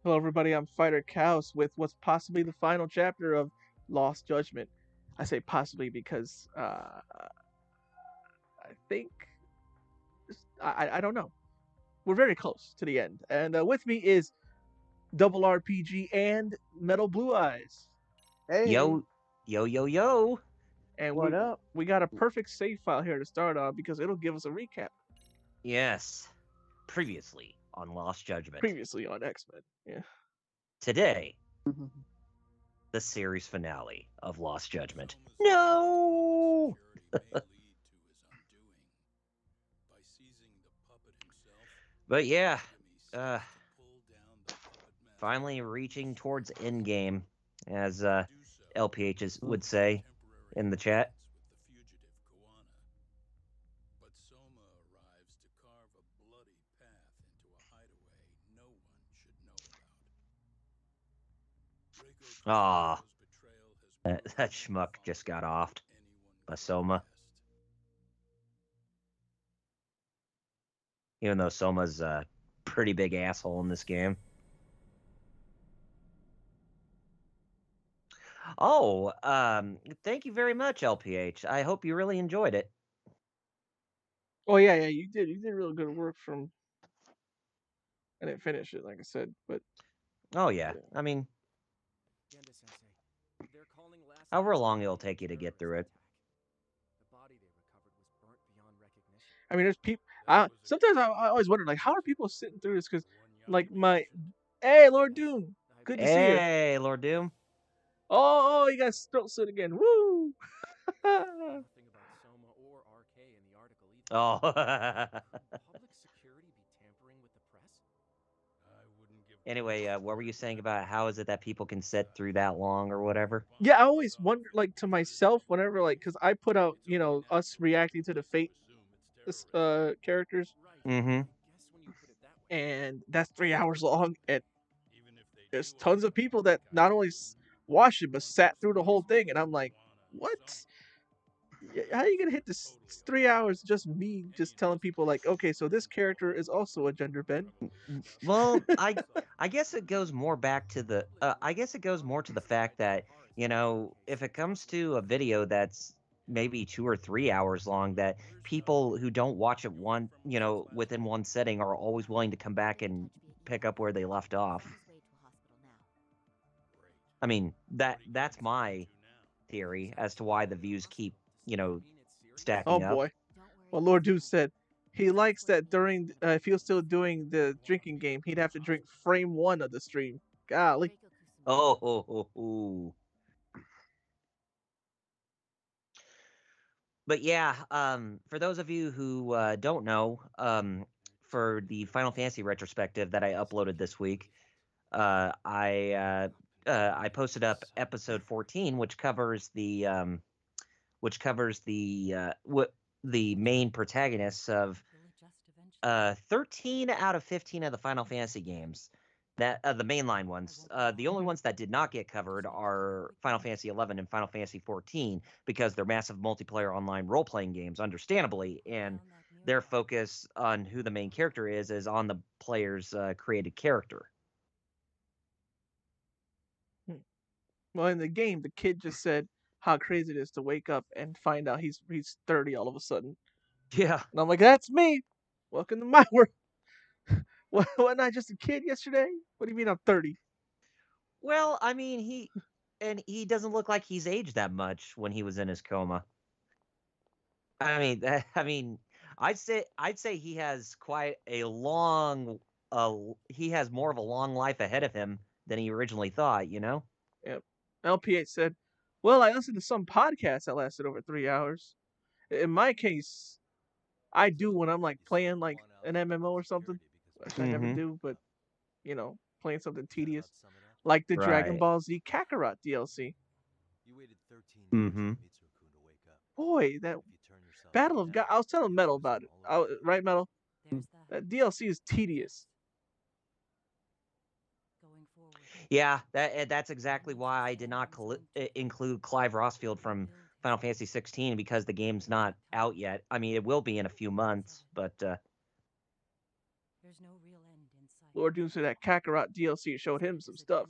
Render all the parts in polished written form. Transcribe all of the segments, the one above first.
Hello, everybody. I'm Fighter Chaos with what's possibly the final chapter of Lost Judgment. I say possibly because I think I don't know. We're very close to the end, and with me is Double RPG and Metal Blue Eyes, Hey, Yo, yo. and what up? we got a perfect save file here to start on because it'll give us a recap Yes. Previously on Lost Judgment. previously on X Men. Yeah. Today, the series finale of Lost Judgment. No! But yeah, uh, finally reaching towards endgame, as LPHs would say in the chat. Ah, that schmuck just got offed. Soma. Even though Soma's a pretty big asshole in this game. Oh, thank you very much, LPH. I hope you really enjoyed it. Oh yeah. You did. You did really good work from. I didn't finish it, like I said, but Oh yeah. I mean, however long it'll take you to get through it. I mean, there's people. Sometimes I always wonder, like, how are people sitting through this? Because, like, hey, Lord Doom, good to see you. Hey, Lord Doom. You got throat slit again. Woo! Oh. Anyway, what were you saying about how is it that people can sit through that long or whatever? Yeah, I always wonder, like, to myself, whenever, like, because I put out, us reacting to the Fate characters, Mm-hmm. and that's 3 hours long, and there's tons of people that not only watched it but sat through the whole thing, and I'm like, what? How are you gonna hit this 3 hours just me just telling people like, okay, so this character is also a gender bend? Well, I guess it goes more back to the I guess it goes more to the fact that, if it comes to a video that's maybe 2 or 3 hours long, that people who don't watch it within one setting are always willing to come back and pick up where they left off. I mean, that's my theory as to why the views keep, Oh stacking up. boy. Well, Lord Dude said he likes that during if he was still doing the drinking game, he'd have to drink frame one of the stream. Golly. Oh, ho, ho, ho. But yeah, for those of you who don't know, for the Final Fantasy retrospective that I uploaded this week, I posted up episode 14, which covers the main protagonists of 13 out of 15 of the Final Fantasy games. That the mainline ones. The only ones that did not get covered are Final Fantasy 11 and Final Fantasy 14 because they're massive multiplayer online role-playing games, understandably, and their focus on who the main character is on the player's created character. Hmm. Well, in the game, the kid just said how crazy it is to wake up and find out he's 30 all of a sudden. Yeah. And I'm like, that's me. Welcome to my world. Wasn't I just a kid yesterday? What do you mean I'm 30? Well, I mean, he doesn't look like he's aged that much when he was in his coma. I mean, I mean, I'd say he has quite a long he has more of a long life ahead of him than he originally thought, you know? Yep. LPH said, well, I listened to some podcast that lasted over 3 hours. In my case, I do when I'm like playing like an MMO or something, which I never Mhm. do, but playing something tedious, like the Dragon Right. Ball Z Kakarot DLC. Mhm. Boy, that Battle of God! I was telling Metal about it. Right, Metal? That DLC is tedious. Yeah, that's exactly why I did not include Clive Rossfield from Final Fantasy 16 because the game's not out yet. I mean, it will be in a few months, but Lord Doom said that Kakarot DLC showed him some stuff.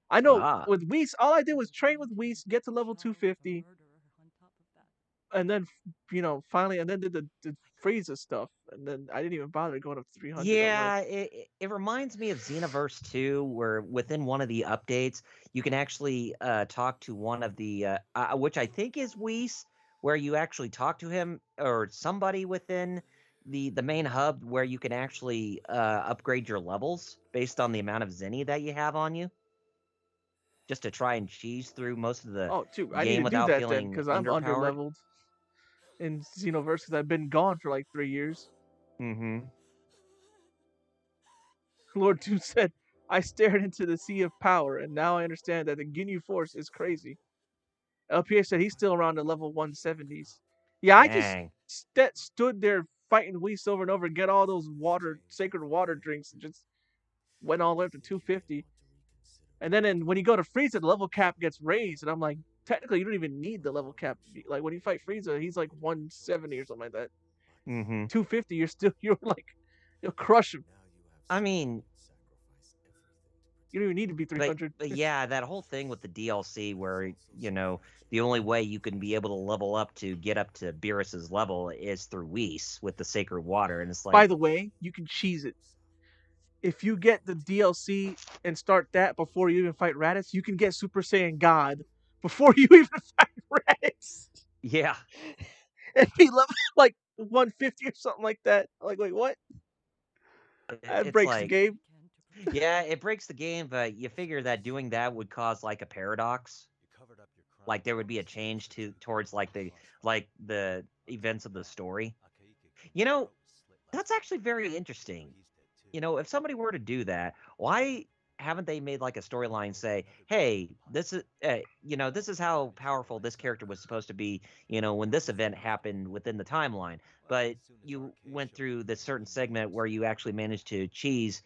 I know Ah, with Whis, all I did was train with Whis, get to level 250, and then finally, and then did the Frieza stuff, and then I didn't even bother going up to 300. I'm like, yeah, it reminds me of Xenoverse 2, where within one of the updates, you can actually talk to one of the, which I think is Whis, where you actually talk to him or somebody within the main hub, where you can actually upgrade your levels based on the amount of Zenny that you have on you, just to try and cheese through most of the oh, shoot, I need game to do without that then feeling because I'm under underpowered. leveled in Xenoverse because I've been gone for like 3 years. Mm-hmm. Lord Doom said, I stared into the sea of power, and now I understand that the Ginyu Force is crazy. LPA said he's still around the level 170s. Yeah, I just Dang. stood there fighting Whis over and over, get all those sacred water drinks, and just went all the way up to 250. And then when you go to Frieza, the level cap gets raised, and I'm like, technically, you don't even need the level cap. Like when you fight Frieza, he's like 170 or something like that. Mm-hmm. 250, you're like, you'll crush him. I mean, You don't even need to be but 300. but yeah, that whole thing with the DLC where, the only way you can be able to level up to get up to Beerus's level is through Whis with the sacred water, and it's By like, the way, you can cheese it. If you get the DLC and start that before you even fight Raditz, you can get Super Saiyan God before you even fight Raditz. yeah, And be level like 150 or something like that. Like, wait, what? That it's breaks the like, game. yeah, it breaks the game, but you figure that doing that would cause like a paradox. Like there would be a change towards like the events of the story. You know, that's actually very interesting. If somebody were to do that, why haven't they made like a storyline say, "Hey, this is how powerful this character was supposed to be, when this event happened within the timeline." But you went through this certain segment where you actually managed to cheese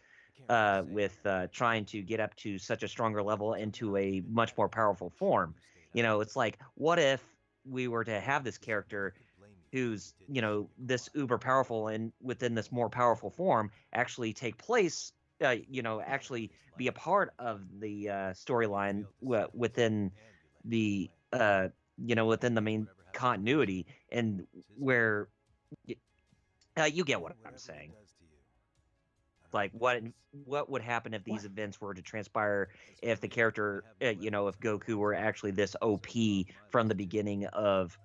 with trying to get up to such a stronger level into a much more powerful form. It's like, what if we were to have this character who's this uber powerful and within this more powerful form actually take place, actually be a part of the storyline within the within the main continuity, and where you get what I'm saying. Like what would happen if What? these events were to transpire, if the character, if Goku were actually this OP from the beginning of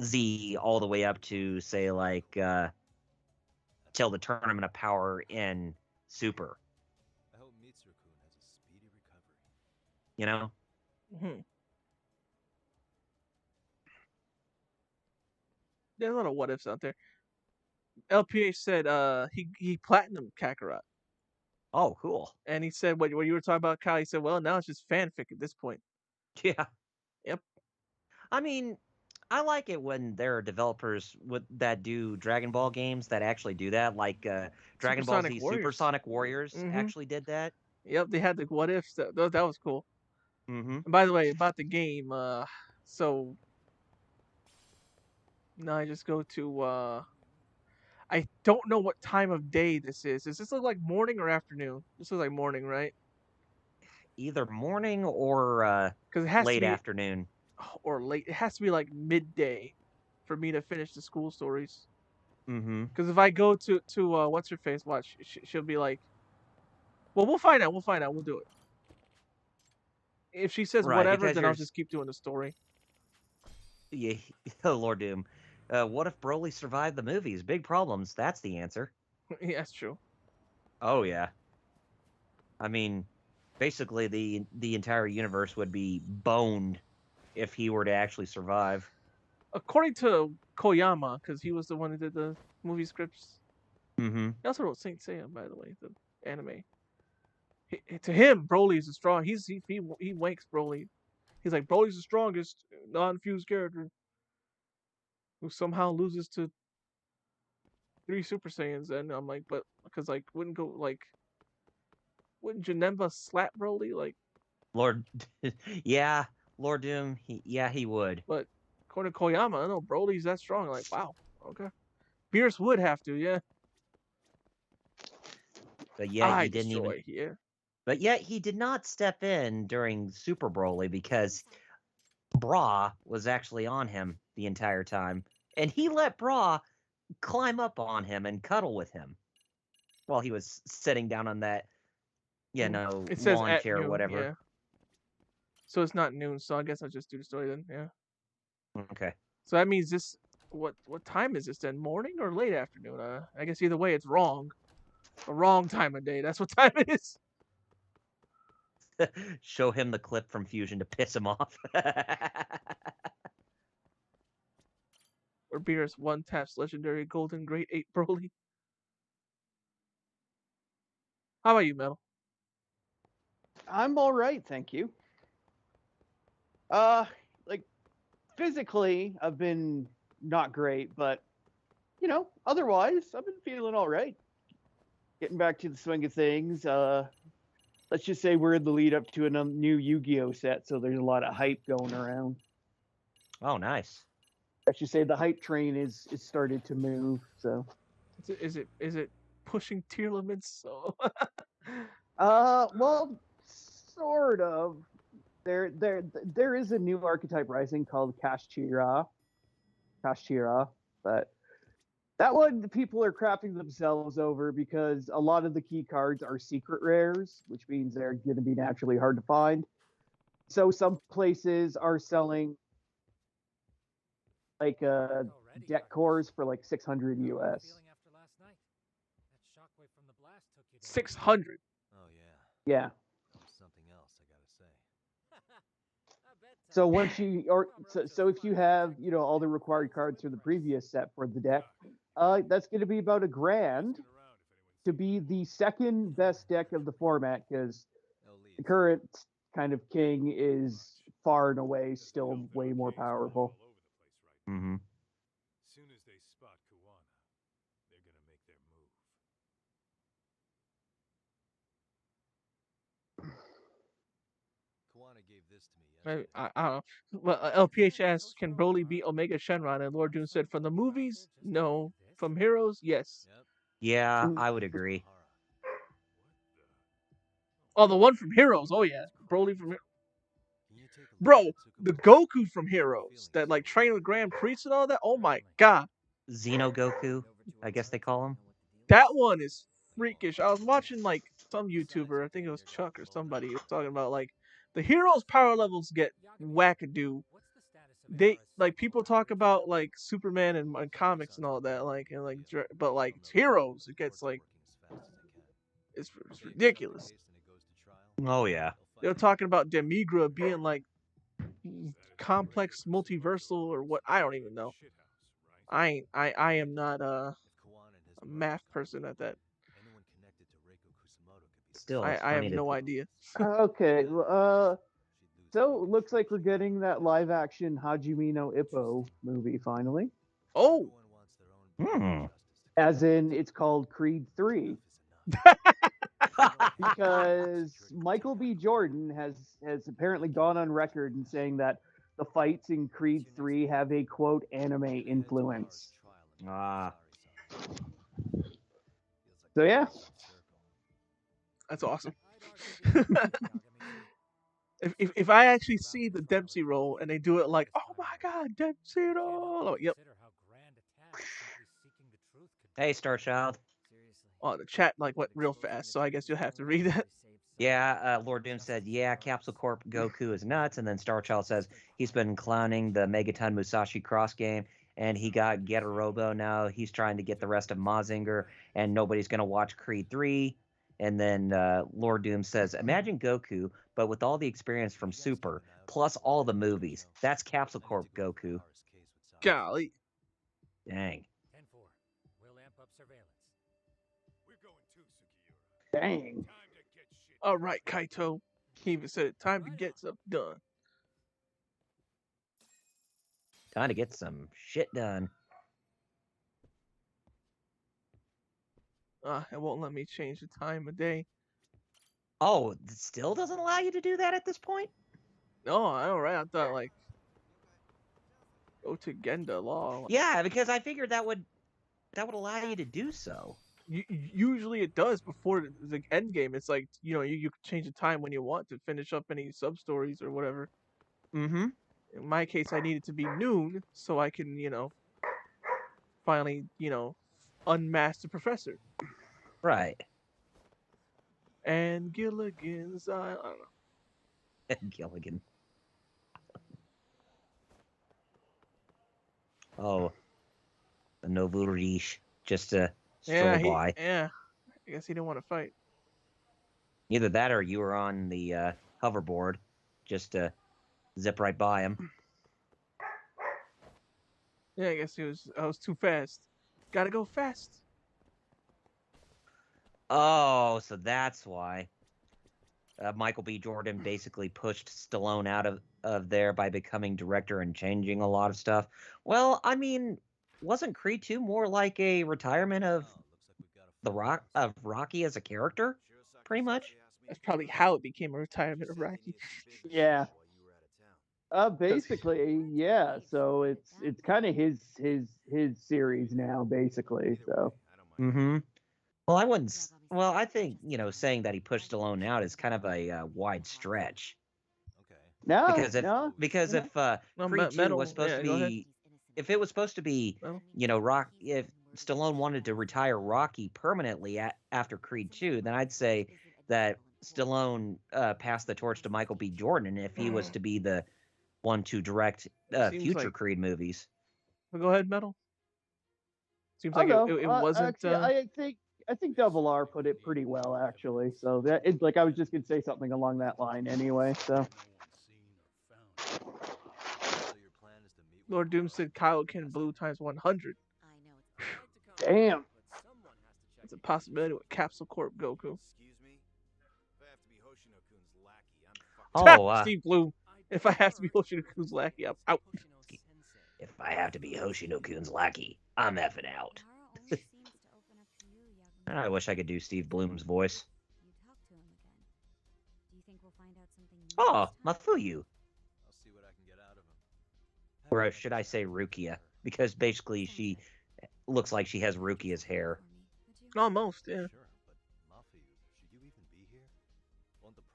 Z all the way up to say like till the tournament of power in Super, you know? Mm-hmm. There's a lot of what ifs out there. LPH said he platinum Kakarot. Oh, cool. And he said what you were talking about, Kyle, he said, well, now it's just fanfic at this point. Yeah. Yep. I mean, I like it when there are developers that do Dragon Ball games that actually do that. Like Dragon Ball Supersonic Z Warriors. Supersonic Warriors Mm-hmm. actually did that. Yep, they had the what ifs. That was cool. Mm-hmm. And by the way, about the game, so now I just go to I don't know what time of day this is. Does this look like morning or afternoon? This looks like morning, right? Either morning or Because it has to late be afternoon. or late. It has to be like midday for me to finish the school stories. Mm-hmm. Because if I go to what's her face, watch, she'll be like, well, we'll find out. We'll find out. We'll do it. If she says Right, whatever, because then I'll you're just keep doing the story. yeah, Lord Doom. What if Broly survived the movies? Big problems. That's the answer. Yeah, that's true. Oh yeah. I mean, basically the entire universe would be boned if he were to actually survive. According to Koyama, because he was the one who did the movie scripts. Mm-hmm. He also wrote Saint Seiya, by the way, the anime. To him, Broly is the strong. He wanks Broly. He's like Broly's the strongest non-fused character who somehow loses to 3 Super Saiyans. And I'm like, but because like wouldn't Janemba slap Broly like? Lord, yeah, Lord Doom. Yeah, he would. But according to Koyama, I don't know Broly's that strong. I'm like, wow, okay. Beerus would have to, yeah. But yet I he didn't even. destroy here. But yet he did not step in during Super Broly because Bra was actually on him the entire time, and he let Bra climb up on him and cuddle with him while he was sitting down on that, It says lawn at chair or noon. whatever. Yeah. So it's not noon. So I guess I'll just do the story then. Yeah. Okay. So that means this. What time is this then? Morning or late afternoon? I guess either way it's wrong. The wrong time of day. That's what time it is. Show him the clip from Fusion to piss him off. Or Beerus one taps legendary golden great 8 Broly. How about you, Metal? I'm all right, thank you. Like physically, I've been not great, but otherwise, I've been feeling all right. Getting back to the swing of things. Let's just say we're in the lead up to a new Yu-Gi-Oh set, so there's a lot of hype going around. Oh, nice. I should say the hype train is started to move. So, Is it pushing tier limits? So. well, sort of. There is a new archetype rising called Kashchira, but that one people are crapping themselves over because a lot of the key cards are secret rares, which means they're going to be naturally hard to find. So some places are selling like deck cores for like 600 US. 600. Oh Yeah. something else I gotta say. So once so if you have all the required cards for the previous set for the deck, that's going to be about $1,000 to be the second best deck of the format because the current kind of king is far and away still way more powerful. Mm-hmm. Soon as they spot Kuwana, they're gonna make their move. Kuwana gave this to me I don't know. Well, LPH asks, can Broly beat Omega Shenron? And Lord Doom said, from the movies, no. From Heroes, yes. Yeah, I would agree. Oh, the one from Heroes. Oh yeah, Broly from. Bro, the Goku from Heroes that like train with Grand Priest and all that. Oh my god. Xeno Goku, I guess they call him. That one is freakish. I was watching like some YouTuber, I think it was Chuck or somebody, was talking about like the heroes' power levels get wackadoo. They like people talk about like Superman and comics and all that, like and like, but like it's heroes, it gets like it's ridiculous. Oh yeah. They were talking about Demigra being like complex multiversal or what, I don't even know. I am not a math person at that. Still, it's I have funny to no idea. Okay, so it looks like we're getting that live action Hajime no Ippo movie finally. Oh, As in, it's called Creed 3. Because Michael B. Jordan has apparently gone on record in saying that the fights in Creed 3 have a quote anime influence. So yeah, that's awesome. if I actually see the Dempsey roll and they do it like, oh my god, Dempsey roll. Oh, yep. Hey, Star Child. Oh, the chat like went real fast, so I guess you'll have to read that. Yeah, Lord Doom said, yeah, Capsule Corp Goku is nuts. And then Starchild says he's been clowning the Megaton Musashi cross game, and he got Robo now. He's trying to get the rest of Mazinger, and nobody's going to watch Creed 3. And then Lord Doom says, imagine Goku, but with all the experience from Super, plus all the movies. That's Capsule Corp Goku. Golly. Dang. dang. All right, Kaito. He even said it. Time to get stuff done. Time to get some shit done. It won't let me change the time of day. Oh, it still doesn't allow you to do that at this point? No, all right. I thought like go to Genda Law. Yeah, because I figured that would allow you to do so. Usually it does before the end game. It's like you can change the time when you want to finish up any sub stories or whatever. Mm-hmm. In my case, I need it to be noon so I can finally unmask the professor. Right. And Gilligan's I don't know. Gilligan. Oh, the Novu Riche just to stroll by. I guess he didn't want to fight. Either that or you were on the hoverboard just to zip right by him. Yeah, I guess I was too fast. Gotta go fast. Oh, so that's why. Michael B. Jordan basically pushed Stallone out of there by becoming director and changing a lot of stuff. Well, I mean, wasn't Creed 2 more like a retirement of Rocky as a character? Pretty much. That's probably how it became a retirement of Rocky. Yeah. Basically, yeah. So it's kind of his series now, basically. So. Mm-hmm. Well, I wouldn't. Well, I think saying that he pushed Stallone out is kind of a wide stretch. No, because if Creed 2 was supposed to be, if it was supposed to be, if Stallone wanted to retire Rocky permanently after Creed 2, then I'd say that Stallone passed the torch to Michael B. Jordan if he was to be the one to direct future Creed movies. Well, go ahead, Metal. Seems like it wasn't. Actually, I think Double R put it pretty well, actually. So that it's like I was just gonna say something along that line anyway. So. Lord Doom said Kaioken Blue times 100. Damn. It's a possibility with Capsule Corp Goku. Oh, Steve Bloom. If I have to be Hoshino-kun's lackey, I'm out. If I have to be Hoshino-kun's lackey, I'm effing out. I wish I could do Steve Bloom's voice. Oh, Mafuyu. Or should I say Rukia? Because basically she looks like she has Rukia's hair. Almost, yeah.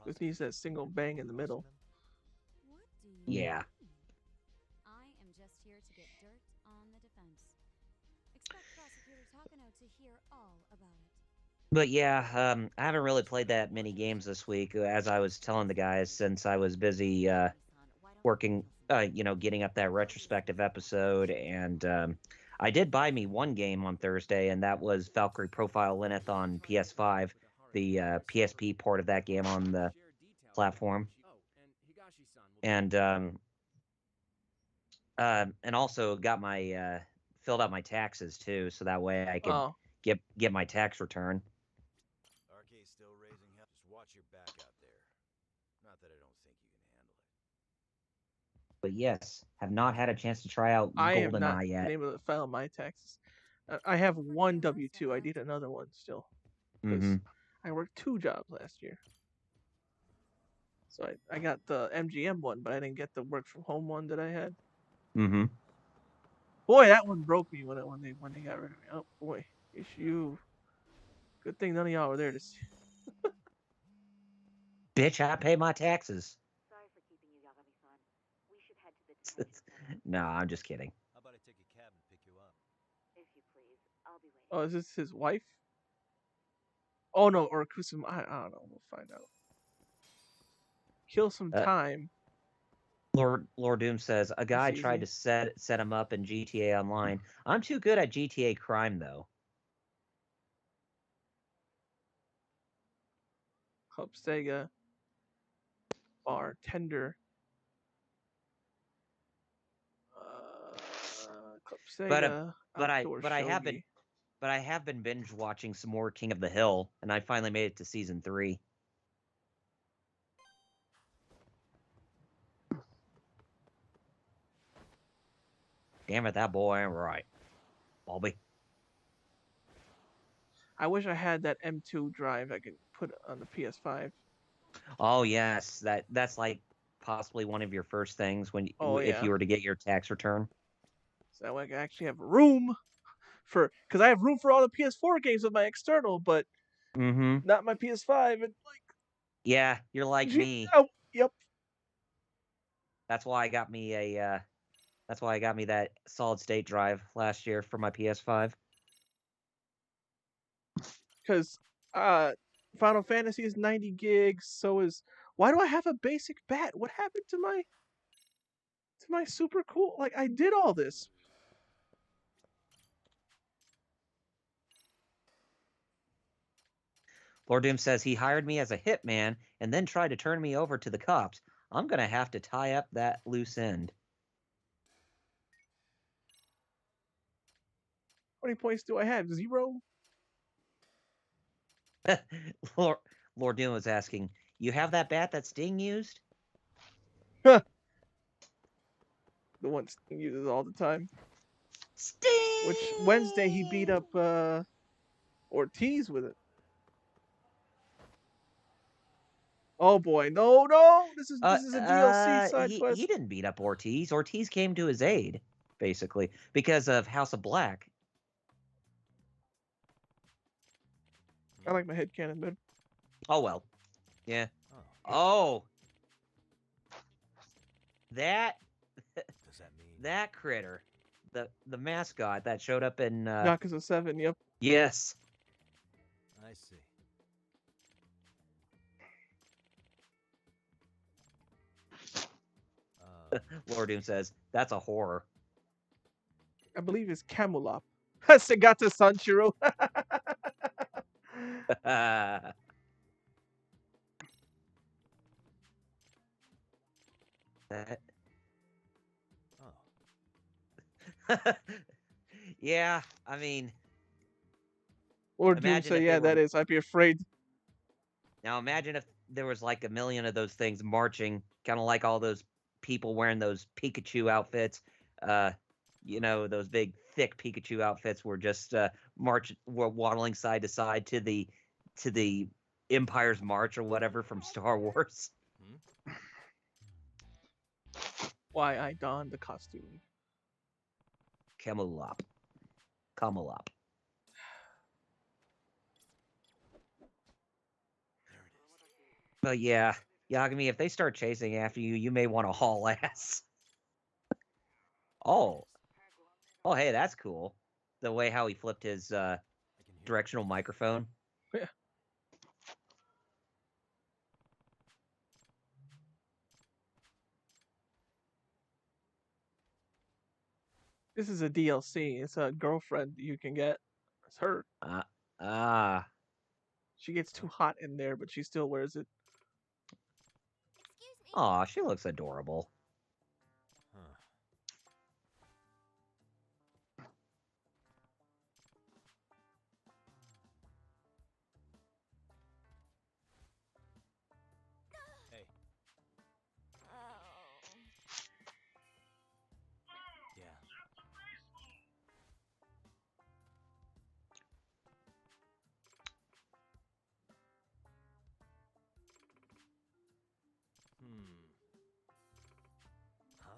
Just needs that single bang in the middle. Yeah. I am just here to get dirt on the defense. Expect Prosecutor Takano to hear all about it. But yeah, I haven't really played that many games this week, as I was telling the guys, since I was busy working, getting up that retrospective episode. And I did buy me one game on Thursday, and that was Valkyrie Profile Lilith on PS5, the PSP port of that game on the platform. And also got my filled out my taxes too, so that way I could get my tax return. RK's still raising hell. Just watch your back out there. Not that I don't think you can handle it. But yes, have not had a chance to try out GoldenEye yet. Been able to file my taxes. I have one W-2. I need another one still. Mm-hmm. I worked 2 jobs last year. So I got the MGM one, but I didn't get the work from home one that I had. Mm-hmm. Boy, that one broke me when they got rid of me. Oh boy, issue. Good thing none of y'all were there to see. Bitch, I pay my taxes. Sorry for keeping you, Yagami-san. We should head to the No, I'm just kidding. How about I take a cab and pick you up? If you please, I'll be waiting. Oh, is this his wife? Oh no, or Kusum. I don't know. We'll find out. Kill some time. Lord Doom says a guy tried to set him up in GTA Online. I'm too good at GTA Crime though. Club Sega. Bartender. Club Sega. But I have been binge watching some more King of the Hill, and I finally made it to season 3. Damn it, that boy ain't right. Bobby. I wish I had that M2 drive I could put on the PS5. Oh yes, that's like possibly one of your first things when if you were to get your tax return. So that way I can actually have room because I have room for all the PS4 games with my external, but Mm-hmm. not my PS5. And Yeah, you're like me. oh, yep. That's why I got me a. That's why I got me that solid state drive last year for my PS5. Because Final Fantasy is 90 gigs. So is why do I have a basic bat? What happened to my super cool? Like I did all this. Lord Doom says he hired me as a hitman and then tried to turn me over to the cops. I'm gonna have to tie up that loose end. How many points do I have? 0? Lord, Lord Doom was asking, "You have that bat that Sting used?" The one Sting uses all the time. Sting. Which Wednesday he beat up Ortiz with it. Oh boy, no! This is a DLC side quest. He didn't beat up Ortiz. Ortiz came to his aid, basically, because of House of Black. I like my headcanon better. Oh well, yeah. Oh, that Does that mean that critter, the mascot that showed up in Yakuza 7, yep. yes. I see. Lord Doom says that's a horror. I believe it's Camelop. Segata Sanshiro. That. Oh. Yeah, I mean, Lord Doom imagine said, if yeah, they that were. is. I'd be afraid. Now imagine if there was like a million of those things marching, kind of like all those people wearing those Pikachu outfits. You know, those big thick Pikachu outfits were just were waddling side to side to the Empire's March or whatever from Star Wars. Why I donned the costume. Camelop. But yeah, Yagami, if they start chasing after you, you may want to haul ass. Oh, hey, that's cool. The way how he flipped his directional microphone. Yeah. This is a DLC. It's a girlfriend you can get. It's her. She gets too hot in there, but she still wears it. Aw, she looks adorable. Hey. Yeah. Huh?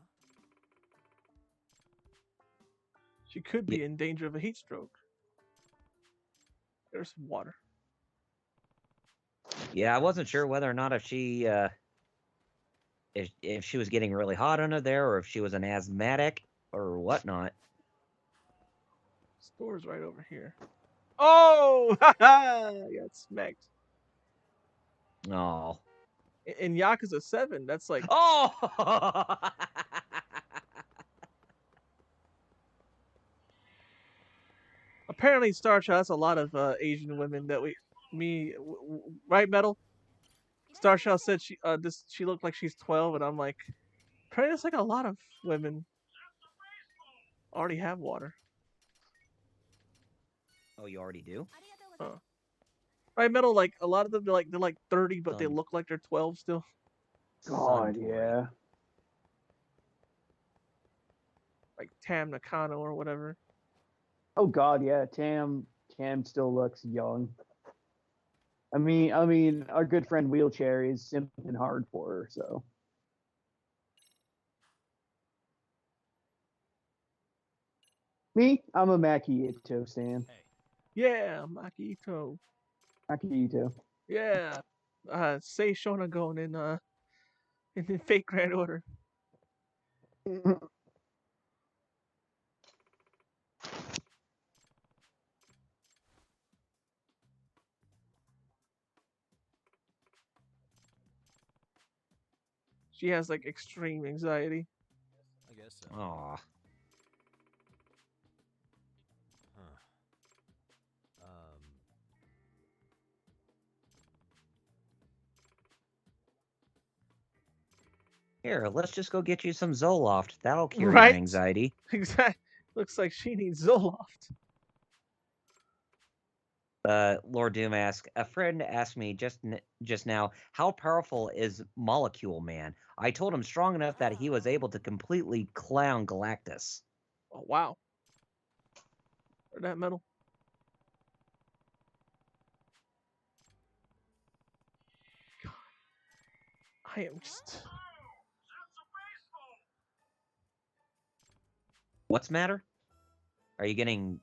She could be in danger of a heat stroke. There's some water. Yeah, I wasn't sure whether or not if she if she was getting really hot under there or if she was an asthmatic or whatnot. Store's right over here. Oh! I got smacked. Oh. In Yakuza 7, that's like... Oh! Apparently, Star Child has a lot of Asian women that right, Metal? Star Child said she looked like she's 12, and I'm like, apparently it's like a lot of women already have water. Oh, you already do? Right, Metal, like a lot of them they're like 30, but they look like they're 12 still. God, yeah. Like Tam Nakano or whatever. Oh God, yeah. Tam still looks young. I mean, our good friend Wheelchair is simping hard for her, so. I Me, I'm a Maki stan. Yeah, Makito. Maki. Yeah. Say Shonagon in Fate Grand Order. She has like extreme anxiety. I guess so. Aw. Huh. Here, let's just go get you some Zoloft. That'll cure your Right? anxiety. Exactly. Looks like she needs Zoloft. Lord Doom asks, a friend asked me just now, how powerful is Molecule Man? I told him strong enough that he was able to completely clown Galactus. Oh wow. Or that metal. God. I am just. What's the matter? Are you getting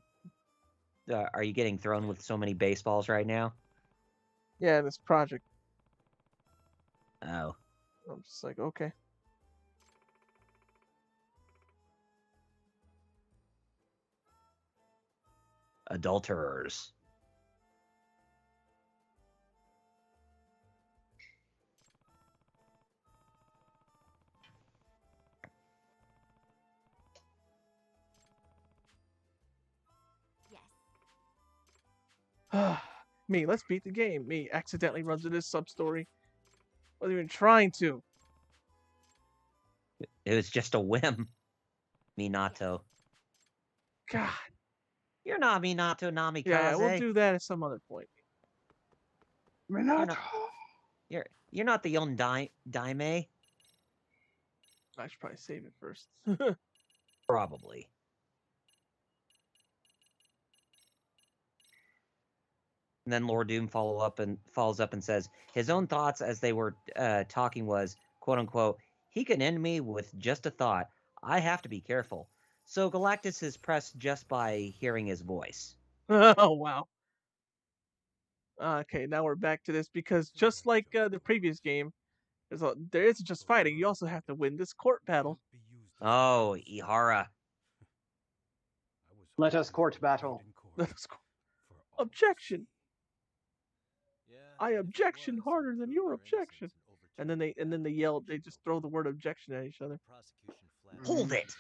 thrown with so many baseballs right now? Yeah, this project. Oh. I'm just like, okay. Adulterers. Me, let's beat the game. Me accidentally runs into this sub story. Wasn't even trying to. It was just a whim. Minato. God. You're not Minato Namikaze. Yeah, we'll do that at some other point. Minato. You're not the young Daime. I should probably save it first. Probably. And then Lord Doom follows up and says his own thoughts as they were talking was, quote unquote, he can end me with just a thought. I have to be careful. So Galactus is pressed just by hearing his voice. Oh wow. Okay, now we're back to this because just like the previous game, there isn't just fighting. You also have to win this court battle. Oh, Ihara. Let us court battle. Objection. I objection harder than your objection. And then they yell. They just throw the word objection at each other. Hold it.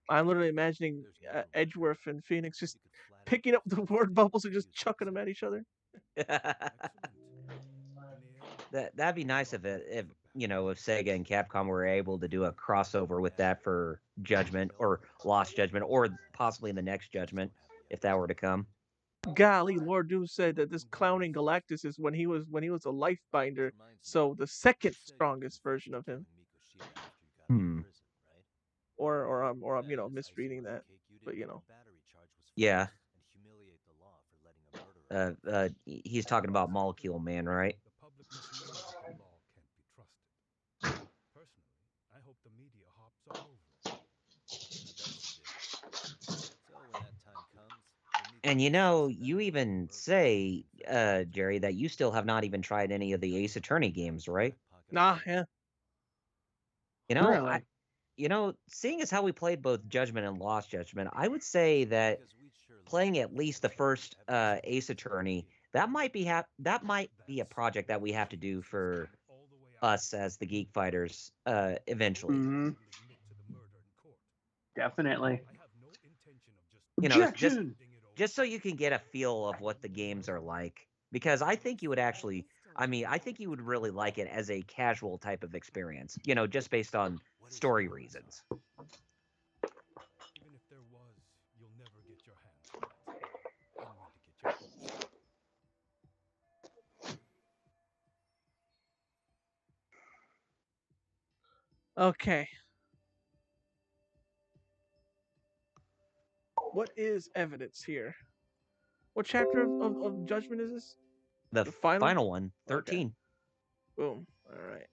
I'm literally imagining Edgeworth and Phoenix just picking up the word bubbles and just chucking them at each other. That'd be nice if Sega and Capcom were able to do a crossover with that for Judgment or Lost Judgment or possibly the next Judgment if that were to come. Golly, Lord Doom said that this clowning Galactus is when he was a life binder, so the second strongest version of him. Or I'm misreading that, but Yeah. He's talking about Molecule Man, right? And you even say, Jerry, that you still have not even tried any of the Ace Attorney games, right? Nah, yeah. Really? Seeing as how we played both Judgment and Lost Judgment, I would say that playing at least the first Ace Attorney, that might be a project that we have to do for us as the Geek Fighters eventually. Mm-hmm. Definitely. Just so you can get a feel of what the games are like, because I think you would I think you would really like it as a casual type of experience, just based on story reasons. Even if there was, you'll never get your hands on it. I need to get your Okay. What is evidence here? What chapter of Judgment is this? The final one, 13. Okay. Boom. All right.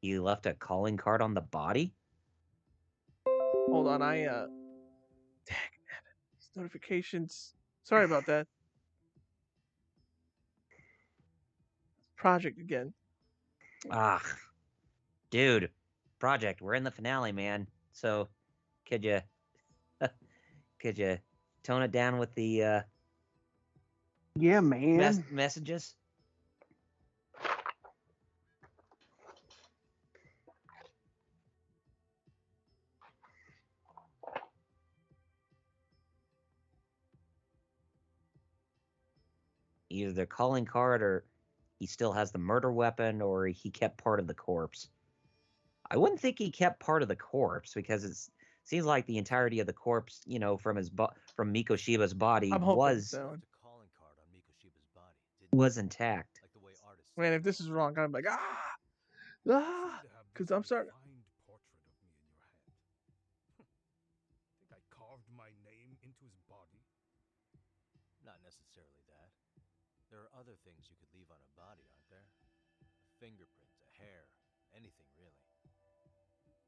He left a calling card on the body? Hold on, dang it, these notifications. Sorry about that. Project again. Ah, dude. Project, we're in the finale, man. So, could you tone it down with the Yeah, man. messages? Either the calling card, or he still has the murder weapon, or he kept part of the corpse. I wouldn't think he kept part of the corpse, because it seems like the entirety of the corpse, from from Mikoshiba's body I'm hoping so. was intact. Man, if this is wrong, I'm like, because I'm starting. Think I carved my name into his body? Not necessarily that. There are other things you could leave on a body, aren't there? A fingerprint, a hair, anything really.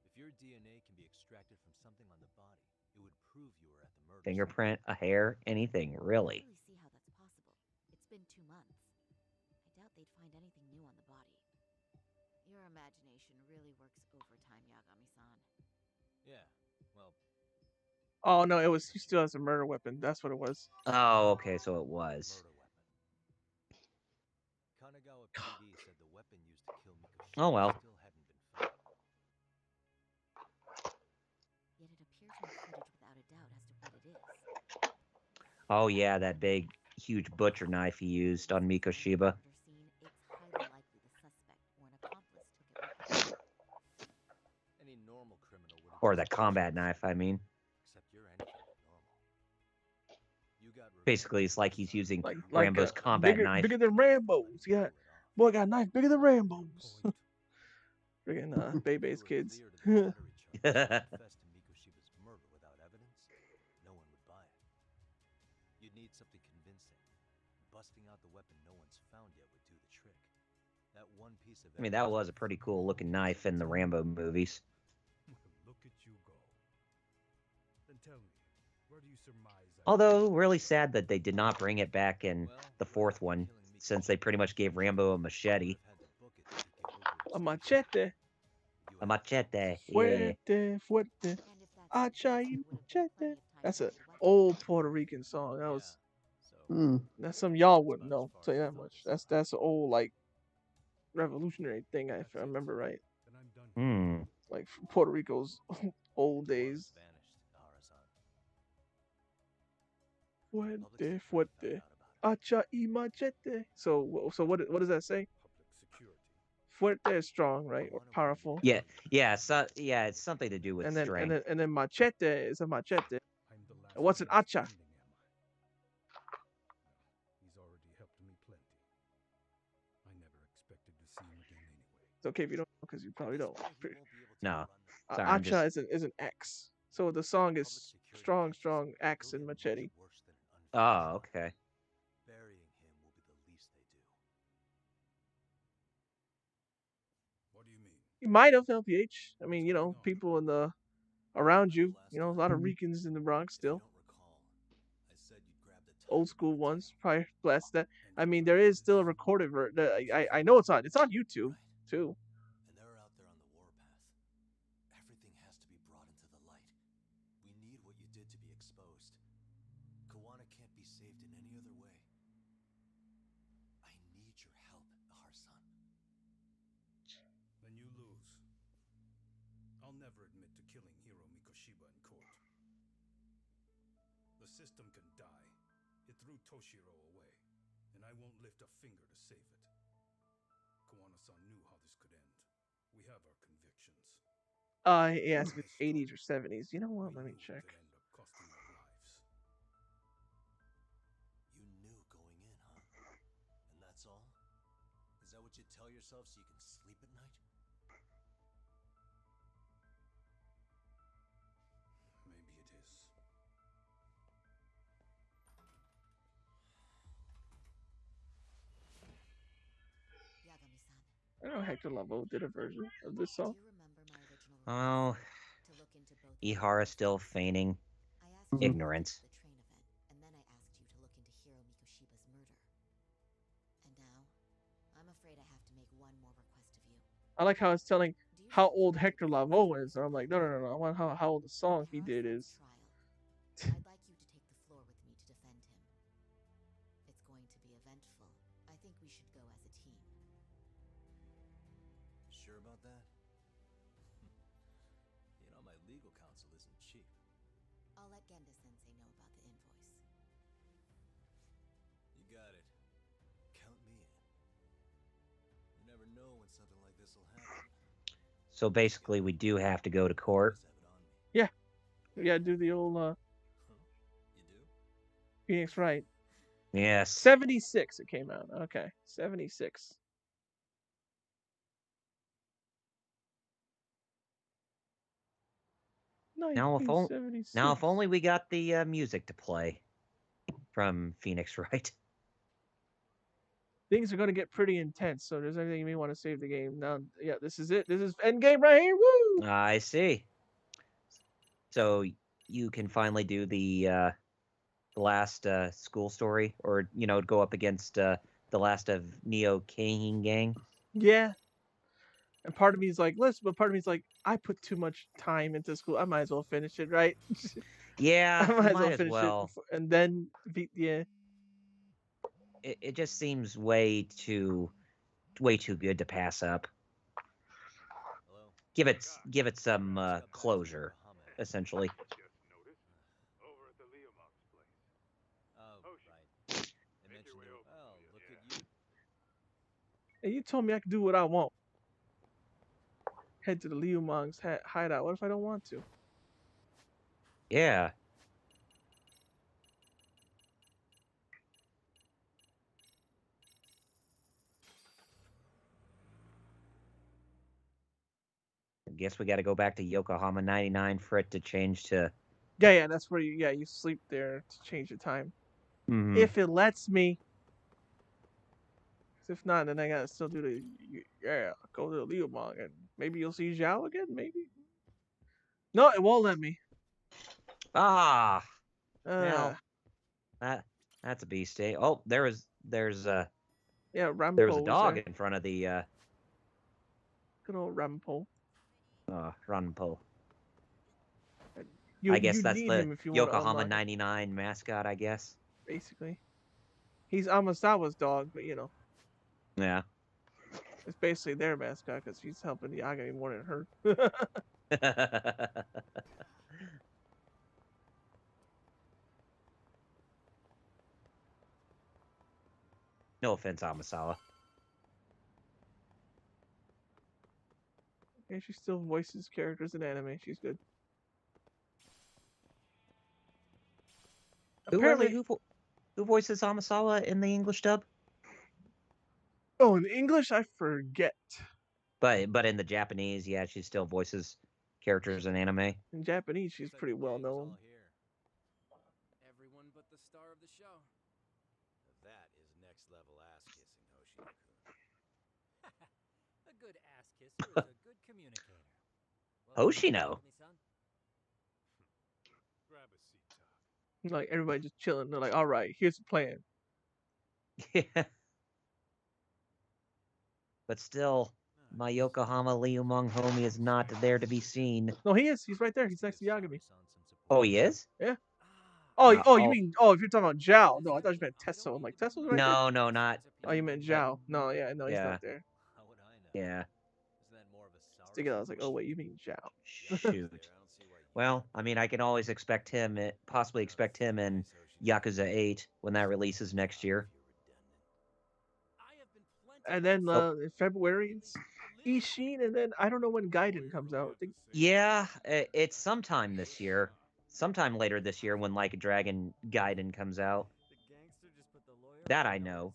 If your DNA can be extracted from something on the body, it would prove you were at the murder scene. Fingerprint, a hair, anything, really. I don't really see how that's possible. It's been 2 months. I doubt they'd find anything new on the body. Your imagination really works overtime, Yagami-san. Yeah, well, Oh no, it was he still has a murder weapon. That's what it was. Oh, okay, so it was. murder weapon. Kanagawa PD said the weapon used to kill Mikoshi Oh, well. still hadn't been found. Yet it appears from footage without a doubt as to what it is. Oh yeah, that big, huge butcher knife he used on Mikoshiba. It's highly likely the suspect or an accomplice took it with them. Any normal criminal would have Or just that killed combat him. knife, I mean. Except you're anything but normal. You got Basically, it's like he's using Like Rambo's combat knife. bigger than Rambo's. Yeah, boy got a knife bigger than Rambo's. Point. Friggin' Bebe's kids. Confessed to Mikoshiba's murder without evidence, no one would buy it. You'd need something convincing. Busting out the weapon no one's found yet would do the trick. That one piece of I mean, that was a pretty cool looking knife in the Rambo movies. Look at you go. Then tell me, where do you surmise I Although, really sad that they did not bring it back in the fourth one, since they pretty much gave Rambo a machete. A machete. A machete, yeah. Fuerte, fuerte. And if that's Acha so, y there would have been plenty machete. of time That's to an get the weapon. old Puerto Rican song. That was that's something y'all wouldn't know. Tell you that much. That's an old like revolutionary thing if I remember right. Then I'm done. Hmm. Like from Puerto Rico's old days. Fuerte, fuerte. Acha y machete. So what does that say? Public security. Fuerte is strong, right? Or powerful. Yeah, it's something to do with And then strength. and then machete is a machete. I'm the last And what's an man hacha? standing, am I? No, he's already helped me plenty. I never expected to see him again anyway. It's okay if you don't, because you probably don't. No, sorry, I'm Acha just... is an X. So the song is strong, axe and machete. Oh, okay. Burying him will be the least they do. What do you mean? You might have LPH. I mean, people in the around you. A lot of Ricans in the Bronx still. Old school ones probably blessed that. I mean, there is still a recorded version. I know it's on YouTube too. And they're out there on the warpath. Everything has to be brought into the light. We need what you did to be exposed. Kawana can't be saved in any other way. I need your help, Ahar-san. Then you lose. I'll never admit to killing Hiro Mikoshiba in court. The system can die. It threw Toshiro away, and I won't lift a finger to save it. Kawana-san knew how this could end. We have our convictions. He asked me 80s or 70s. You know what? Let me check. End up costing our lives. You knew going in, huh? And that's all? Is that what you tell yourself so you can sleep at night? Maybe it is. Yagami-san. I know Hector Lavoe did a version of this Do song. you remember my original Oh, request to look into both Ihara still feigning I asked you to look ignorance. into the train event, and then I asked you to look into Hiro Mikoshiba's murder. And now, I'm afraid I have to make one more request of you. I like how it's telling Do you how still old feel Hector you can Lavoe is. And I'm like, no, no, no, no. I want how old the song On he our did friend's is. trial, I'd like you to take the floor with me to defend him. It's going to be eventful. I think we should go as a team. Sure about that? You know, my legal counsel isn't cheap. I'll let Genda-sensei know about the invoice. You got it. Count me in. You never know when something like this will happen. So basically, we do have to go to court. Always have it on me. Yeah. We gotta do the old Huh? You do? Phoenix Wright. Yes. 76 it came out. Okay. 76. Now, if 1976. only we got the music to play from Phoenix Wright. Things are gonna get pretty intense. So if there's anything you may want to save the game. Now, yeah, this is it. This is end game right here. Woo! I see. So you can finally do the last school story, or go up against the last of Neo Khehin Gang. Yeah. And part of me is like, listen, but part of me is like, I put too much time into school. I might as well finish it, right? Yeah, I you might as well might as finish it well. before, and then beat yeah. It just seems way too good to pass up. Hello? Give it some closure, essentially. Oh, right. They mentioned there. Oh, look at you. And you told me I could do what I want. Head to the Liu Mong's hideout. What if I don't want to? Yeah. I guess we got to go back to Yokohama 99 for it to change to. Yeah, that's where you sleep there to change the time. Mhm. If it lets me. If not, then I gotta still do go to the Liu Mong and maybe you'll see Zhao again, maybe. No, it won't let me. Ah. Uh, Well, that's a beast. Eh? Oh, there's yeah, a Rampo was dog there. in front of the Good old Rampo. Runpo. You I guess that's need the him if you want to Yokohama unlock it, 99 mascot, I guess. basically. He's Amasawa's dog, but Yeah. it's basically their mascot because he's helping the Agami more than her. No offense, Amasawa. And she still voices characters in anime. She's good. Apparently, Who voices Amasawa in the English dub? oh, in English, I forget. But in the Japanese, yeah, she still voices characters in anime. In Japanese, she's pretty well known. Everyone but the star of the show. That is next level ass kissing, Hoshino-kun. A good ass kisser is a good communicator. Hoshino. Grab a seat, Todd. Like everybody just chilling. They're like, all right, here's the plan. Yeah. But still, my Yokohama Liumong homie is not there to be seen. No, he is. He's right there. He's next to Yagami. Oh, he is? Yeah. Uh, Oh, you oh. mean if you're talking about Zhao? No, I thought you meant Tesso. I'm like, Tesso's right there. No, not. Oh, you meant Zhao? No, yeah, no, he's Yeah. not there. How would I know? Yeah. Isn't that more of a sour Stick it out. I was like, oh wait, you mean Zhao? Shoot. Well, I mean, I can always possibly expect him in Yakuza 8 when that releases next year. And then in February it's Ishin, and then I don't know when Gaiden comes out. I think Yeah, it's sometime this year. Sometime later this year when Like a Dragon Gaiden comes out. That I know.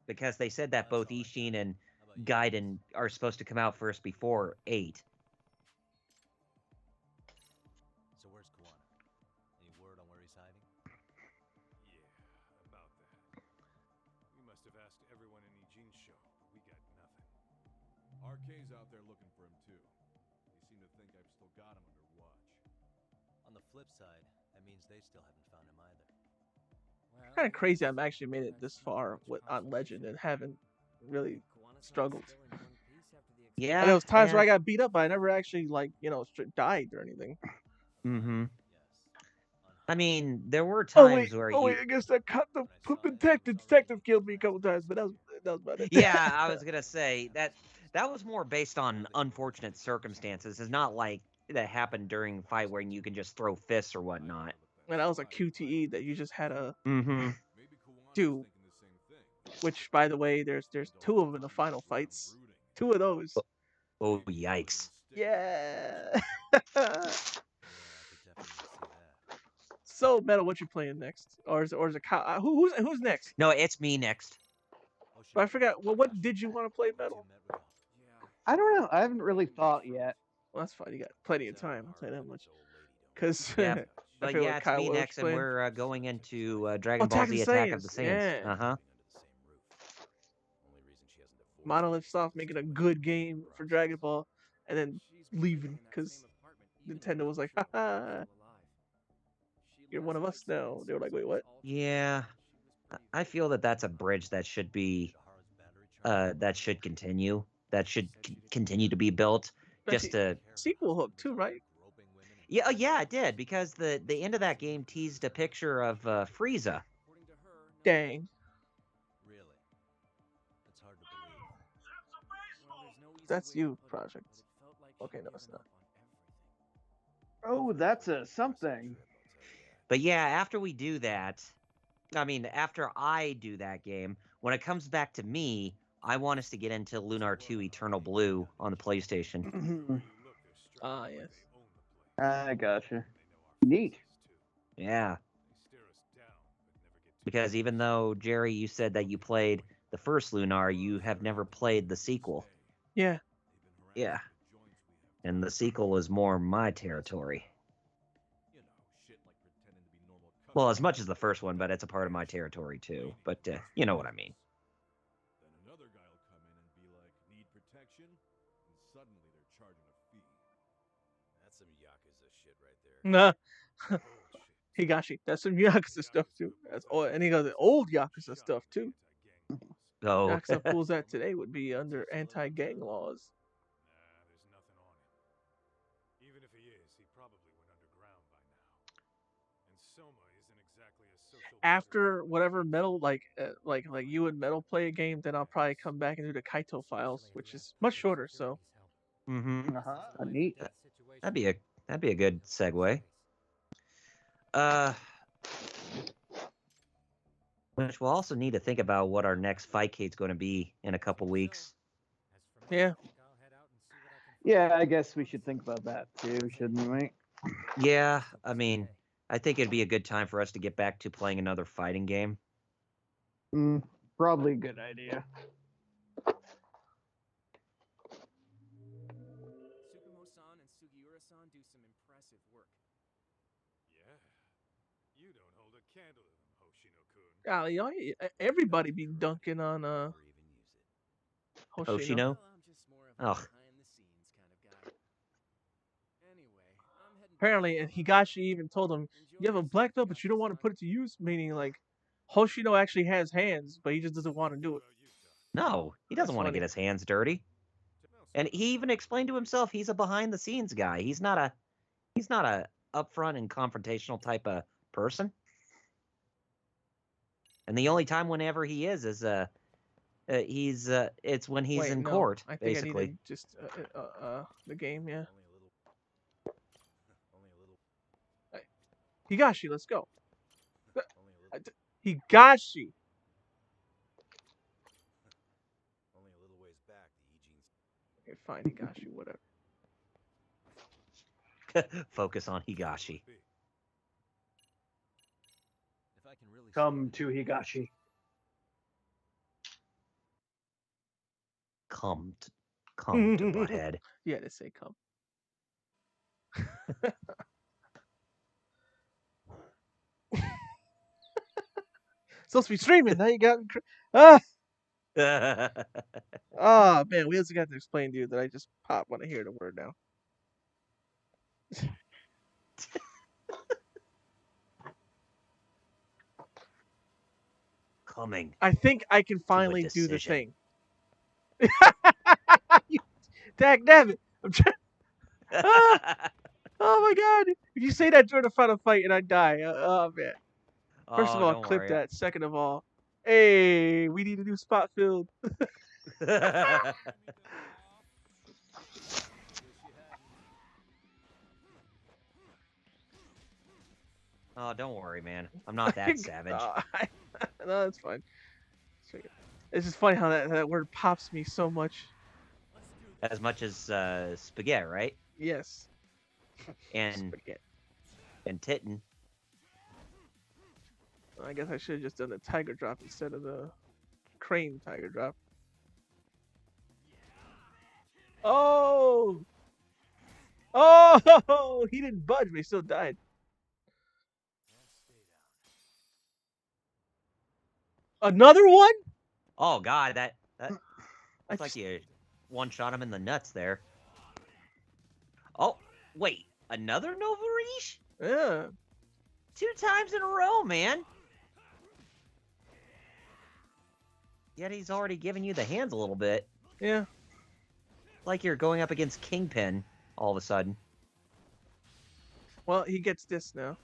Because they said that both Ishin and Gaiden are supposed to come out first before 8. So where's Kuwana? Any word on where he's hiding? Yeah, about that. We must have asked everyone in Eugene's show, but we got nothing. RK's out there looking for him too. They seem to think I've still got him under watch. On the flip side, that means they still haven't found him either. Kind of crazy. I've actually made it this far on Legend and haven't really struggled. Yeah, And there was times where I and got beat up, but I never actually died or anything. mm-hmm. Yes. I mean, there were Oh wait, times where oh you. wait. I guess that cut the detective killed me a couple times, but that was about it. Yeah, I was gonna say that was more based on unfortunate circumstances. It's not like that happened during a fight where you can just throw fists or whatnot. And that was a QTE that you just had to Mm-hmm. do. Which, by the way, there's 2 of them in the final fights. 2 of those. Oh, yikes! Yeah. Yeah, I could definitely see that. So Metal, what you playing next? Or is it who's next? No, it's me next. I forgot. Well, what did you want to play, Metal? I don't know. I haven't really thought yet. Well, that's fine. You got plenty of time. I'll tell you that much. Because Yeah, I but feel yeah, like it's Kyle me was next, and playing. we're going into Oh, Dragon Ball Z Attack of the Saiyans. Saiyans. Yeah. Uh-huh. Monolith Soft making a good game for Dragon Ball, and then leaving because Nintendo was like, haha, you're one of us now. They were like, wait, what? Yeah, I feel that that's a bridge that should be, that should continue. That should continue to be built. Just to Sequel hook too, right? yeah, yeah, it did because the end of that game teased a picture of Frieza. Dang. Really? That's hard to believe. That's you, Project. Okay, no, it's not. Oh, that's a something. But yeah, after we do that, I mean, after I do that game, when it comes back to me, I want us to get into Lunar 2 Eternal Blue on the PlayStation. Ah, yes. I gotcha. Neat. Yeah. Because even though, Jerry, you said that you played the first Lunar, you have never played the sequel. Yeah. Yeah. And the sequel is more my territory. Well, as much as the first one, but it's a part of my territory too. But you know what I mean. Then another guy will come in and be like, need protection? And suddenly they're charging a fee. That's some Yakuza shit right there. Nah. Bullshit. Higashi. That's some Yakuza stuff too. And he got the old Yakuza stuff too. Oh, Yakuza pulls that today would be under anti-gang laws. Nah, there's nothing on him. Even if he is, he probably went underground by now. And Soma isn't exactly a social. After whatever Metal like you and Metal play a game, then I'll probably come back and do the Kaito Files, which is much shorter. So mm-hmm. Neat. That'd be a good segue. Which we'll also need to think about what our next Fightcade's going to be in a couple weeks. yeah, Yeah, I guess we should think about that too, shouldn't we? Yeah, I mean, I think it'd be a good time for us to get back to playing another fighting game. Probably a good idea. Tsukumo-san and Sugiura-san do some impressive work. Yeah. You don't hold a candle to them, Hoshino-kun. golly, everybody be dunking on Hoshino. Hoshino? Well, I'm just more of a Ugh. behind-the-scenes kind of guy. Anyway, I'm heading back Apparently, to and the Higashi even told him, Enjoy "You have a your black stay, belt, but you don't want to put it to Yakuza-san. use." Meaning, like Hoshino actually has hands, but he just doesn't want to do it. No, he doesn't That's want to funny. get his hands dirty. And he even explained to himself he's a behind the scenes guy. He's not a upfront and confrontational type of person. And the only time whenever he is it's when he's Wait, in no, court, I think basically. I needed just the game, yeah. Only a little. Higashi, let's go. Only a little. Higashi. Only a little ways back. The Eugene's. Okay, fine, Higashi, whatever. Focus on Higashi. If I can really Come to Higashi. Come to Butthead. Yeah, they say come. Supposed to be streaming. Now you got Oh man, we also got to explain to you that I just pop when I hear the word now. Coming I think I can to a finally do the decision. thing. Dag nabbit. I'm trying. Ah, oh my god! If you say that during a final fight and I die, oh man. First of Oh, all, don't clip worry. that. Second of all, hey, we need a new spot filled. Oh, don't worry, man. I'm not that savage. No, that's fine. It's just funny how that word pops me so much. As much as spaghetti, right? Yes. And Spaghetti. titten. I guess I should have just done the tiger drop instead of the crane tiger drop. Oh! Oh! He didn't budge, but he still died. Another one? Oh god, that I looks like just, you one shot him in the nuts there. Oh, wait, another Nova Reach? yeah. 2 times in a row, man. Yet he's already given you the hands a little bit. Yeah. Like you're going up against Kingpin all of a sudden. Well, he gets this now.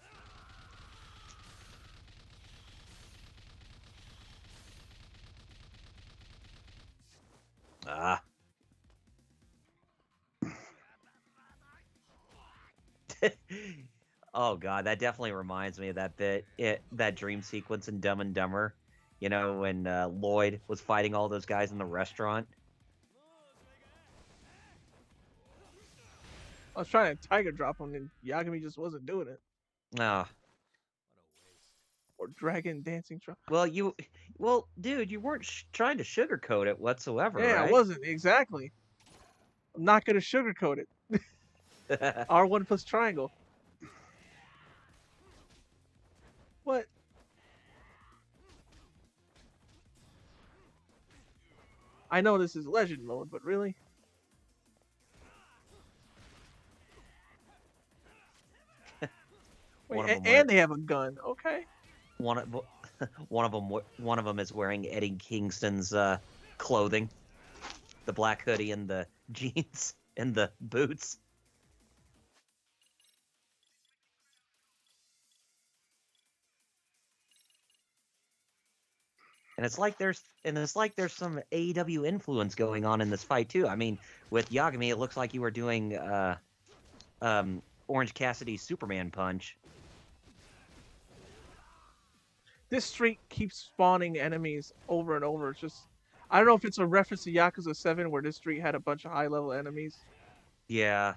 Ah. Oh god, that definitely reminds me of that bit, that dream sequence in Dumb and Dumber. You know, when Lloyd was fighting all those guys in the restaurant. I was trying to tiger drop him, and Yagami just wasn't doing it. Ah. Or dragon dancing drop. Well, dude, you weren't trying to sugarcoat it whatsoever, Yeah, right? I wasn't exactly. I'm not gonna sugarcoat it. R1 plus triangle. What? I know this is legend mode, but really? Wait, and they have a gun. Okay. One of them is wearing Eddie Kingston's clothing, the black hoodie and the jeans and the boots. And it's like there's some AEW influence going on in this fight too. I mean, with Yagami, it looks like you were doing Orange Cassidy's Superman punch. This street keeps spawning enemies over and over. It's just, I don't know if it's a reference to Yakuza 7 where this street had a bunch of high level enemies. Yeah.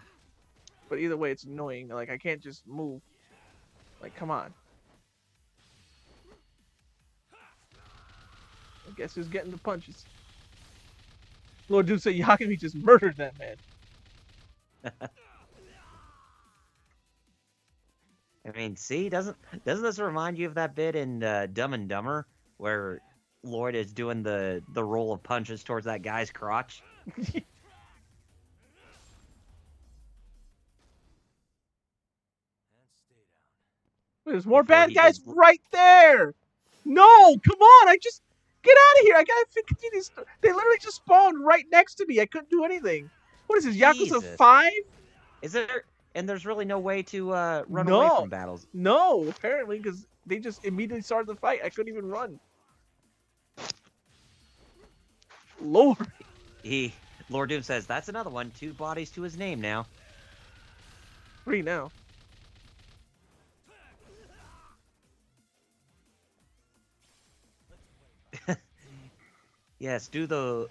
But either way, it's annoying. Like, I can't just move. Like, come on. I guess who's getting the punches? Lord Dude said Yagami just murdered that man. I mean, see, doesn't this remind you of that bit in Dumb and Dumber where Lloyd is doing the roll of punches towards that guy's crotch? There's more Before bad he guys did- right there. No, come on! I just get out of here. I gotta continue. They literally just spawned right next to me. I couldn't do anything. What is this? Yakuza Jesus. 5? Is there? And there's really no way to run No. away from battles. No, apparently, because they just immediately started the fight. I couldn't even run. Lord. Lord Doom says that's another one. 2 bodies to his name now. 3 now. Yes, roll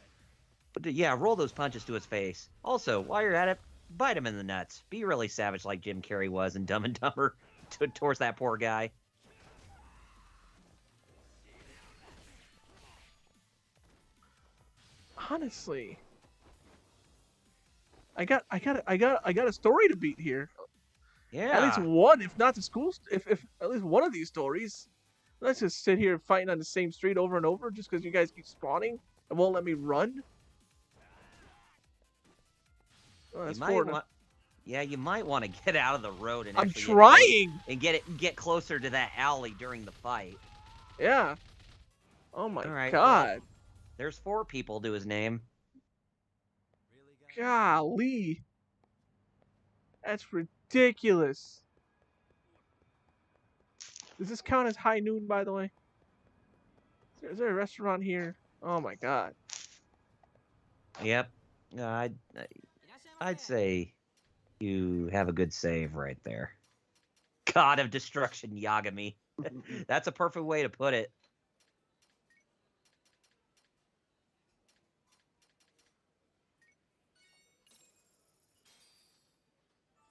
those punches to his face. Also, while you're at it, bite him in the nuts. Be really savage like Jim Carrey was in Dumb and Dumber towards that poor guy. Honestly, I got a story to beat here. Yeah. At least one, if not the school, if at least one of these stories. Let's just sit here fighting on the same street over and over just because you guys keep spawning and won't let me run. Oh, that's Florida. You might want to get out of the road and I'm actually trying. get closer to that alley during the fight. Yeah. Oh my All right, god. well, there's 4 people to his name. Golly. That's ridiculous. Does this count as high noon, by the way? Is there a restaurant here? Oh my god. Yep. I'd say you have a good save right there. God of Destruction, Yagami. That's a perfect way to put it.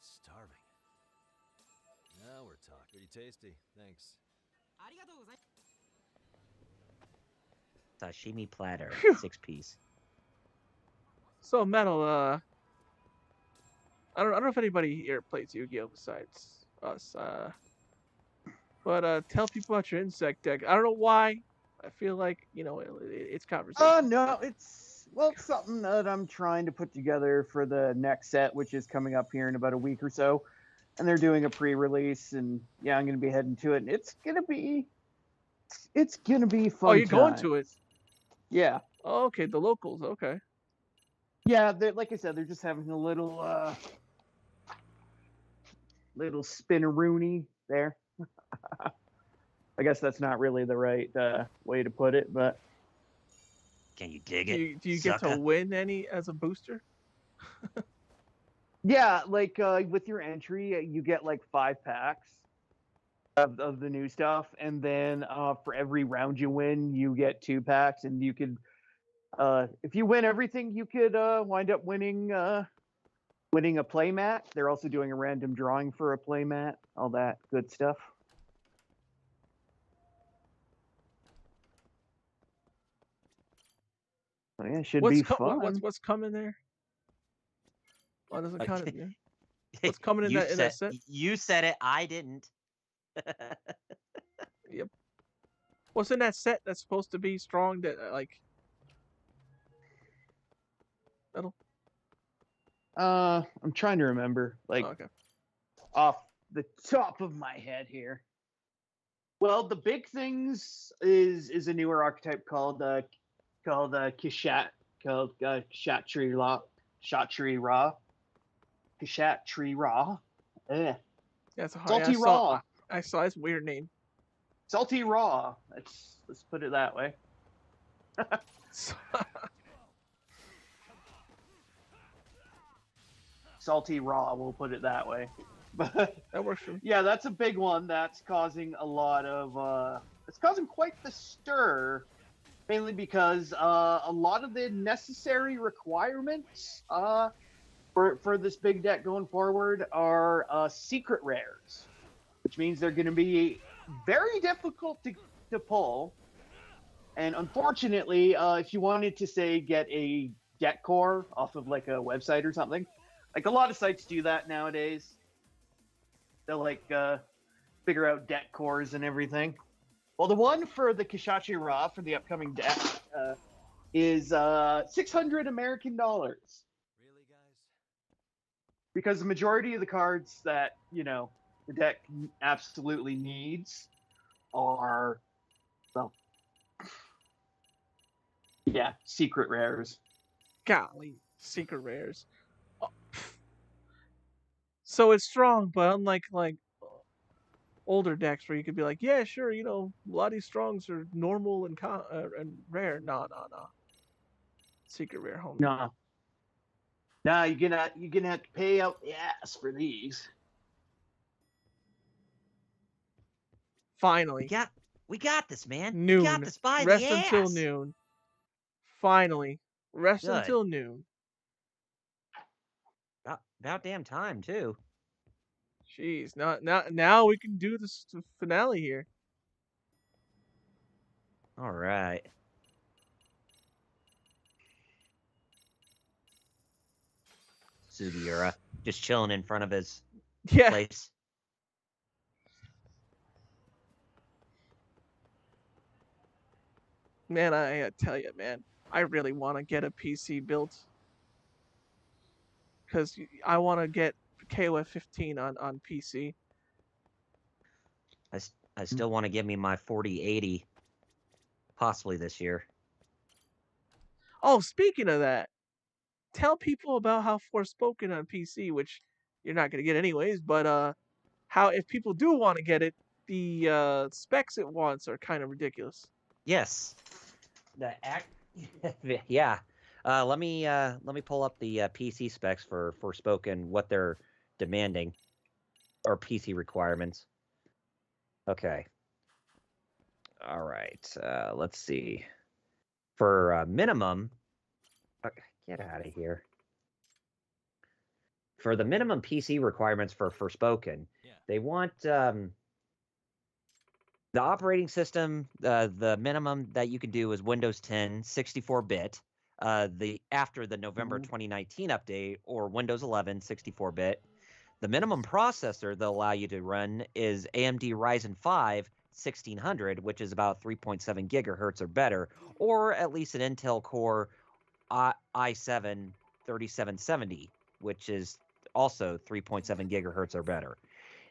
Starving. Now we're talking. Pretty tasty. Thanks. Sashimi platter, Phew. 6-piece. So Metal, I don't know if anybody here plays Yu-Gi-Oh besides us. But tell people about your insect deck. I don't know why. I feel like, you know, it's conversation. No, it's something that I'm trying to put together for the next set, which is coming up here in about a week or so. And they're doing a pre-release, and yeah, I'm gonna be heading to it, and it's gonna be fun. Oh, you're going to it? Yeah. Oh, okay, the locals. Okay. Yeah, like I said, they're just having a little spinneroony there. I guess that's not really the right way to put it, but Can you dig it? Do you get to win any as a booster? yeah, like with your entry, you get like 5 packs of the new stuff, and then for every round you win, you get 2 packs, and you could, if you win everything, you could wind up winning a playmat. They're also doing a random drawing for a playmat, all that good stuff. Oh, yeah, it should be fun. What's coming there? Oh, doesn't count it. What's coming in that set? You said it. I didn't. Yep. What's in that set that's supposed to be strong? That like. Metal. I'm trying to remember, like, off the top of my head here. Well, the big things is a newer archetype called Kishat, called Kshatri Ra. Kshatri Ra. Yeah, it's a hard. Salty Raw. I saw his weird name. Salty Raw. Let's put it that way. Salty Raw, we'll put it that way. But that works for me. Yeah, that's a big one that's causing a lot of it's causing quite the stir, mainly because a lot of the necessary requirements for this big deck going forward are secret rares, which means they're going to be very difficult to pull. And unfortunately, if you wanted to, say, get a deck core off of like a website or something, like a lot of sites do that nowadays. They'll like figure out deck cores and everything. Well, the one for the Kshatri Ra for the upcoming deck is $600 American. Really, guys? Because the majority of the cards that, you know, the deck absolutely needs are, well, yeah, secret rares. Golly, secret rares. Oh. So it's strong, but unlike like older decks where you could be like, yeah, sure, you know, a lot of these strongs are normal and rare. No. Secret rare, homie. No, you're gonna have to pay out the ass for these. Finally. We got this, man. Noon. We got this by Rest the ass. until noon. Finally. Rest until noon. About damn time, too. Jeez, now we can do this finale here. All right. Sugiura just chilling in front of his place. Man, I tell you, man, I really want to get a PC built because I want to get KOF 15 on PC. I still want to give me my 4080 possibly this year. Oh, speaking of that, tell people about how Forspoken on PC, which you're not going to get anyways, but how if people do want to get it, the specs it wants are kind of ridiculous. Yes. Yeah. Let me pull up the PC specs for Forspoken, what they're demanding, or PC requirements. Okay. All right. Let's see. For minimum, get out of here. For the minimum PC requirements for Forspoken, they want the operating system. The minimum that you can do is Windows 10, 64-bit. After the November 2019 update, or Windows 11, 64-bit. The minimum processor they'll allow you to run is AMD Ryzen 5 1600, which is about 3.7 gigahertz or better, or at least an Intel Core i7 3770, which is also 3.7 gigahertz or better.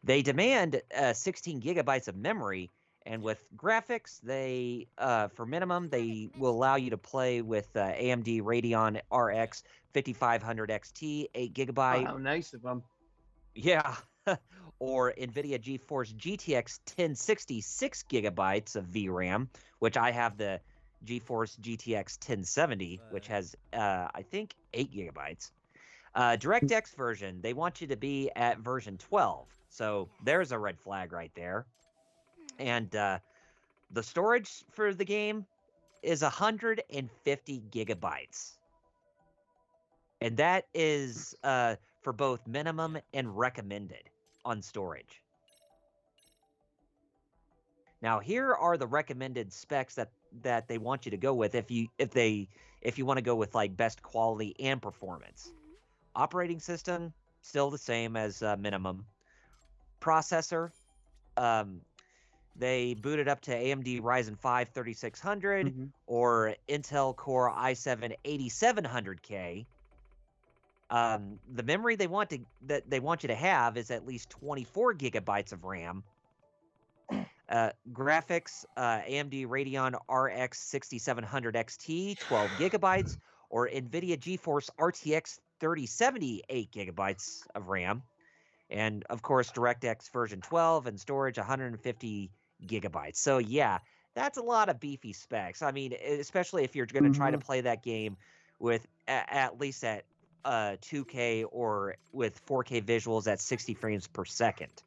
They demand 16 gigabytes of memory, and with graphics, they for minimum they will allow you to play with AMD Radeon RX 5500 XT, 8 gigabyte. Oh, how nice of them. Yeah. Or NVIDIA GeForce GTX 1060 6 gigabytes of VRAM, which I have the GeForce GTX 1070, which has, I think, 8 gigabytes. DirectX version, they want you to be at version 12. So there's a red flag right there. And the storage for the game is 150 gigabytes. And that is for both minimum and recommended on storage. Now, here are the recommended specs that they want you to go with if you want to go with like best quality and performance. Operating system still the same as minimum. Processor, they boot it up to AMD Ryzen 5 3600 or Intel Core i7 8700K. The memory they want you to have is at least 24 gigabytes of RAM. Graphics, AMD Radeon RX 6700 XT, 12 gigabytes, or NVIDIA GeForce RTX 3070, 8 gigabytes of RAM. And, of course, DirectX version 12 and storage 150 gigabytes. So, yeah, that's a lot of beefy specs. I mean, especially if you're going to try to play that game with at least at 2K or with 4K visuals at 60 frames per second.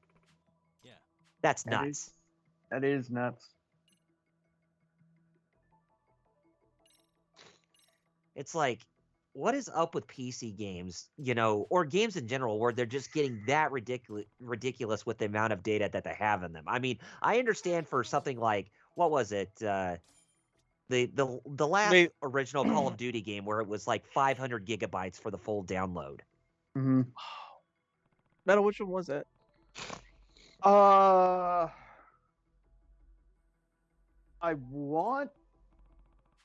Yeah. That's nuts. That is nuts. It's like, what is up with PC games, or games in general, where they're just getting that ridiculous with the amount of data that they have in them? I mean, I understand for something like, what was it? The last original Call of Duty game where it was like 500 gigabytes for the full download. Metal, which one was that?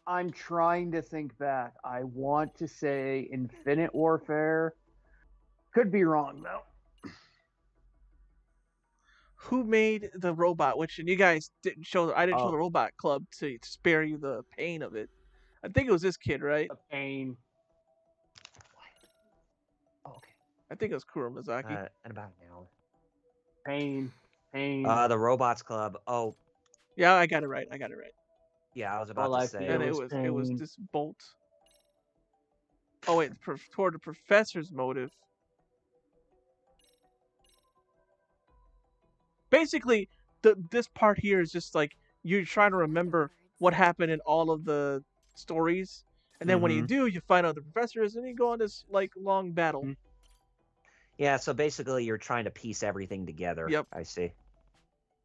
I'm trying to think back. I want to say Infinite Warfare. Could be wrong, though. Who made the robot? Which, and you guys didn't show. I didn't show the Robot Club to spare you the pain of it. I think it was this kid, right? The pain. Oh, okay. I think it was Kuramazaki. In about an hour. Pain. The Robots Club. Oh. Yeah, I got it right. Yeah, I was about to say. And it was this bolt. Oh wait, toward the professor's motive. Basically, this part here is just like you're trying to remember what happened in all of the stories, and then when you do, you find out the professor is, and you go on this like long battle. Yeah, so basically you're trying to piece everything together. Yep. I see.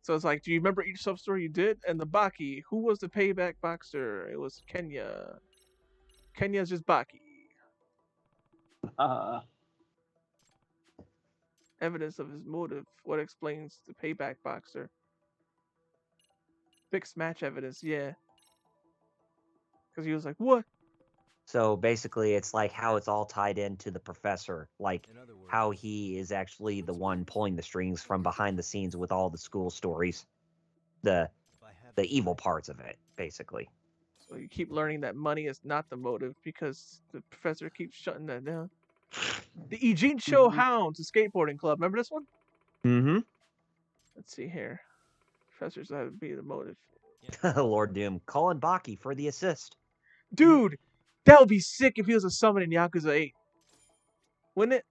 So it's like, do you remember each sub-story you did? And the Baki, who was the payback boxer? It was Kenya. Kenya's just Baki. Evidence of his motive. What explains the payback boxer? Fixed match evidence, yeah. Because he was like, what? So basically, it's like how it's all tied into the professor, like In other words, how he is actually the one pulling the strings from behind the scenes with all the school stories, the if I have the your evil back, parts of it, basically. So you keep learning that money is not the motive because the professor keeps shutting that down. The Eugene Cho Mhm. Hounds, the skateboarding club. Remember this one? Mm-hmm. Let's see here. Professors that would be the motive. Lord Doom calling Baki for the assist. Dude, that would be sick if he was a summon in Yakuza 8. Wouldn't it?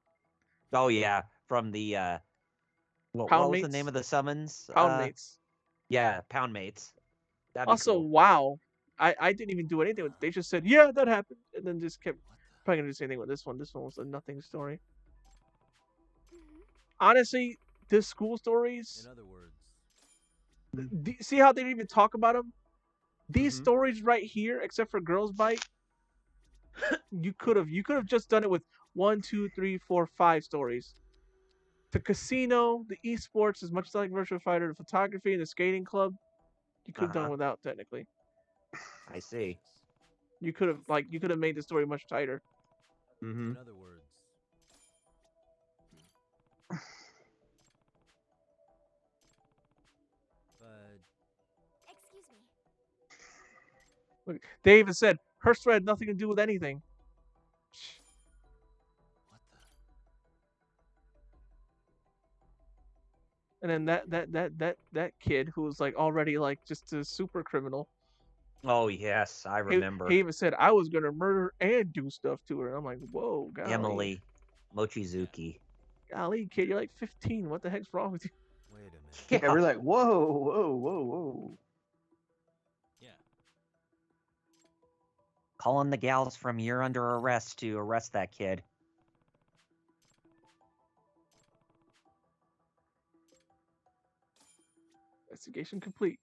Oh yeah, from the what Pound was the name mates? of the summons? Pound mates. Yeah, Pound Mates. That'd be Also, cool. wow. I didn't even do anything with it. They just said, yeah, that happened. And then just kept probably gonna do the same thing with this one. This one was a nothing story. Honestly, the school stories, in other words, see how they didn't even talk about them? These Mhm. stories right here, except for Girls Bite, you could have just done it with 1, 2, 3, 4, 5 stories. The casino, the esports, as much as I like Virtual Fighter, the photography, and the skating club, you could have done without technically. I see. You could have made the story much tighter. Mm-hmm. in other words, but Excuse me. Look, they even said her story had nothing to do with anything. what the? And then that kid who was like already like just a super criminal. Oh yes, I remember. He even said I was gonna murder and do stuff to her. And I'm like, whoa, golly, Emily Mochizuki. golly, kid, you're like 15. What the heck's wrong with you? Wait a minute. Yeah. Yeah, we're like, whoa, whoa, whoa, whoa. Yeah. Calling the gals from You're Under Arrest to arrest that kid. Investigation complete.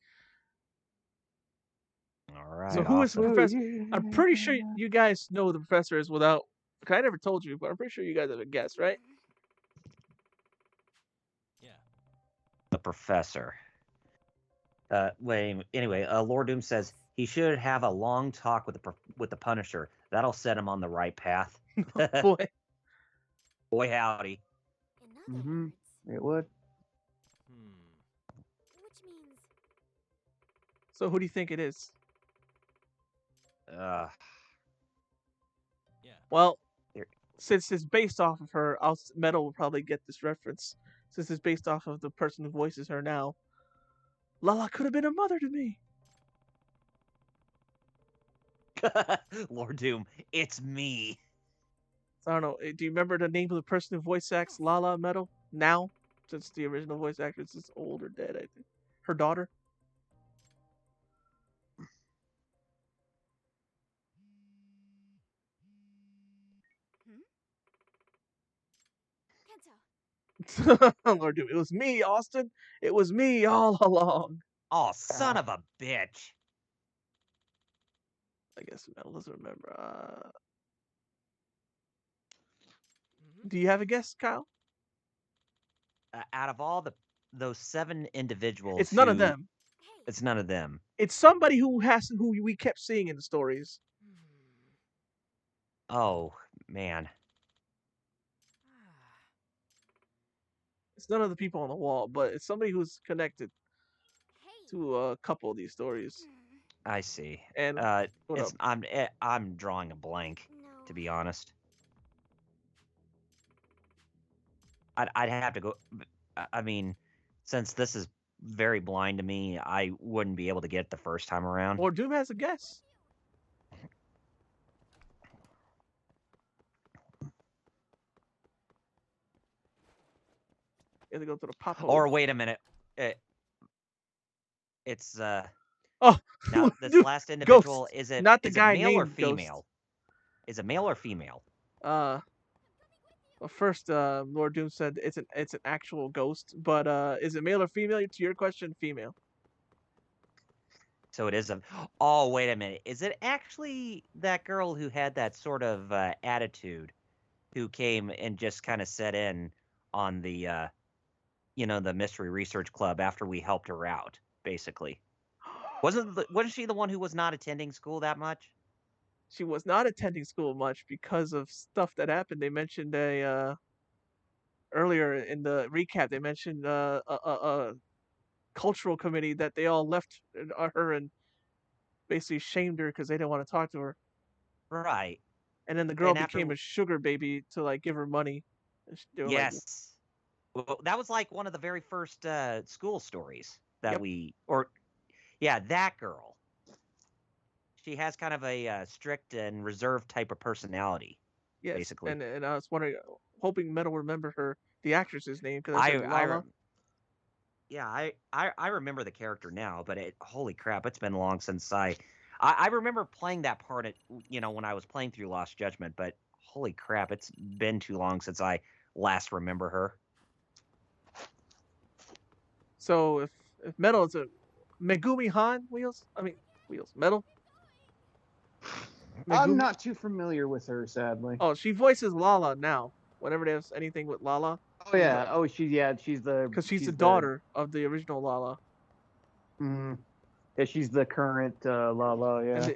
All right. So who is the awesome. professor? I'm pretty sure you guys know who the professor is without. I never told you, but I'm pretty sure you guys have a guess, right? Yeah. The professor. Anyway, Lord Doom says he should have a long talk with the Punisher. That'll set him on the right path. Boy, Boy howdy. In other Mm-hmm. words, It would. which means so who do you think it is? Uh, Yeah. Well, Here. since it's based off of her, Metal will probably get this reference. Since it's based off of the person who voices her now, Lala could have been a mother to me. Lord Doom, it's me. So I don't know. Do you remember the name of the person who voice acts Lala Metal now? Since the original voice actress is old or dead, I think. Her daughter. Kento. Lord Doom, it was me, Austin. It was me all along. Oh, son of a bitch. I guess Metal doesn't remember. Do you have a guess, Kyle? Out of all those 7 individuals It's none of who them. it's none of them. It's somebody who we kept seeing in the stories. Oh, man. It's none of the people on the wall, but it's somebody who's connected Hey. to a couple of these stories. I see. And what up? I'm drawing a blank, No. to be honest. I'd have to go. I mean, since this is very blind to me, I wouldn't be able to get it the first time around. Or Doom has a guess. You have to go to the pop hole. Or wait a minute. It's Oh, now this dude, last individual Ghost. is it Not the is guy it male or named Ghost. female? Is it male or female? Well, first, Lord Doom said it's an actual ghost, but is it male or female? To your question, female. So it is a. Oh, wait a minute. Is it actually that girl who had that sort of attitude, who came and just kind of set in on the, the Mystery Research Club after we helped her out, basically? Wasn't she the one who was not attending school that much? she was not attending school much because of stuff that happened. They mentioned earlier in the recap. They mentioned a cultural committee that they all left her and basically shamed her because they didn't want to talk to her. Right. And then the girl And after became a sugar baby to like give her money. They were like, yes, well, that was like one of the very first school stories that Yep. that girl. She has kind of a strict and reserved type of personality. yes. Basically. And I was wondering, hoping Metal would remember the actress's name because I said I Lala. I remember the character now, but holy crap, it's been long since I remember playing that part at when I was playing through Lost Judgment, but holy crap, it's been too long since I last remember her. So if Metal is a Megumi Han wheels, Metal. I'm not too familiar with her, sadly. Oh, she voices Lala now. Whenever there's anything with Lala. Oh yeah. Oh, she's the because she's the daughter of the original Lala. Mm-hmm. Yeah, she's the current Lala. Yeah.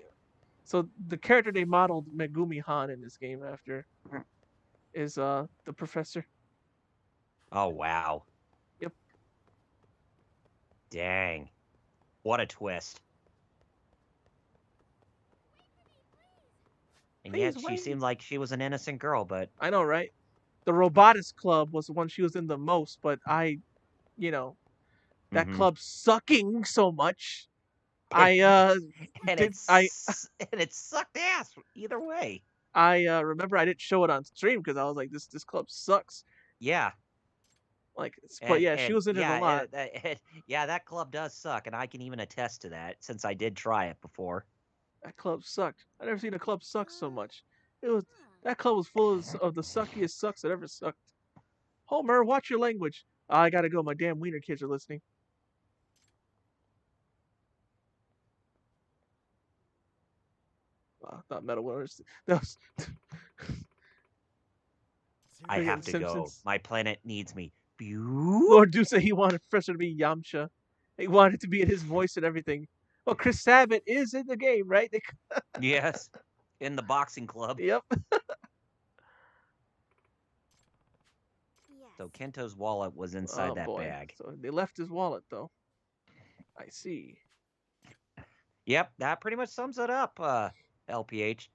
So the character they modeled Megumi Han in this game after is the professor. Oh wow. Yep. Dang. What a twist. And yet she seemed like she was an innocent girl, but I know, right? The Robotics Club was the one she was in the most, but that club sucking so much. And it sucked ass either way. I remember I didn't show it on stream because I was like, this club sucks. Yeah. But yeah, she was in it a lot. Yeah, that club does suck, and I can even attest to that since I did try it before. That club sucked. I never seen a club suck so much. That club was full of the suckiest sucks that ever sucked. Homer, watch your language. I gotta go. My damn wiener kids are listening. I thought Metal Winners. That was. I have to go. My planet needs me. Lord Do said he wanted Professor to be Yamcha. He wanted it to be in his voice and everything. Well, Chris Sabat is in the game, right? Yes, in the boxing club. Yep. So Kento's wallet was inside that bag. So they left his wallet, though. I see. Yep, that pretty much sums it up, LPH.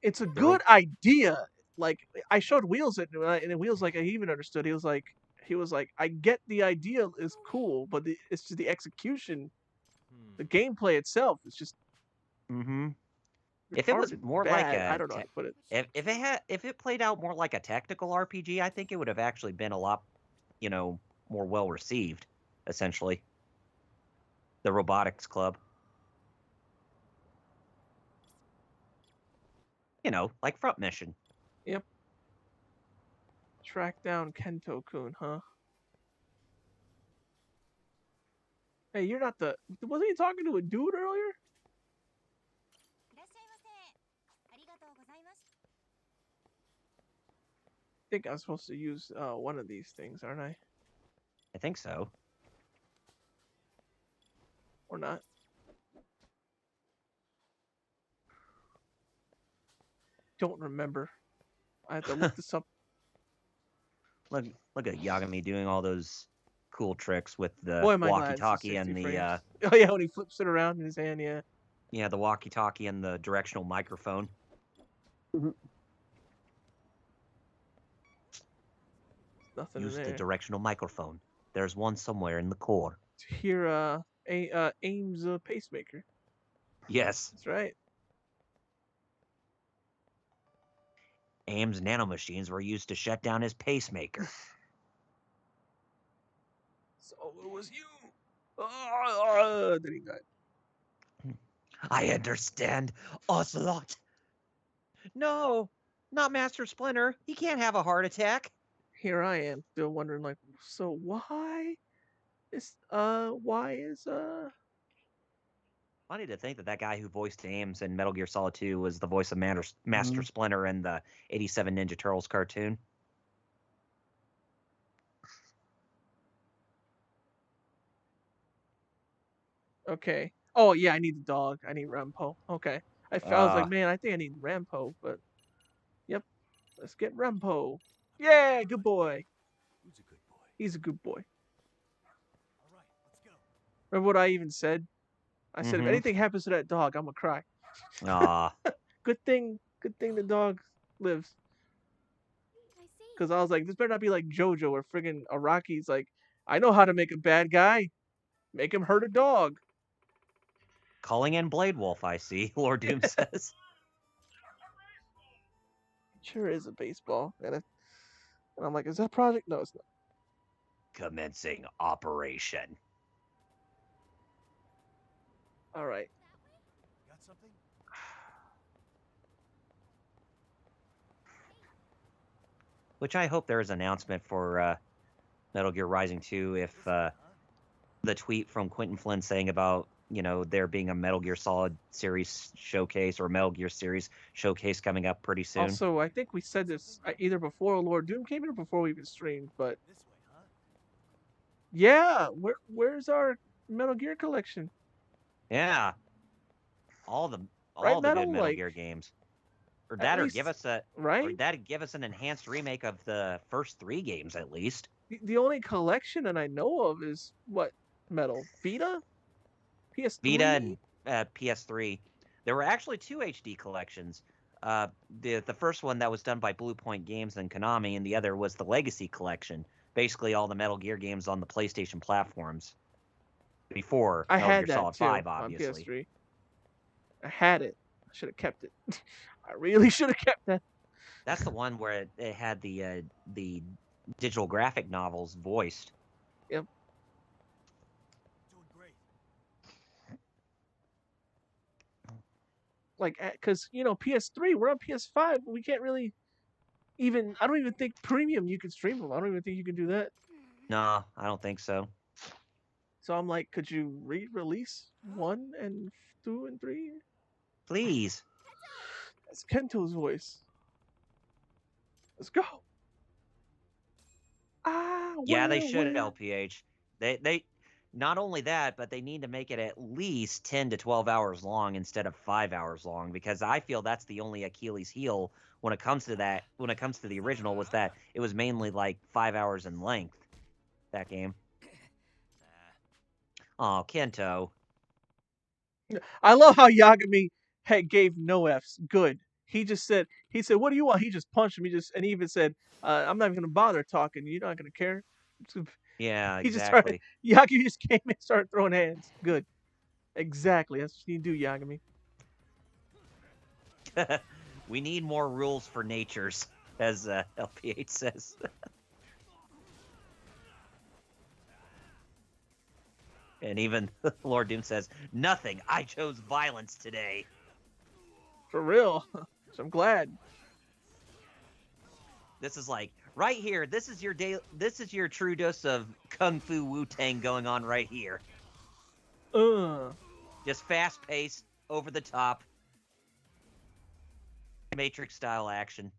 It's a good idea. Like, I showed Wheels it, and Wheels, like, he even understood. He was like, I get the idea is cool, but it's just the execution, the gameplay itself is just. Mm-hmm. If it was more like I don't know how to put it. If it played out more like a tactical RPG, I think it would have actually been a lot, more well received. Essentially, the Robotics Club. Like Front Mission. Yep. Track down Kento-kun, huh? Hey, you're not the. Wasn't he talking to a dude earlier? I think I'm supposed to use one of these things, aren't I? I think so. Or not? Don't remember. I have to look this up. Look at Yagami doing all those cool tricks with the Boy, walkie-talkie and the oh yeah, when he flips it around in his hand, yeah. Yeah, the walkie-talkie and the directional microphone. Nothing Use in there. the directional microphone. There's one somewhere in the core. To hear Aim's pacemaker. Yes. That's right. Aim's nanomachines were used to shut down his pacemaker. So it was you. Then he died. I understand, Ocelot. No, not Master Splinter. He can't have a heart attack. Here I am, still wondering, like, so why is Funny to think that guy who voiced Ames in Metal Gear Solid 2 was the voice of Master Splinter in the 87 Ninja Turtles cartoon. Okay. Oh yeah, I need the dog. I need Rempo. Okay. I was like, man, I think I need Rampo, but yep, let's get Rampo. Yeah, good boy. Who's a good boy? He's a good boy. All right, let's go. Remember what I even said? I said, if Mhm. anything happens to that dog, I'm gonna cry. Aw. Good thing the dog lives. I see. Because I was like, this better not be like JoJo or friggin' Araki's like, I know how to make a bad guy. Make him hurt a dog. Calling in Blade Wolf, I see, Lord Doom says. Sure is a baseball. And I'm like, is that Project? No, it's not. Commencing operation. All right. Got something? Which I hope there is an announcement for Metal Gear Rising 2 if the tweet from Quentin Flynn saying about, there being a Metal Gear Solid series showcase or Metal Gear series showcase coming up pretty soon. Also, I think we said this either before Lord Doom came in or before we even streamed, but This way, huh? yeah, where's our Metal Gear collection? Yeah. All the Right, good Metal? Metal Like, Gear games. Or at that'd least- give us right? that'd give us an enhanced remake of the first 3 games at least. The only collection that I know of is what Metal Vita, PS3. Vita and PS3. There were actually 2 HD collections. The first one that was done by Blue Point Games and Konami, and the other was the Legacy Collection. Basically, all the Metal Gear games on the PlayStation platforms before I Metal had Gear that Solid too 5, on obviously. PS3. I had it. I should have kept it. I really should have kept that. That's the one where it had the digital graphic novels voiced. Yep. Doing great. Like, because PS3, we're on PS5, but we can't really even. I don't even think premium you can stream them. I don't even think you can do that. No, I don't think so. So I'm like, could you re-release 1 and 2 and 3? Please. That's Kento's voice. Let's go. Yeah, they should where? LPH. They not only that, but they need to make it at least 10 to 12 hours long instead of 5 hours long, because I feel that's the only Achilles heel when it comes to that. When it comes to the original, was that it was mainly like 5 hours in length. That game. Oh, Kento. I love how Yagami gave no Fs. Good. He said, what do you want? He just punched him. And he even said, I'm not even going to bother talking. You're not going to care. Yeah, He just started, exactly. Yagami just came in and started throwing hands. Good. Exactly. That's what you do, Yagami. We need more rules for natures, as LPH says. And even Lord Doom says, nothing. I chose violence today. For real. So I'm glad. This is like, right here, this is your true dose of Kung Fu Wu-Tang going on right here. Just fast-paced, over the top, Matrix-style action.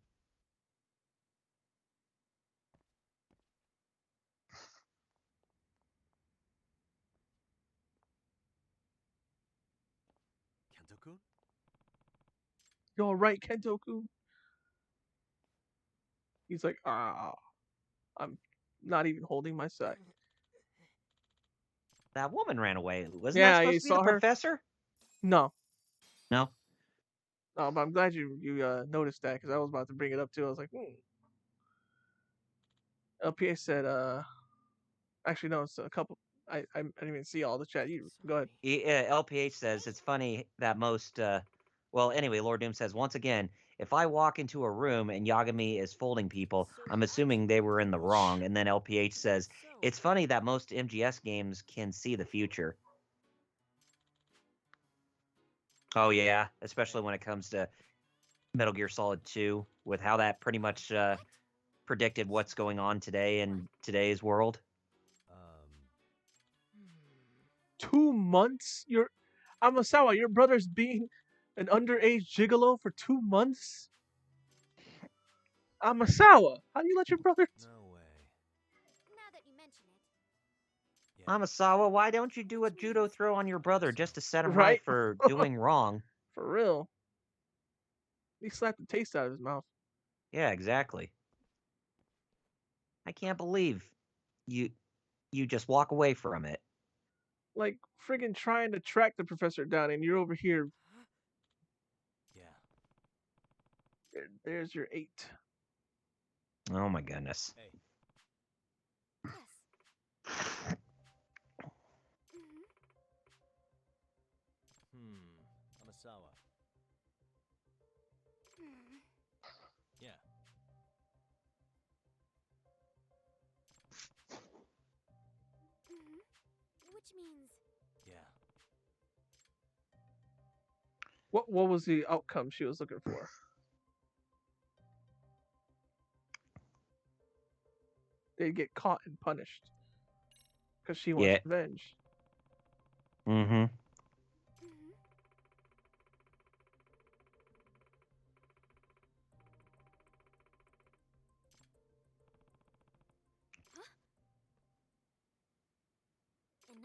Kento-kun? You all right, Kento-kun? He's like, I'm not even holding my side. That woman ran away. Wasn't Yeah, that you supposed to be saw the her? professor? No. No? Oh, but I'm glad you noticed that, because I was about to bring it up too. I was like, LPA said, actually, no, it's a couple. I didn't even see all the chat. You go ahead. LPH says, it's funny that most, well, anyway, Lord Doom says, once again, if I walk into a room and Yagami is folding people, I'm assuming they were in the wrong. And then LPH says, it's funny that most MGS games can see the future. Oh, yeah, especially when it comes to Metal Gear Solid 2, with how that pretty much predicted what's going on today in today's world. 2 months? Amasawa, your brother's being an underage gigolo for 2 months? Amasawa, how do you let your brother? No way. Now that you mention it. Yeah. Amasawa, why don't you do a judo throw on your brother just to set him Right? right for doing wrong? For real. He slapped the taste out of his mouth. Yeah, exactly. I can't believe you just walk away from it. Like friggin' trying to track the professor down, and you're over here. Yeah. There's your 8. Oh my goodness. Hey. Yes. Amasawa. Yeah. Which means Yeah. What was the outcome she was looking for? They'd get caught and punished because she wants revenge. Mm-hmm.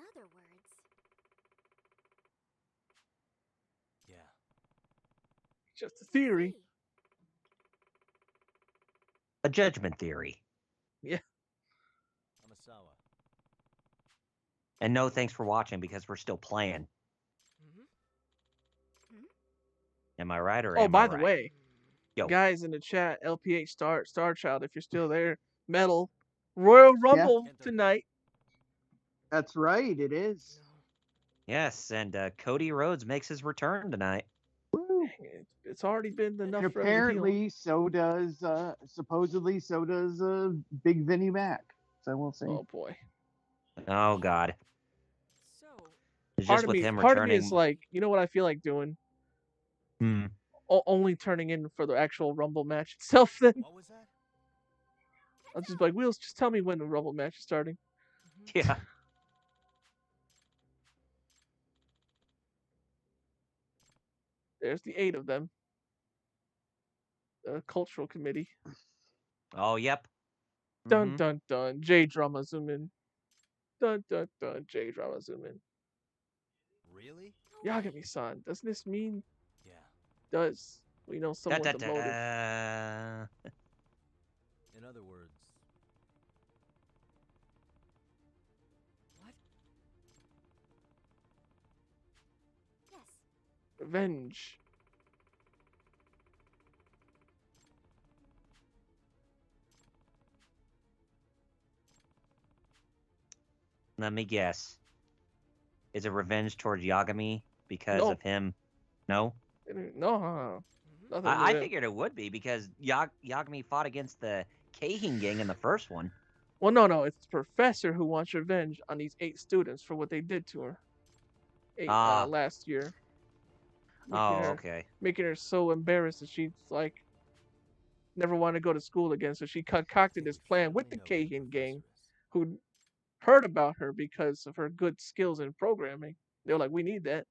in other words. Yeah. Just a theory. A judgment theory. Yeah. Amasawa. And no thanks for watching because we're still playing. Am I right or Oh, am by I the right? way, Yo. guys in the chat, LPH Star Child, if you're still there, Metal, Royal Rumble tonight. That's right, it is. Yes, and Cody Rhodes makes his return tonight. It's already been enough And for him to heal. apparently, so does supposedly so does Big Vinnie Mac. So we'll see. Oh boy. Oh God. So It's Part just of with me, him part of me returning. is like, you know what I feel like doing? Only turning in for the actual Rumble match itself. Then What was that? I'll just be like, Wheels, just tell me when the Rumble match is starting. Yeah. There's the 8 of them. The cultural committee. Oh, yep. Dun dun dun. J drama zoom in. Dun dun dun. J drama zoom in. Really? Yagami-san, doesn't this mean? Yeah. Does we know someone with a motive? In other words. What? Yes. Revenge. Let me guess. Is it revenge towards Yagami because of him? No? No. I figured it would be because Yagami fought against the Khehin Gang in the first one. Well, no. It's the professor who wants revenge on these 8 students for what they did to her. Last year. Okay. Making her so embarrassed that she's like never want to go to school again. So she concocted this plan with the Khehin Gang, who heard about her because of her good skills in programming. They were like, we need that.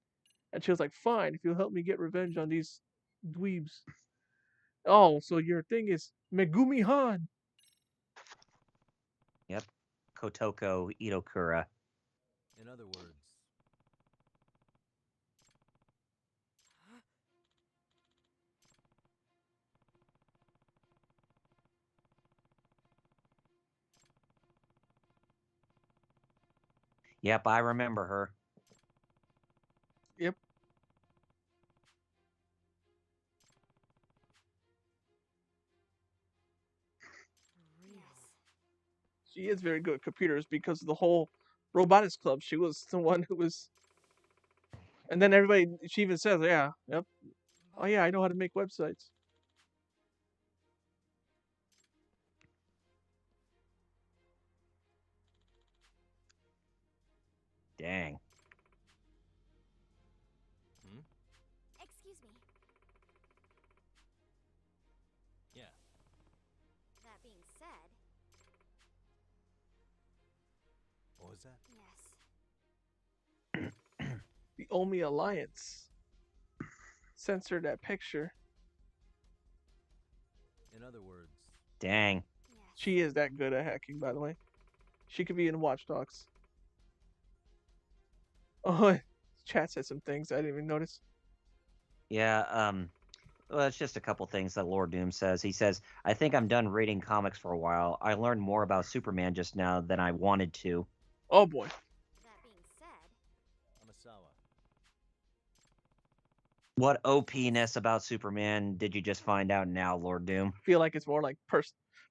And she was like, fine, if you'll help me get revenge on these dweebs. Oh, so your thing is Megumi Han. Yep. Kotoko Itokura. In other words. Yep, I remember her. Yep. She is very good at computers because of the whole robotics club. She was the one who was. And then everybody, she even says, yeah, yep. Oh, yeah, I know how to make websites. Dang. Excuse me. Yeah. That being said. What was that? Yes. The Omi Alliance censored that picture. In other words. Dang. Yes. She is that good at hacking, by the way. She could be in Watch Dogs. Oh, chat said some things I didn't even notice. Yeah, Well, it's just a couple things that Lord Doom says. He says, I think I'm done reading comics for a while. I learned more about Superman just now than I wanted to. Oh boy. That being said, Amasawa, What OP-ness about Superman did you just find out now, Lord Doom? I feel like it's more like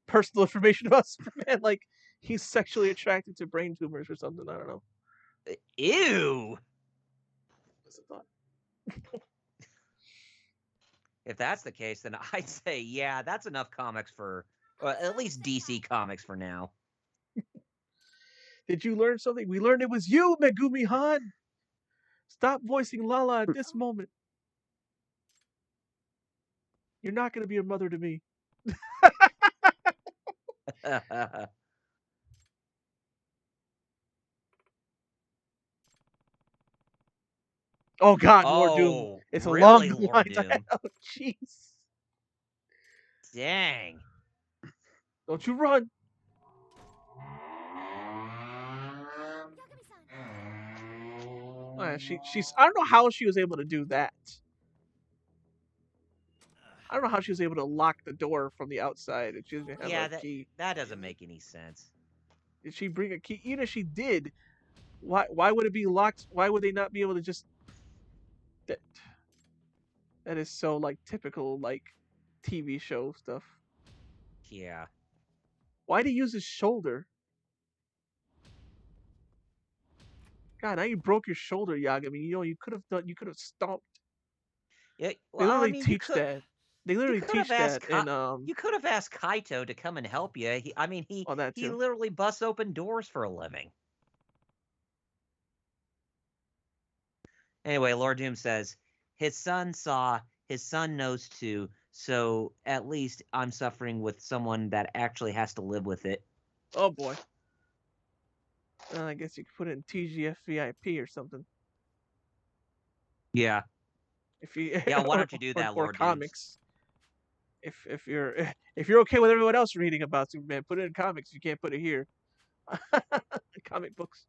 personal information about Superman. Like he's sexually attracted to brain tumors or something. I don't know. Ew! What's the thought? If that's the case, then I'd say, yeah, that's enough comics for, or at least DC comics for now. Did you learn something? We learned it was you, Megumi Han. Stop voicing Lala at this moment. You're not going to be a mother to me. Oh God, Lord Doom. Oh, It's really, along the Lord lines. Doom? Oh jeez. Dang. Don't you run. She's. I don't know how she was able to do that. I don't know how she was able to lock the door from the outside and she doesn't have a key. that doesn't make any sense. Did she bring a key? Even if she did, why would it be locked? Why would they not be able to just? That is so like typical like TV show stuff. Yeah. Why'd he use his shoulder? God, now you broke your shoulder, Yagami. You know you could have stomped. Yeah, They well, literally I mean, teach that. They literally teach that in you could have asked Kaito to come and help you. He Oh, that he too. literally busts open doors for a living. Anyway, Lord Doom says his son saw, his son knows too. So at least I'm suffering with someone that actually has to live with it. Oh boy. I guess you could put it in TGF VIP or something. Yeah. If you Yeah, why don't you do that, or Lord Doom? comics. If you're okay with everyone else reading about Superman, put it in comics. You can't put it here. Comic books.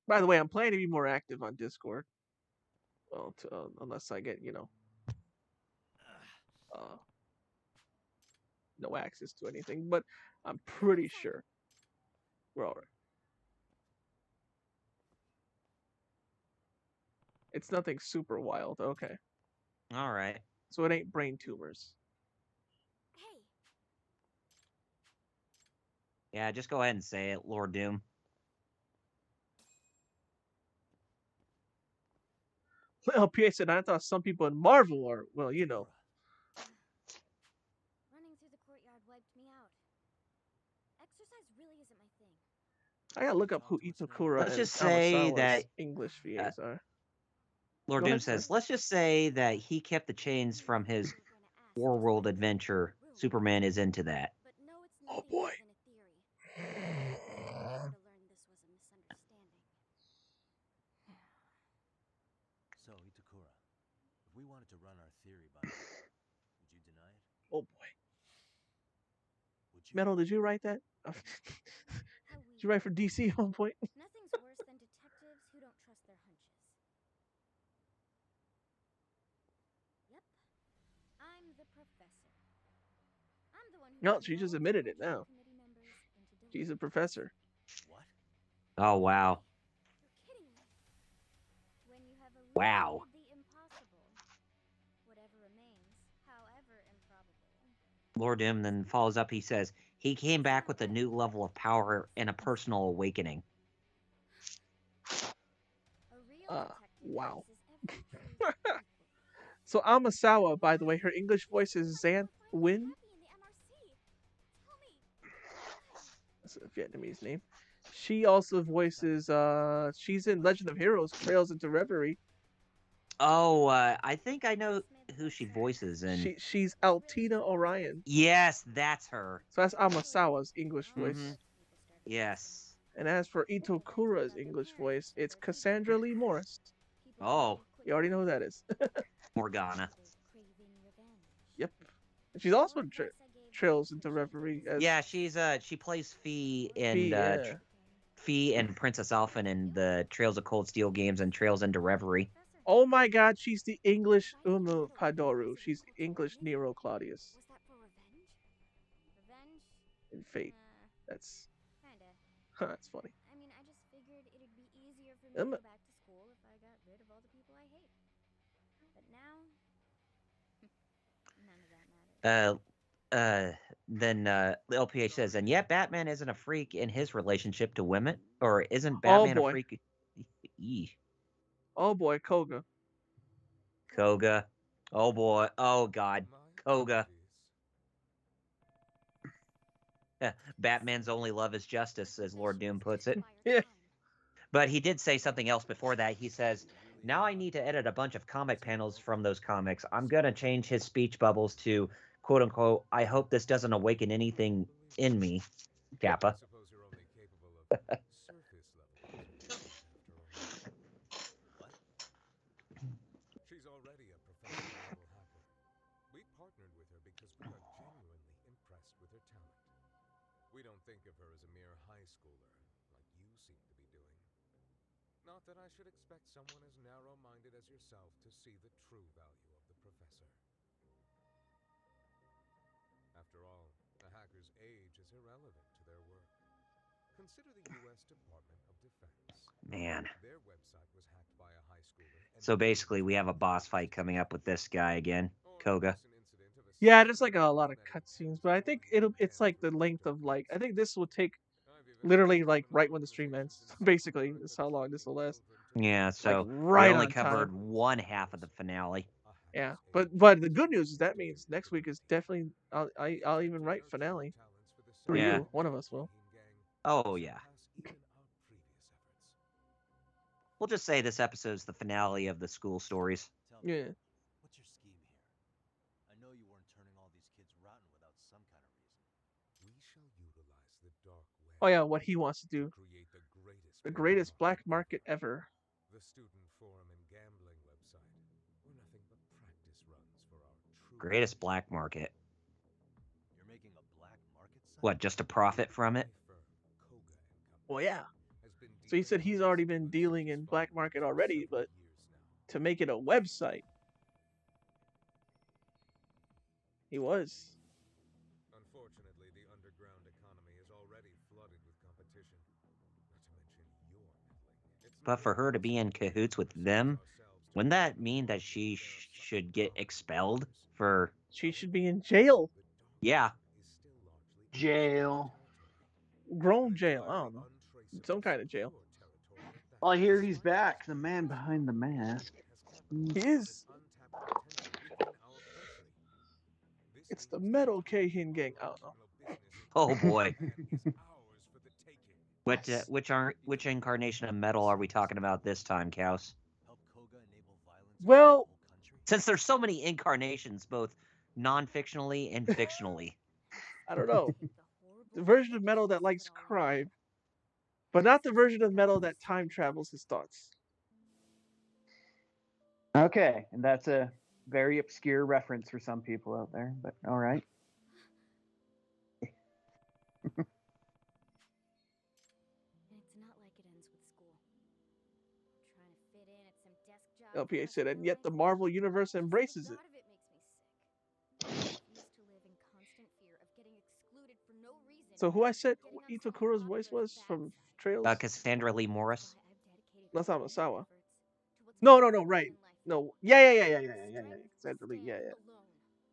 By the way, I'm planning to be more active on Discord. Well, unless I get uh, no access to anything, but I'm pretty sure we're all right. It's nothing super wild. Okay. All right. So it ain't brain tumors. hey, Yeah, just go ahead and say it, Lord Doom. Well, PA said, I thought some people in Marvel are, well, you know. running through the courtyard wiped me out. Exercise really isn't my thing. I gotta look up who Itakura Let's and just say Amasawa's that English VAs are. Lord Go Doom ahead, sorry. says, let's just say that he kept the chains from his Warworld adventure. Superman is into that. But no, it's Oh nothing boy. more than a theory. I to learn this was a misunderstanding. So, Itakura, if we wanted to run our theory by you, would you deny it? Oh boy. Would you? Metal, did you write that? Did you write for DC at one point? Nothing's worse than detectives who don't trust their hunches. Yep. I'm the professor. I'm the one who No, she just admitted it now. She's a professor. What? Oh, wow. You're kidding me. When you have Wow. eliminated the impossible, whatever remains, however improbable. Lord Doom then follows up. He says, he came back with a new level of power and a personal awakening. A real detective Wow. faces every truth equally. So Amasawa, by the way, her English voice is Xanth Win. That's a Vietnamese name. She also voices she's in Legend of Heroes, Trails into Reverie. Oh, I think I know who she voices in. She's Altina Orion. Yes, that's her. So that's Amasawa's English voice. Mm-hmm. Yes. And as for Itokura's English voice, it's Cassandra Lee Morris. Oh. You already know who that is. Morgana. Yep. And she's also in Trails into Reverie. Yeah, she plays Fee in Fee and Princess Alphen in the Trails of Cold Steel games and Trails into Reverie. Oh my God, she's the English Uma Padoru. She's the English Nero Claudius Was that for revenge? Revenge? in Fate. That's Kinda. that's funny. I mean, I just figured it'd be easier for me Um, to go back to school if I got rid of all the people I hate. But now, none of that matters. Then the LPH says, and yet Batman isn't a freak in his relationship to women, or isn't Oh Batman a boy. freak? Eeh. Oh boy, Koga. Koga. Oh boy. Oh god. Koga. Batman's only love is justice, as Lord Doom puts it. Yeah. But he did say something else before that. He says, now I need to edit a bunch of comic panels from those comics. I'm going to change his speech bubbles to, quote unquote, I hope this doesn't awaken anything in me, Kappa. She's already a professional level hacker. We partnered with her because we are genuinely impressed with her talent. We don't think of her as a mere high schooler, like you seem to be doing. Not that I should expect someone as narrow-minded as yourself to see the true value of the professor. After all, a hacker's age is irrelevant to their work. Consider the U.S. Department of Defense. Man. Their website was hacked by a high schooler. So basically, we have a boss fight coming up with this guy again, Koga. Yeah, there's like a lot of cutscenes, but I think it's like the length of like I think this will take literally like right when the stream ends. Basically, is how long this will last. Yeah, Like so right we only on covered time. one half of the finale. Yeah, but the good news is that means next week is definitely I'll even write finale. Or Yeah. you, one of us will. Oh, yeah. We'll just say this episode's the finale of the school stories. Yeah. What's your scheme here? I know you weren't turning all these kids rotten without some kind of reason. We shall utilize the dark web. Oh yeah, what he wants to do. Create the greatest black market ever. The student forum and gambling website were nothing but practice runs for our true Greatest black market. You're making a black market site? What, just to profit from it? Well, yeah. So he said he's already been dealing in black market already, but to make it a website, he was. Unfortunately, the underground economy is already flooded with competition. Not to mention your meddling. But for her to be in cahoots with them, wouldn't that mean that she should get expelled for... She should be in jail. Yeah. Jail. Grown jail. I don't know. Some kind of jail. Well, I hear he's back. The man behind the mask. He is. It's the Neo Khehin Gang. I don't know. Oh boy. Which incarnation of metal are we talking about this time, Kaus? Well, since there's so many incarnations, both non-fictionally and fictionally. I don't know. The version of metal that likes crime, but not the version of metal that time travels his thoughts. Okay, and that's a very obscure reference for some people out there, but all right. It's not like it ends with school. Trying to fit in at some desk job. LPA said, and yet the Marvel Universe embraces it. So who I said Itakura's voice was from Trails? Cassandra Lee Morris. That's not Masawa. No, right. No, yeah. Cassandra Lee, yeah.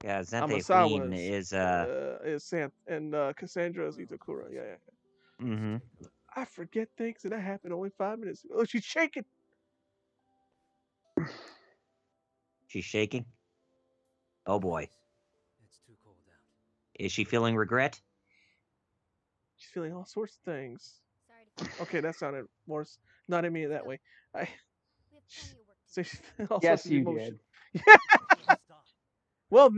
Yeah, Zenthe Amasawa is Sant, and Cassandra is Itakura, yeah. Mm-hmm. I forget things, and that happened only 5 minutes ago. Oh, she's shaking. She's shaking? Oh boy. It's too cold out. Is she feeling regret? She's feeling all sorts of things. Okay, that sounded worse. Not in me that way. Yes, you did. Well,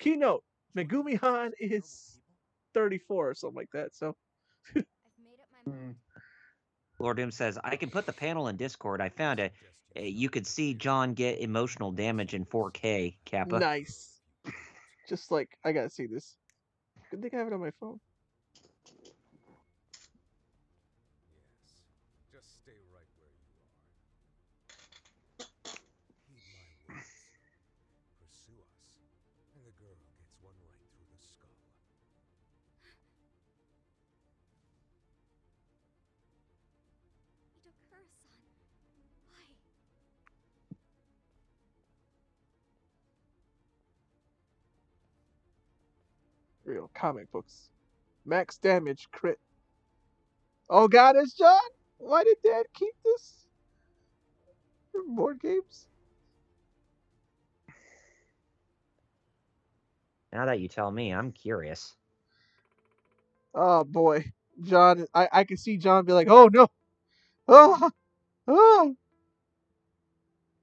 keynote. Megumi Han is 34 or something like that. So. Lord Doom says, I can put the panel in Discord. I found it. You could see John get emotional damage in 4K, Kappa. Nice. Just like, I gotta see this. Good thing I have it on my phone. Real comic books. Max damage crit. Oh god, it's John! Why did Dad keep this? Board games? Now that you tell me, I'm curious. Oh boy. John, I can see John be like, oh no! Oh! Oh!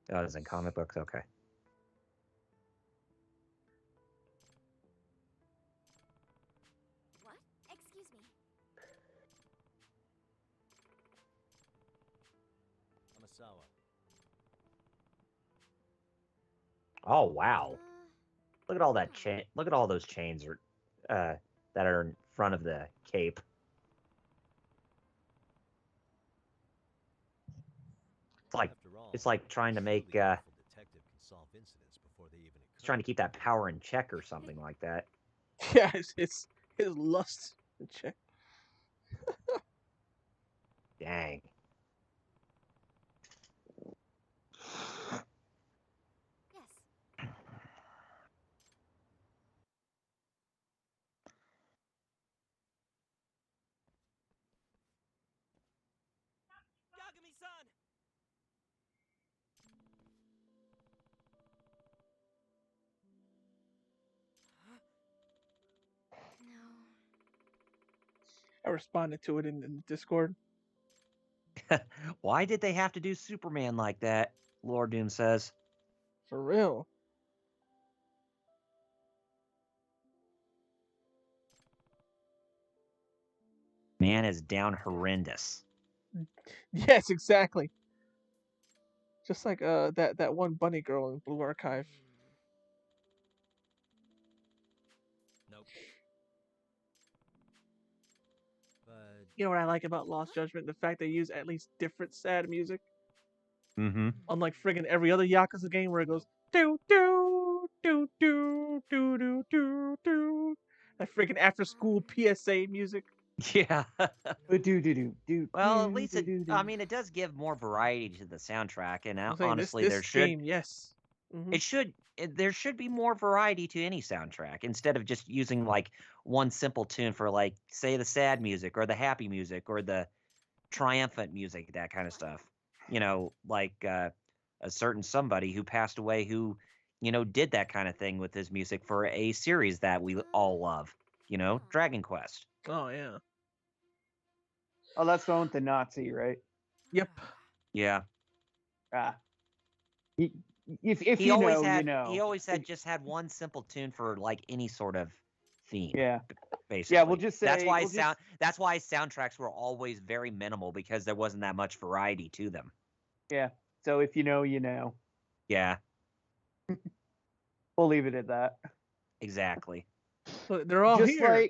Oh, it's in comic books? Okay. What? Excuse me. Amasawa. Oh, wow. Look at all that chain. Look at all those chains that are in front of the cape. It's like trying to make trying to keep that power in check or something like that. Yeah, it's his lust in check. Dang. Yes. Yagami-san! No. I responded to it in Discord. Why did they have to do Superman like that? Lord Doom says. For real. Man is down horrendous. Yes, exactly. Just like that one bunny girl in Blue Archive. Nope. But You know what I like about Lost Judgment? The fact they use at least different sad music. Mm-hmm. Unlike friggin' every other Yakuza game where it goes do do do do do do do do. That friggin' after school PSA music. Yeah. Do Well, at least it does give more variety to the soundtrack, and I'm saying honestly, this game, yes. Mm-hmm. There should be more variety to any soundtrack instead of just using like one simple tune for like say the sad music or the happy music or the triumphant music, that kind of stuff. You know, like a certain somebody who passed away who, did that kind of thing with his music for a series that we all love. Dragon Quest. Oh yeah. Oh, that's the one with the Nazi, right? Yep. Yeah. Ah. If He you always know, had you know. he always had just had one simple tune for like any sort of theme. Yeah. Basically. Yeah, we'll just say that's why soundtracks were always very minimal because there wasn't that much variety to them. Yeah. So if you know, you know. Yeah. We'll leave it at that. Exactly. But they're all here.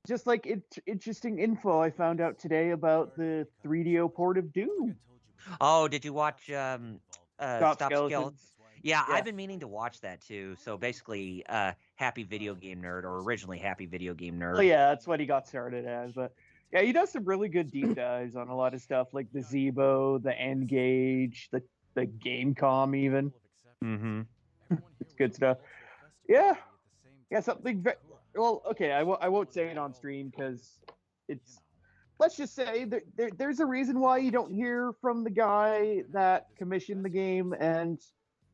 Just like interesting info I found out today about the 3DO port of Doom. Oh, did you watch Stop Skeletons? Yeah, I've been meaning to watch that too. So basically, Happy Video Game Nerd, or originally Happy Video Game Nerd. Oh yeah, that's what he got started as. But yeah, he does some really good deep dives on a lot of stuff like the Zebo, the N-Gage, the Gamecom even. Mm-hmm. It's good stuff. Yeah, something. Well, okay, I won't say it on stream because it's. Let's just say there's a reason why you don't hear from the guy that commissioned the game and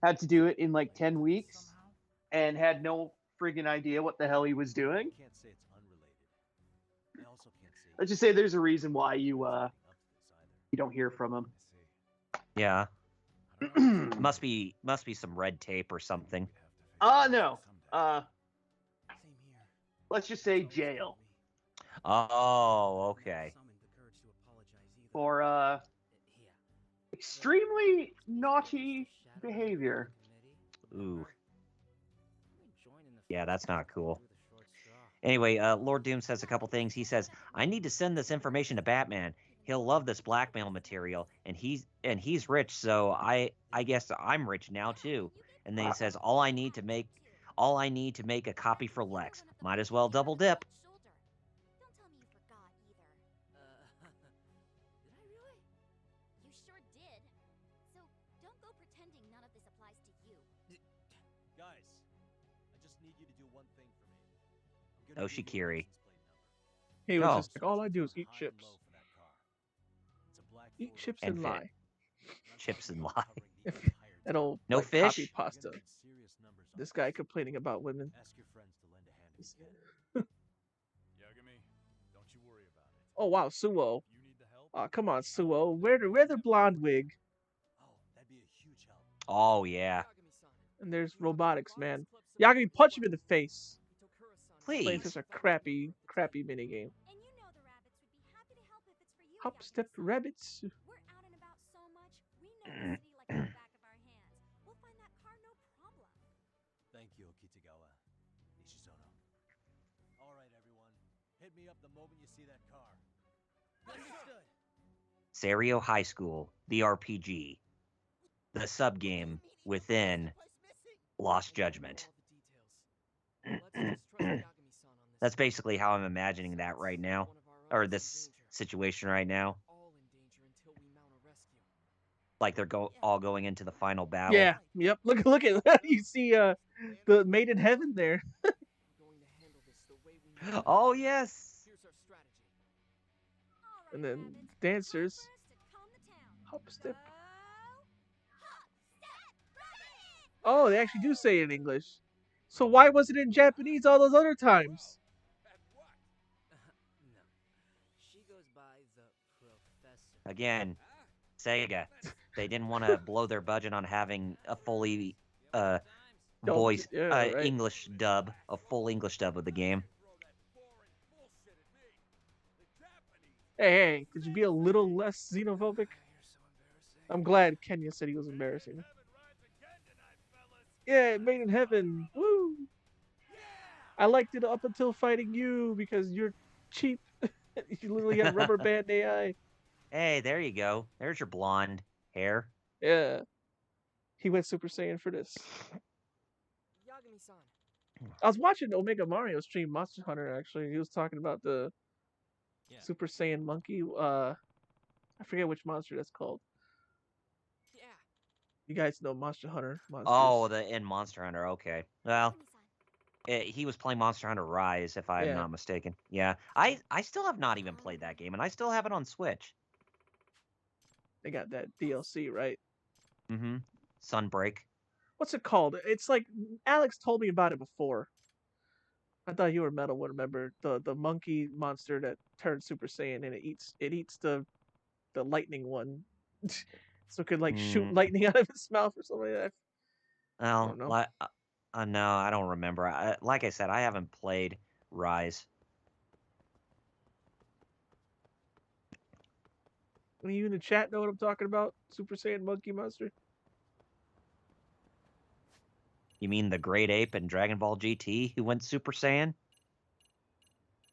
had to do it in like 10 weeks and had no friggin' idea what the hell he was doing. Can't say it's unrelated. I also can't say Let's just say there's a reason why you don't hear from him. Yeah. must be some red tape or something. No. Let's just say jail. Oh, okay. For extremely naughty behavior. Ooh. Yeah, that's not cool. Anyway, Lord Doom says a couple things. He says, "I need to send this information to Batman. He'll love this blackmail material, and he's rich, so I guess I'm rich now too." And then he says, "All I need to make a copy for Lex. Might as well double dip." Don't tell me you forgot either. Did I really? You sure did. So don't go pretending none of this applies to you. Guys, I just need you to do one thing for me. Oshikiri. He was Oh. just like, all I do is eat chips. Eat chips and And lie. Chips and lie. That old No like copy fish? pasta. This guy complaining about women. Ask your friends to lend a hand if you can. Yagami, don't you worry about it. Oh wow, Suo. You need the help? Oh come on, Suo. Wear the blonde wig. Oh, that'd be a huge help. Oh, yeah. And there's robotics, man. Yagami, punch him in the face. Playing Please. such a crappy minigame. And you know the rabbits would be happy to help if it's for you. Hop, Yagami-san. step, rabbits. We're out and about so much, we know the city like the back of our hands. We'll find that car no problem. Thank you, Kitagawa. Nishizono. All right, everyone. Hit me up the moment you see that car. Understood. Seiryo High School, the RPG. The sub-game within Lost Judgment. That's basically how I'm imagining that right now. Or this situation right now. Like they're all going into the final battle. Yeah, yep. Look at that. You see the Made in Heaven there. Oh, yes. And then dancers. Hop, step. Oh, they actually do say it in English. So why was it in Japanese all those other times? She goes by the professor. Again, Sega. They didn't want to blow their budget on having a fully voice right. English dub, a full English dub of the game. Hey, could you be a little less xenophobic? I'm glad Kenya said he was embarrassing. Yeah, Made in Heaven. Woo! I liked it up until fighting you because you're cheap. You literally have rubber band AI. Hey, there you go. There's your blonde hair. Yeah. He went Super Saiyan for this. Yagami-san. I was watching Omega Mario stream Monster Hunter actually. He was talking about the Super Saiyan monkey. I forget which monster that's called. Yeah. You guys know Monster Hunter monsters. Oh, in Monster Hunter. Okay. Well, he was playing Monster Hunter Rise, if I'm not mistaken. Yeah. I still have not even played that game, and I still have it on Switch. They got that DLC, right? Mm-hmm. Sunbreak. What's it called? It's like Alex told me about it before. I thought you were Metal would remember the monkey monster that turns Super Saiyan and it eats the lightning one, so it could like shoot lightning out of its mouth or something like that. Well, no, I don't remember. Like I said, I haven't played Rise. Any of you in the chat know what I'm talking about? Super Saiyan monkey monster? You mean the Great Ape in Dragon Ball GT who went Super Saiyan?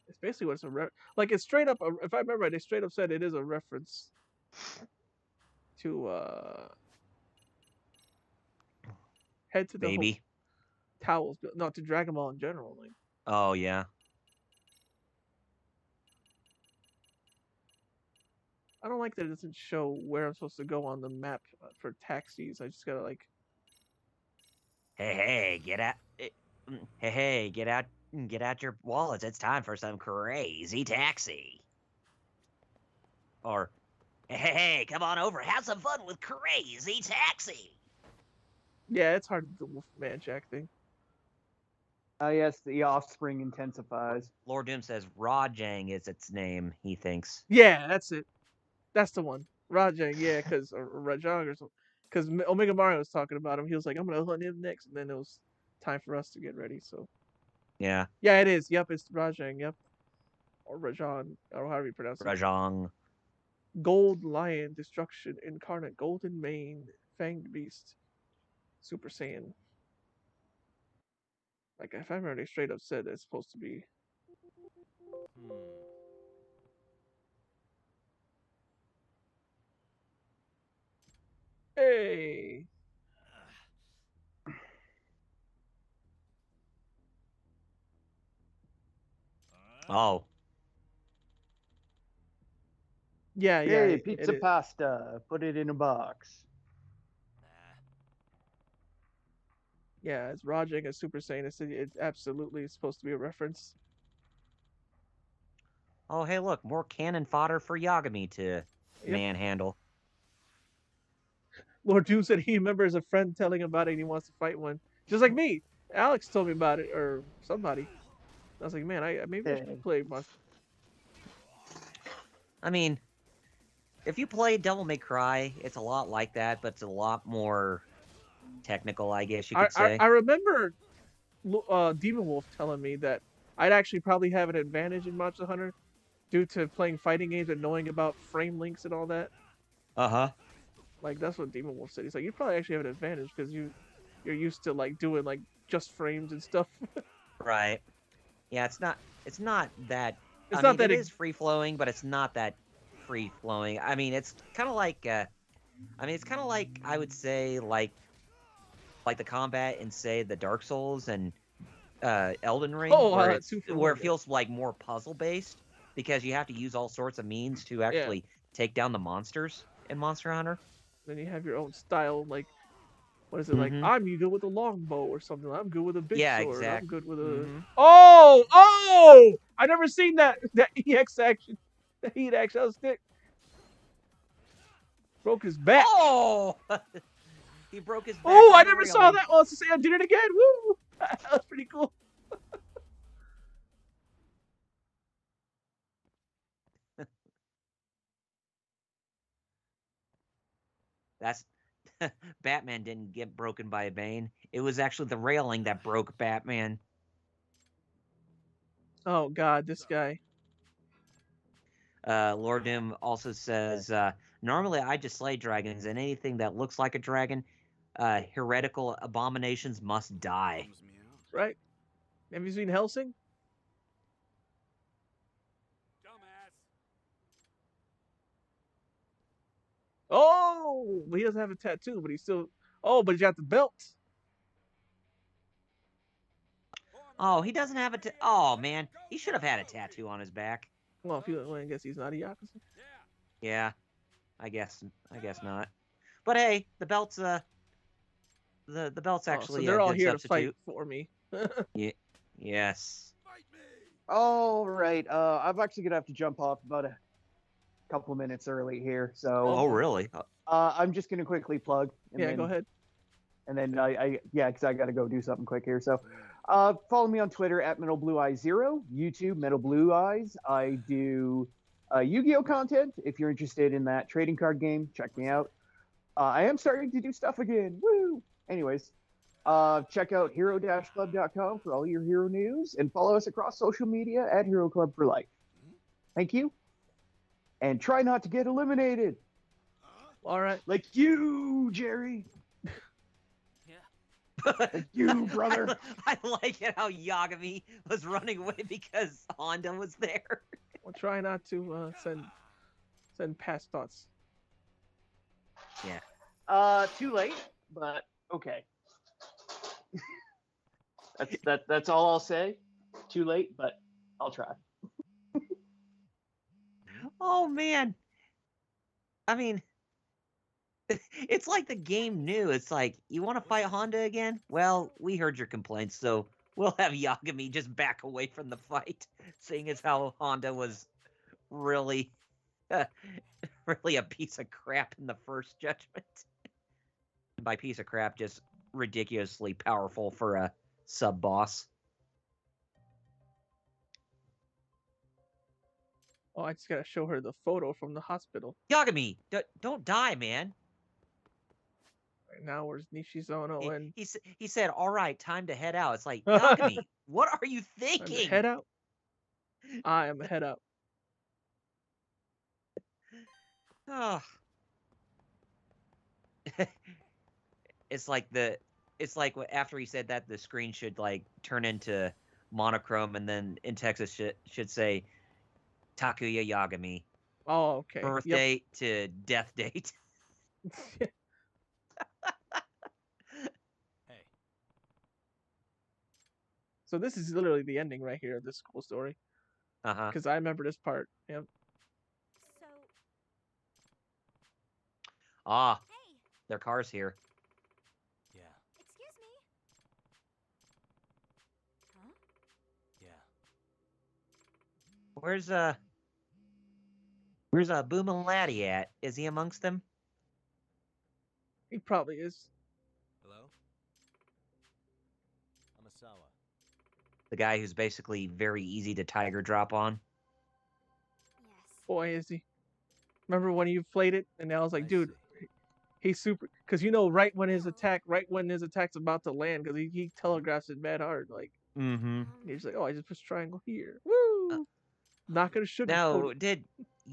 It's basically what it's like. It's straight up. If I remember right, they straight up said it is a reference to head to the Baby. Towels, not to Dragon Ball in general. Like. Oh yeah. I don't like that it doesn't show where I'm supposed to go on the map for taxis. I just gotta like. Hey, get out! Hey, get out your wallets. It's time for some crazy taxi. Or, hey, come on over, have some fun with crazy taxi. Yeah, it's hard to do the Wolfman Jack thing. Yes, the offspring intensifies. Lord Doom says Rajang is its name, he thinks. Yeah, that's it. That's the one. Rajang, yeah, because Rajang or something. Because Omega Mario was talking about him. He was like, I'm going to hunt him next. And then it was time for us to get ready. So. Yeah. Yeah, it is. Yep, it's Rajang. Yep. Or Rajan. Or however you pronounce it. Rajang. Gold Lion, Destruction, Incarnate, Golden Mane, Fanged Beast, Super Saiyan. Like, if I remember, they straight up said it's supposed to be. Hey! Oh. Yeah, Hey, pizza pasta. Put it in a box. Yeah, it's Rajang as Super Saiyan. It's absolutely supposed to be a reference. Oh, hey, look, more cannon fodder for Yagami to Yep. manhandle. Lord Doom said he remembers a friend telling him about it and he wants to fight one. Just like me. Alex told me about it, or somebody. I was like, man, maybe I should play Monster. I mean, if you play Devil May Cry, it's a lot like that, but it's a lot more technical, I guess you could say. I remember Demon Wolf telling me that I'd actually probably have an advantage in Monster Hunter due to playing fighting games and knowing about frame links and all that. Uh-huh. Like, that's what Demon Wolf said. He's like, you probably actually have an advantage because you're used to like doing like just frames and stuff. Right. Yeah, it's not that It's not that it is free flowing, but it's not that free flowing. I mean, it's kind of like I would say like the combat in say the Dark Souls and Elden Ring, where it feels like more puzzle based because you have to use all sorts of means to actually take down the monsters in Monster Hunter. Then you have your own style, like what is it like? I'm good with a longbow or something. I'm good with a big sword. Exactly. I'm good with a oh! I never seen that EX action, that heat action. That was sick. Broke his back. Oh, he broke his back. Oh, I never saw that. Oh, to say I did it again. Woo! That was pretty cool. That's Batman didn't get broken by a Bane. It was actually the railing that broke Batman. Oh God, this guy. Lord Doom also says, normally I just slay dragons, and anything that looks like a dragon, heretical abominations must die. Right? Have you seen Helsing? Oh, he doesn't have a tattoo, but he's still. Oh, but he got the belt. Oh, he doesn't have a. Oh man, he should have had a tattoo on his back. Well, I guess he's not a Yakuza. Yeah, I guess not. But hey, the belt's the belt's actually so they're a all good here substitute. to fight for me. Yeah. Yes. All right. I'm actually gonna have to jump off about a couple minutes early here. So. Oh really? I'm just gonna quickly plug. Go ahead. And then because I gotta go do something quick here. So, follow me on Twitter at MetalBlueEye0, YouTube Metal Blue Eyes. I do Yu-Gi-Oh content. If you're interested in that trading card game, check me out. I am starting to do stuff again. Woo! Anyways, check out hero-club.com for all your hero news, and follow us across social media at Hero Club for Life. Thank you, and try not to get eliminated. All right, like you, Jerry. Like you, brother. I like it how Yagami was running away because Honda was there. We'll try not to send past thoughts. Yeah. Too late, but okay. That's all I'll say. Too late, but I'll try. Oh man. I mean, it's like the game knew. It's like, you want to fight Honda again? Well, we heard your complaints, so we'll have Yagami just back away from the fight, seeing as how Honda was really, really a piece of crap in the first Judgment. By piece of crap, just ridiculously powerful for a sub-boss. Oh, I just gotta show her the photo from the hospital. Yagami, don't die, man. Right now, where's Nishizono? And he said, "All right, time to head out." It's like, Yagami, what are you thinking? Head out. I am head out. Oh. It's like after he said that, the screen should like turn into monochrome, and then in Texas should say Takuya Yagami. Oh, okay. Birth date to death date. Hey. So this is literally the ending right here of this school story. Because I remember this part. Yep. So. Ah. Hey. Their car's here. Yeah. Excuse me. Huh? Yeah. Where's Where's Boomin' Laddie at? Is he amongst them? He probably is. Hello? Amasawa. The guy who's basically very easy to tiger drop on. Yes. Boy, is he. Remember when you played it, and I was like, I dude, see. he's super. Because right when his attack's about to land, because he telegraphs it mad hard. Like, Mm-hmm. he's like, oh, I just push triangle here. Woo! Not gonna sugarcoat Now, it. did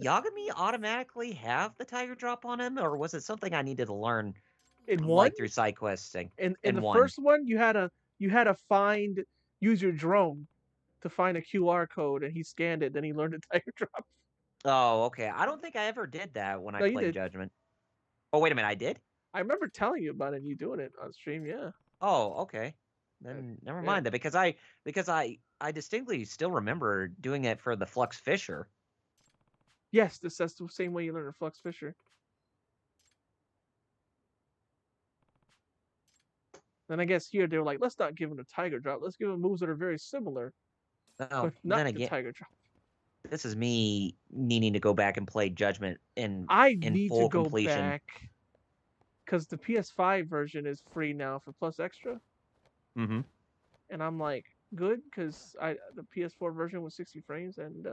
Yagami automatically have the tiger drop on him, or was it something I needed to learn, In one, like through side questing? in the one. first one, you had to use your drone to find a QR code, and he scanned it. Then he learned the tiger drop. Oh, okay. I don't think I ever did that when I No, you played did. Judgment. Oh, wait a minute, I did? I remember telling you about it, and you doing it on stream. Yeah. Oh, okay. Then never Yeah. mind that because I distinctly still remember doing it for the Flux Fisher. Yes, that's the same way you learn a Flux Fisher. Then I guess here they were like, let's not give him a tiger drop. Let's give him moves that are very similar, Oh, but not then the again, tiger drop. this is me needing to go back and play Judgment I in need full to go completion. back because the PS5 version is free now for Plus Extra, Mm-hmm. and I'm like, good because the PS4 version was 60 frames, and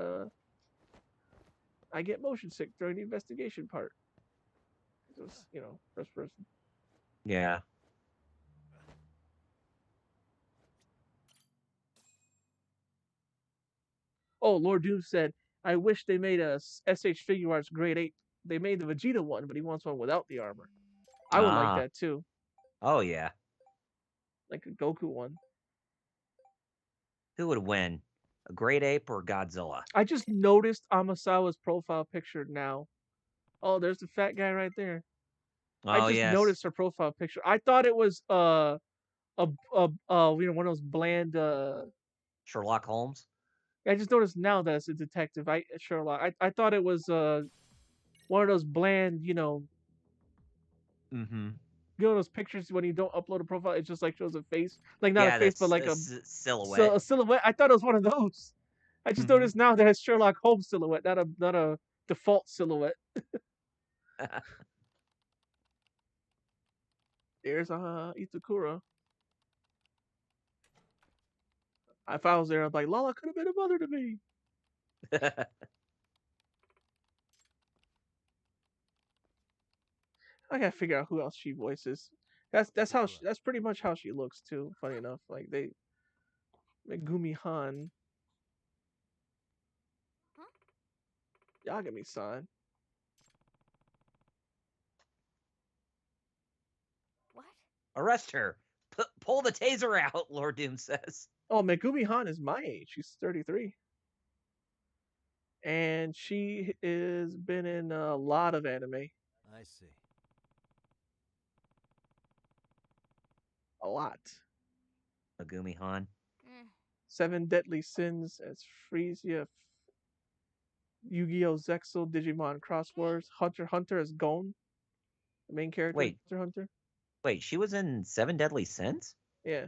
I get motion sick during the investigation part. It was, first person. Yeah. Oh, Lord Doom said, I wish they made a SH Figure Arts Grade 8. They made the Vegeta one, but he wants one without the armor. I would like that too. Oh, yeah. Like a Goku one. Who would win? A Great Ape or Godzilla? I just noticed Amasawa's profile picture now. Oh, there's the fat guy right there. I Oh, just yes. noticed her profile picture. I thought it was one of those bland Sherlock Holmes? I just noticed now that it's a detective. Sherlock. I thought it was one of those bland, Mm-hmm. those pictures when you don't upload a profile, it just like shows a face, like not a Yeah, face, but that's like a silhouette. a silhouette. I thought it was one of those. I just noticed now that it's Sherlock Holmes silhouette, not a default silhouette. There's Itakura. If I was there, I'd be like, Lala could have been a mother to me. I gotta figure out who else she voices. That's pretty much how she looks too. Funny enough, like Megumi Han, Yagami-san. What? Arrest her. Pull the taser out, Lord Doom says. Oh, Megumi Han is my age. She's 33. And she has been in a lot of anime. I see. A lot. Megumi Han. Seven Deadly Sins as Frisia. Yu-Gi-Oh! Zexal, Digimon Crosswords. Hunter x Hunter as Gon. The main character. Wait. Hunter x Hunter. Wait, she was in Seven Deadly Sins? Yeah.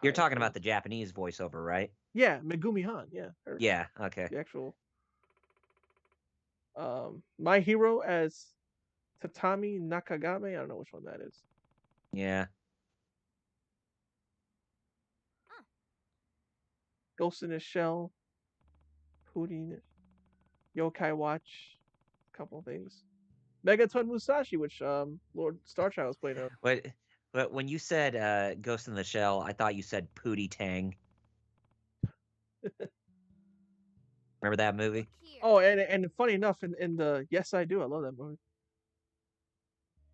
You're talking about the Japanese voiceover, right? Yeah, Megumi Han. Yeah. Yeah, okay. The actual. My Hero as Tatami Nakagame. I don't know which one that is. Yeah. Ghost in the Shell. Pudding. Yokai Watch. A couple things. Megaton Musashi, which Lord Starchild was playing on. But when you said Ghost in the Shell, I thought you said Pootie Tang. Remember that movie? Oh, and funny enough, in the Yes I Do, I love that movie.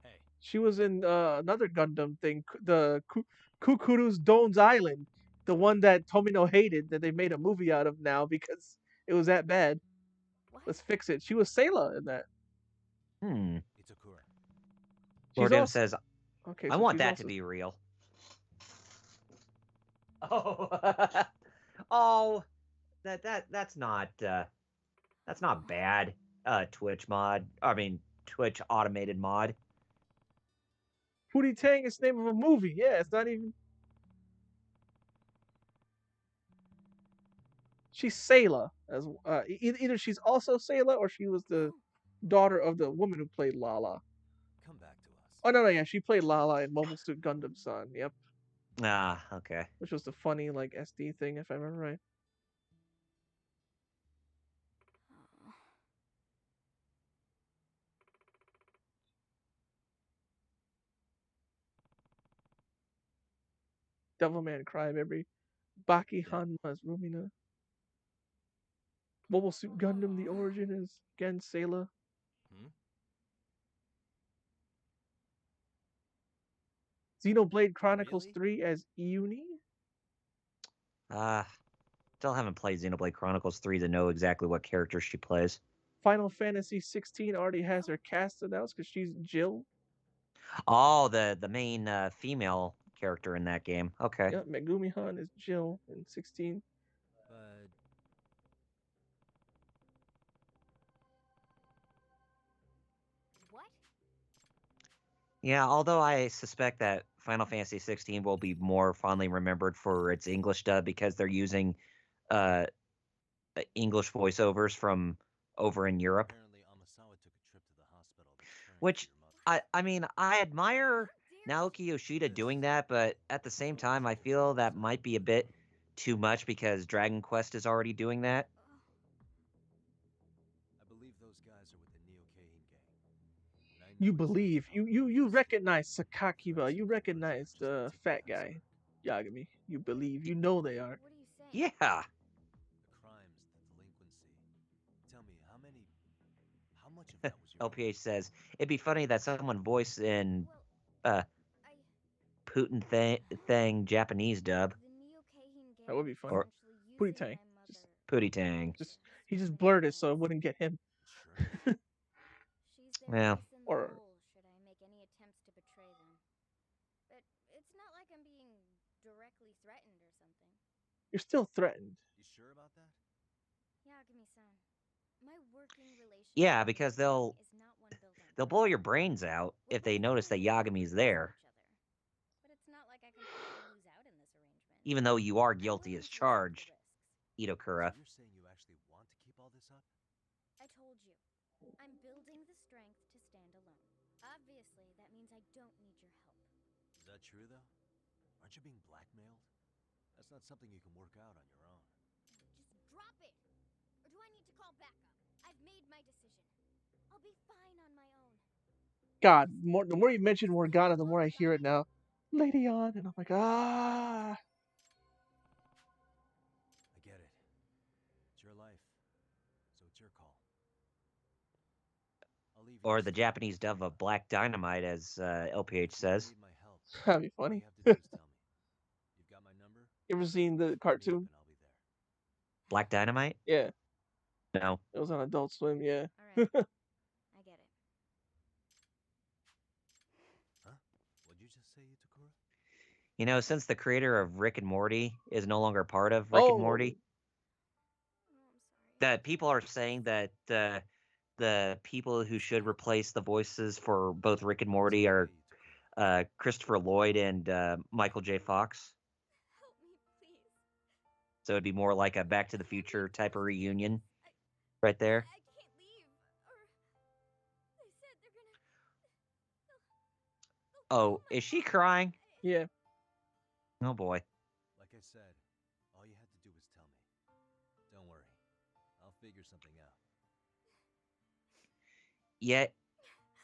Hey. She was in another Gundam thing, the Kukuru's Dones Island, the one that Tomino hated that they made a movie out of now because it was that bad. What? Let's fix it. She was Sayla in that. Itakura. Lord M says, okay, I want that to be real. Oh, oh, that's not bad. Twitch automated mod. Pootie Tang is the name of a movie. Yeah, it's not even. She's Sayla as either she's also Sayla or she was the daughter of the woman who played Lala. Come back to us. Oh no, yeah, she played Lala in Mobile Suit Gundam Sun. Yep, Ah, okay. which was the funny like SD thing if I remember right. Devilman Crybaby, Baki Hanma's Rumina. Mobile Suit Gundam, the origin is again Sayla. Hmm? Xenoblade Chronicles Really? 3 as Iuni. Still haven't played Xenoblade Chronicles 3 to know exactly what character she plays. Final Fantasy 16 already has her cast announced because she's Jill. Oh, the main female character in that game. Okay. Yep, Megumi Han is Jill in 16. But What? Yeah, although I suspect that Final Fantasy 16 will be more fondly remembered for its English dub because they're using uh English voiceovers from over in Europe, apparently Amasawa took a trip to the hospital to return which to your mother. I mean, I admire Naoki Yoshida doing that, but at the same time, I feel that might be a bit too much because Dragon Quest is already doing that. I believe those guys are with the Neo Khehin Gang. And I know You exactly believe. how You this recognize is. Sakakiba. You recognize Just the the tip fat of the guy. iceberg. Yagami. You believe. You know they are. What are you saying? Yeah. The crimes, the delinquency. Tell me, how much of that was your LPH says it'd be funny that someone voiced in Well, uh I Putin thing Japanese dub the Neo Khehin Gang That would be was funny. or essentially Pootie using Tang. my Just mother. Pootie Tang. just he just blurred it so it wouldn't get him. insurance? She's their Yeah. ace in the Or hole should I make any attempts to betray them. But it's not like I'm being directly threatened or something. you're still threatened. You sure about that? Yagami-san, my working relationship Yeah, with because the gang is not one built on they'll blow trust. your brains out We're if they both notice that friends and Yagami's supporters of there, each other. But it's not like I completely lose out in this arrangement. even though you are I'm guilty willing as to accept the charged, risks. Itokura. So you're saying you actually want to keep all this up? I told you, I'm building the strength to stand alone. Obviously, that means I don't need your help. Is that true, though? Aren't you being blackmailed? That's not something you can work out on your own. Just drop it! Or do I need to call backup? I've made my decision. I'll be fine on my own. God, the more you mention Morgana, the more I hear it now. Lady on, and I'm like, ah. I get it. It's your life, so it's your call. I'll leave you Or to the sort it out Japanese dub of Black Dynamite, as LPH If you says. need my help, That'd be all funny. you have to do is tell me. You've got my number? You ever seen the Hit me up cartoon? and I'll be there. Black Dynamite? Yeah, No. it was on Adult Swim. Yeah. Alright, I get it. Huh? What'd you just say, Itakura? You know, since the creator of Rick and Morty is no longer part of Rick and Morty, Oh, I'm sorry. that people are saying that the people who should replace the voices for both Rick and Morty are Christopher Lloyd and Michael J. Fox. Help me, please. So it'd be more like a Back to the Future type of reunion right there. I can't leave. Or they said they're gonna. Oh, is she crying? Yeah. Oh boy. Like I said, all you had to do was tell me. Don't worry. I'll figure something out. Yet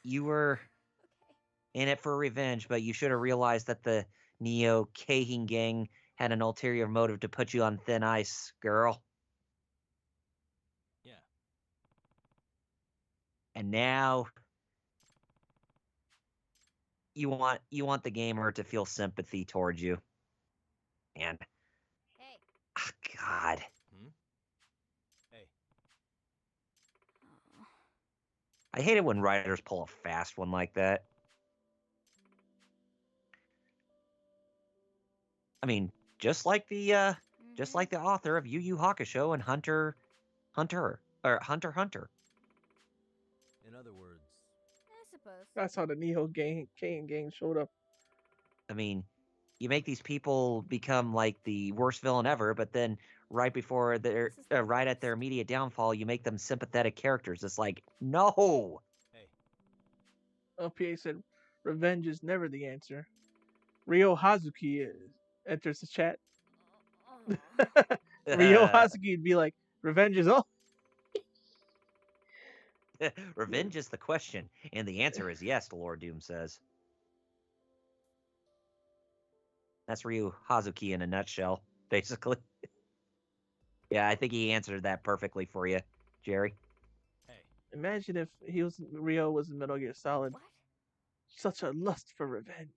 you were Okay. in it for revenge, but you should have realized that the Neo Khehin Gang had an ulterior motive to put you on thin ice, girl. Yeah. And now you want the gamer to feel sympathy towards you. And Hey. God. Hmm? Hey. Oh. I hate it when writers pull a fast one like that. I mean, just like the author of Yu Yu Hakusho and Hunter x Hunter. In other words, I suppose. That's how the Neo Khehin Gang showed up. I mean, you make these people become like the worst villain ever, but then right before their right at their immediate downfall, you make them sympathetic characters. It's like, no. Hey, LPA said, "Revenge is never the answer." Ryo Hazuki enters the chat. Ryo Hazuki would be like, "Revenge is all." Revenge is the question, and the answer is yes, Lord Doom says. That's Ryu Hazuki in a nutshell, basically. Yeah, I think he answered that perfectly for you, Jerry. hey. Imagine if Ryo was in Metal Gear Solid. What? Such a lust for revenge.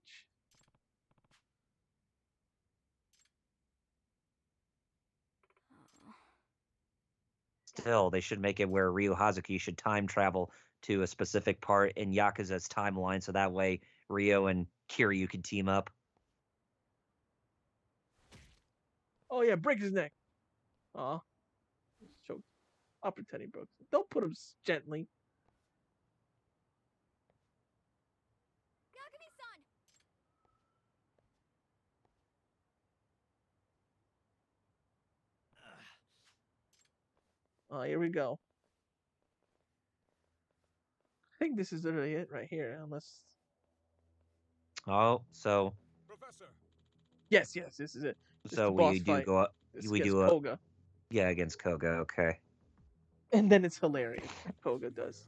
Still, they should make it where Ryu Hazuki should time travel to a specific part in Yakuza's timeline, so that way Ryo and Kiryu can team up. Oh yeah, break his neck. Aw. Choked. I'll pretend he broke. Don't put him gently. Yagami-san! Oh, here we go. I think this is literally it right here, unless. Oh, so Professor! Yes, this is it. It's so the boss we do fight. go up. It's We against do Koga. Yeah, against Koga. Okay. And then it's hilarious. Koga does.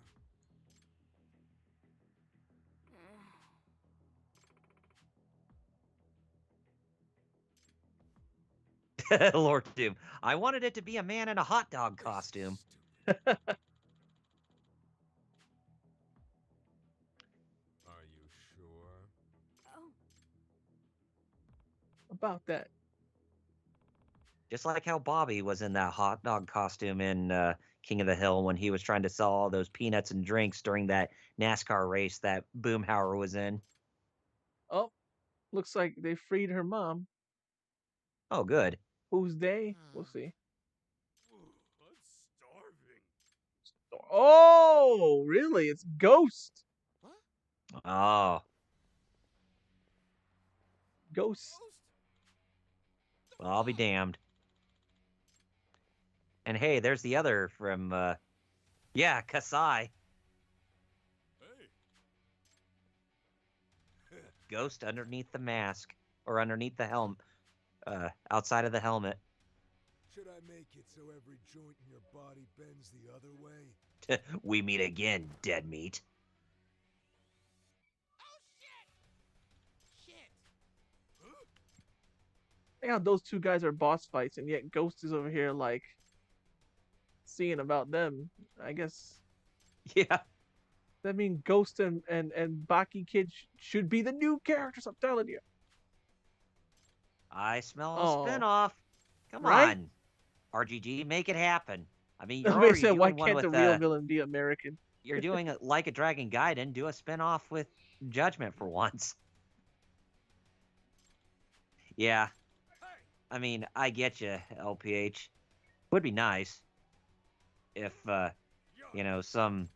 Lord Doom. I wanted it to be a man in a hot dog costume. Are you sure? Oh, About that. Just like how Bobby was in that hot dog costume in King of the Hill when he was trying to sell all those peanuts and drinks during that NASCAR race that Boomhauer was in. Oh, looks like they freed her mom. Oh, good. Who's they? We'll see. I'm starving. Oh, really? It's Ghost. Oh, Ghost. well, I'll be damned. And hey, there's the other from, yeah, Kasai. Hey. Ghost underneath the mask, or underneath the helm, outside of the helmet. Should I make it so every joint in your body bends the other way? We meet again, dead meat. I how those two guys are boss fights, and yet Ghost is over here like seeing about them. I guess Yeah. that means Ghost and Baki Kid should be the new characters. I'm telling you. I smell a Oh. spinoff. Come Right? on. RGG, make it happen. I mean, you're Somebody already said, "Why doing one can't with the real villain be American?" you're doing Like a Dragon Gaiden. Do a spinoff with Judgment for once. Yeah. I mean, I get you, LPH. Would be nice if, some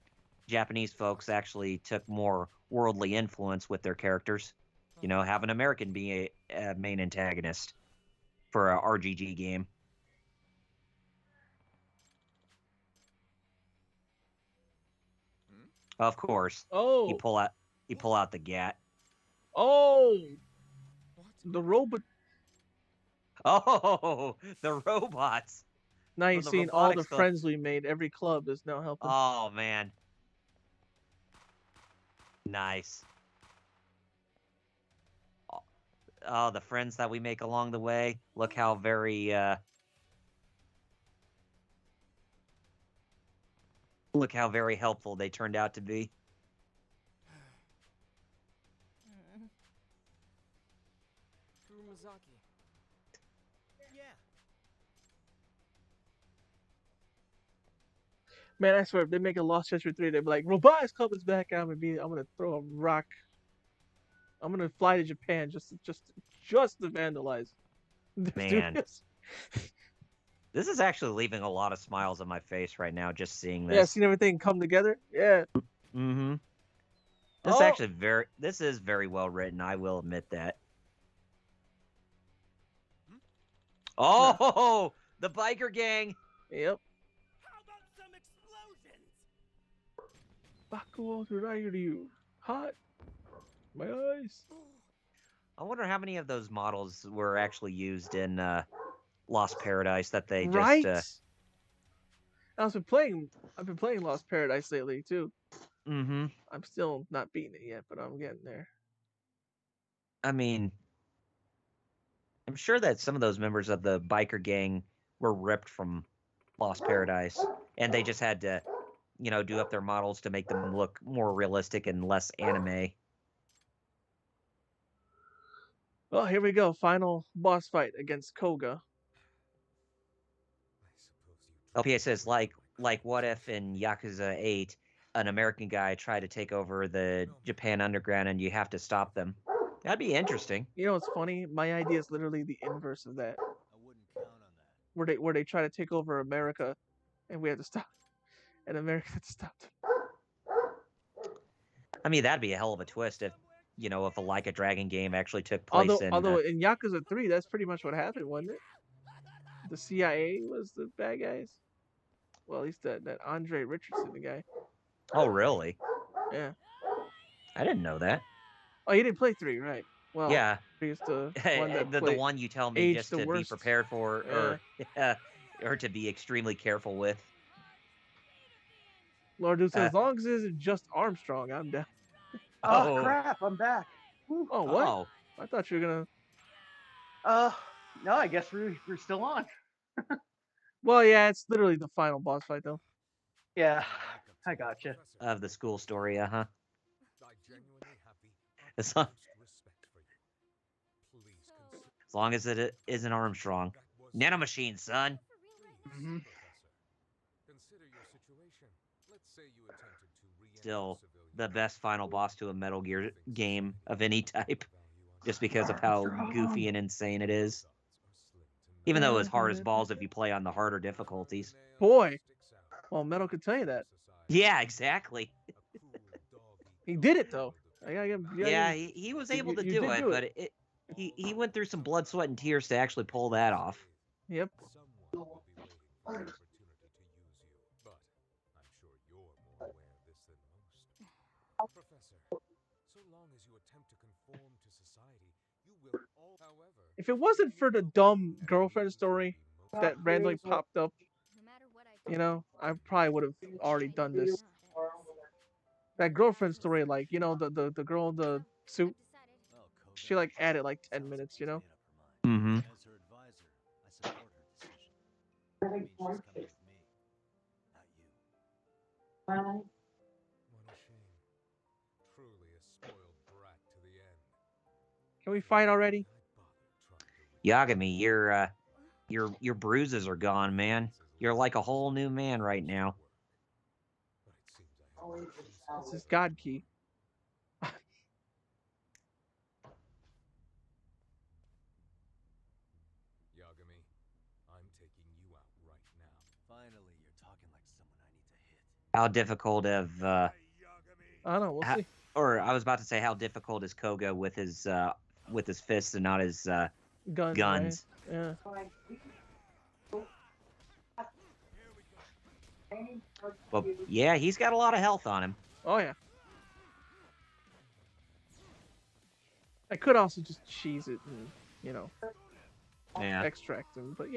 Japanese folks actually took more worldly influence with their characters. Have an American be a main antagonist for a RGG game. Of course. Oh. He pull out the gat. Oh. The robot. Oh, the robots. Now you've seen all the robotics friends we made. Every club is now helping. Oh, man. Nice. Oh, the friends that we make along the way. Look how very, helpful they turned out to be. Kurumazaki. Yeah. Man, I swear, if they make a Lost Treasure 3, they'd be like, Robotics comes back. I'm gonna throw a rock. I'm gonna fly to Japan just to vandalize. Man. This is actually leaving a lot of smiles on my face right now, just seeing this. Yeah, seeing everything come together. Yeah. Mm-hmm. This is very well written. I will admit that. Oh, the biker gang. Yep. How about some explosions? Bakuo Ryu. Hot. My eyes. I wonder how many of those models were actually used in Lost Paradise that they Right. just. I've been playing Lost Paradise lately too. Mm-hmm. I'm still not beating it yet, but I'm getting there. I mean, I'm sure that some of those members of the biker gang were ripped from Lost Paradise, and they just had to, do up their models to make them look more realistic and less anime. Well, here we go. Final boss fight against Koga. LPA says, like what if in Yakuza 8, an American guy tried to take over the Japan underground and you have to stop them? That'd be interesting. You know what's funny? My idea is literally the inverse of that. I wouldn't count on that. Where they try to take over America, and we have to stop, and America has to stop them. I mean, that'd be a hell of a twist if a Like a Dragon game actually took place although in Yakuza 3, that's pretty much what happened, wasn't it? The CIA was the bad guys. Well, at least that Andre Richardson, the guy. Oh, really? Yeah. I didn't know that. Oh, you didn't play 3, right? Well, Yeah. 3 is the one that the one you tell me just to be prepared for, or to be extremely careful with. Lord Dude says, as long as it isn't just Armstrong, I'm down. Oh crap! I'm back. Woo. Oh what? Oh. I thought you were gonna. No, I guess we're still on. Well, yeah, it's literally the final boss fight, though. Yeah, I gotcha. Of the school story, huh? As long as it isn't Armstrong. Nanomachine, son. Mm-hmm. Still the best final boss to a Metal Gear game of any type, just because of how goofy and insane it is. Even though it's hard as balls if you play on the harder difficulties. Boy, well, Metal could tell you that. Yeah, exactly. He did it though. He was able to do it, but he went through some blood, sweat, and tears to actually pull that off. Yep. If it wasn't for the dumb girlfriend story that randomly popped up, I probably would have already done this. That girlfriend story, like, the girl in the suit, she like added like 10 minutes, Mm-hmm. As her advisor, I support her decision. That means she's coming with me, not you. What a shame. Truly a spoiled brat to the end. Can we fight already? Yagami, your bruises are gone, man. You're like a whole new man right now. This is God Key. Yagami, I'm taking you out right now. Finally, you're talking like someone I need to hit. How difficult I don't know. We'll see. Or I was about to say, how difficult is Koga with his fists and not his guns? Right? Yeah. Well, yeah, he's got a lot of health on him. Oh yeah. I could also just cheese it and Yeah. extract him, but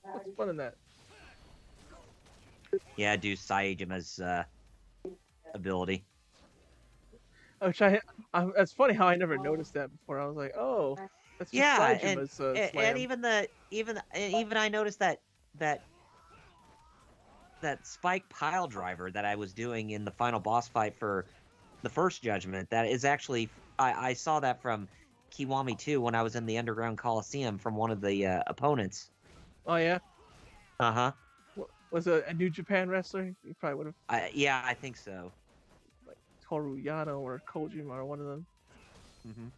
what's fun in that? Yeah, do Saijima's ability. Which it's funny how I never noticed that before. I was like, oh, that's just Saijima's slam. And even I noticed that spike pile driver that I was doing in the final boss fight for the first Judgment. That is actually I saw that from Kiwami 2 when I was in the Underground Coliseum from one of the opponents. Oh yeah. Uh-huh. Was it a New Japan wrestler? You probably would have. Yeah, I think so. Like Toru Yano or Kojima or one of them. Mm-hmm.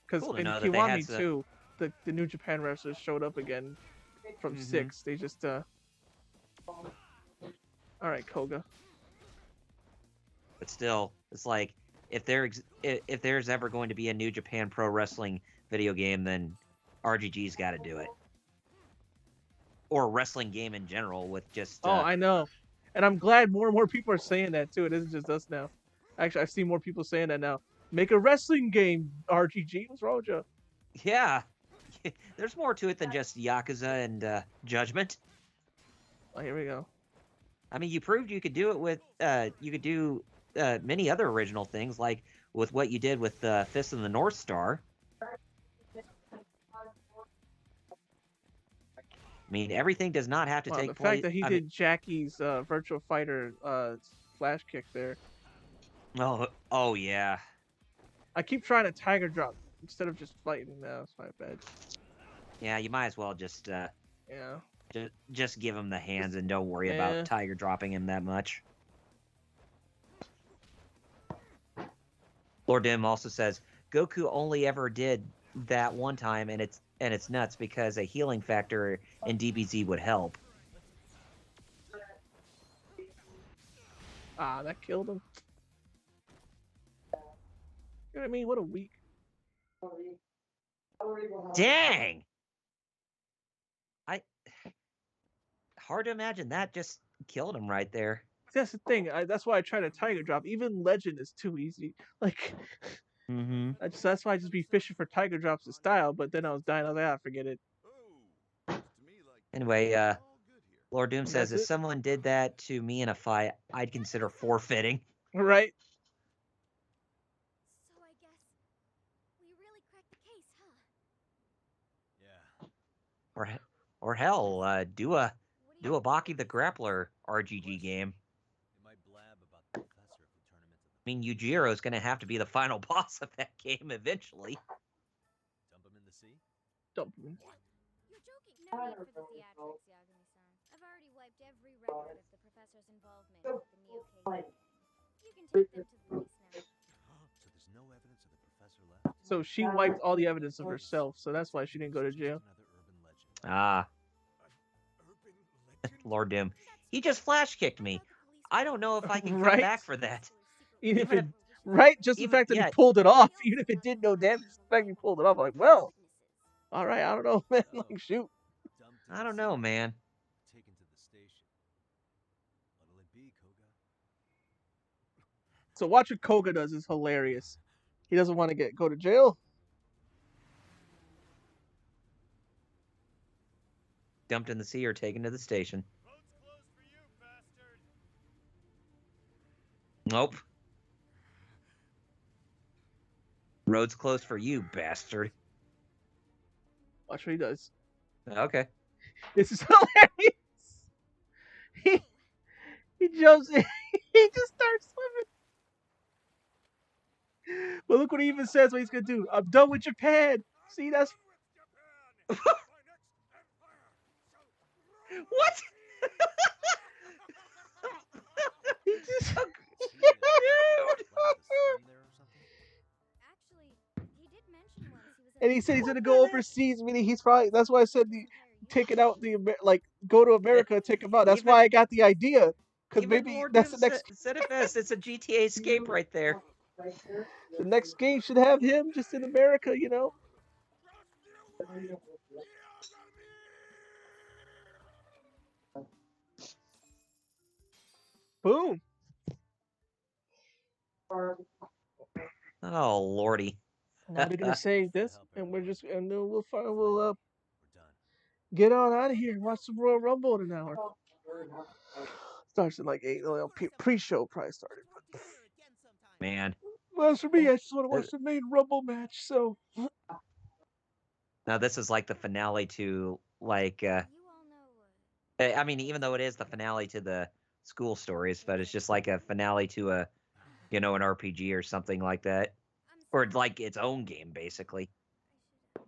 Because Cool to in know that they Kiwami had some- 2, the New Japan wrestlers showed up again from 6. They just all right, Koga. But still, it's like if there's ever going to be a New Japan Pro Wrestling video game, then RGG's got to do it. or wrestling game in general with just Oh, I know, and I'm glad more and more people are saying that too. It isn't just us now. Actually, I've seen more people saying that now. Make a wrestling game, RGG. What's wrong with you? yeah. There's more to it than just Yakuza and Judgment. Oh, here we go. I mean, you proved you could do it with you could do many other original things, like with what you did with Fist of the North Star. I mean, everything does not have to Wow, take the fact place. that he I mean, did Jackie's Virtual Fighter flash kick there. oh yeah. I keep trying to tiger drop instead of just fighting. No, it's my bad. Yeah, you might as well just Yeah. just give him the hands and don't worry Yeah. about Tiger dropping him that much. Lord Dim also says Goku only ever did that one time, and it's nuts because a healing factor in DBZ would help. Ah, that killed him. You know what I mean? What a week. Dang! Hard to imagine that just killed him right there. That's the thing. That's why I try to tiger drop. Even Legend is too easy. Like, Mm-hmm. that's why I just be fishing for tiger drops in style. But then I was dying. I was like, ah, forget it. Anyway, Lord Doom says That's if it. someone did that to me in a fight, I'd consider forfeiting. Right? So I guess we really cracked the case, huh? Yeah. Or hell, do a Baki the Grappler RGG game. They might blab about the professor if we turn him into the. I mean, Yujiro is going to have to be the final boss of that game eventually. Dump him in the sea? Dump him. You're joking. No need for the theatrics, Yagami-san. I've already wiped every record of the professor's involvement with the Neo Khehin Gang. You can take them to the police now. So there's no evidence of the professor left? So she wiped all the evidence of herself. So that's why she didn't go to jail. Another urban legend. Ah, Urban legend? Lord Doom. He just flash kicked me. I don't know if I can come Right? back for that. Even if it, if- right? Just the even- fact that he yeah. pulled it off, even if it did no damage, the fact he pulled it off, I'm like, well, all right, I don't know, man. Like, shoot. Dumped in I the don't know, sea, man. taken to the station. What'll it be, Koga? So watching Koga does is hilarious. He doesn't want to go to jail. Dumped in the sea or taken to the station. Nope. Road's closed for you, bastard. Watch what he does. Okay. This is hilarious. He jumps in. He just starts swimming. But look what he even says what he's gonna do. I'm done with Japan. See, that's What? he just. Actually, he did mention once he was in And he said he's gonna go overseas. Meaning he's probably. That's why I said take it out like go to America and take him out. That's why I got the idea. Because maybe Lord that's Doom the next. said it best. It's a GTA escape right there. The next game should have him just in America. You know. Boom. Oh lordy. Now they're gonna save this, and then we'll We're done. get on out of here and watch some Royal Rumble in an hour. Starts at like 8. Pre-show probably started. Man. Well, as for me, I just want to watch the main Rumble match. So Now this is like the finale to like You all know. I mean, even though it is the finale to the school stories, but it's just like a finale to a an RPG or something like that. Or like its own game, basically. I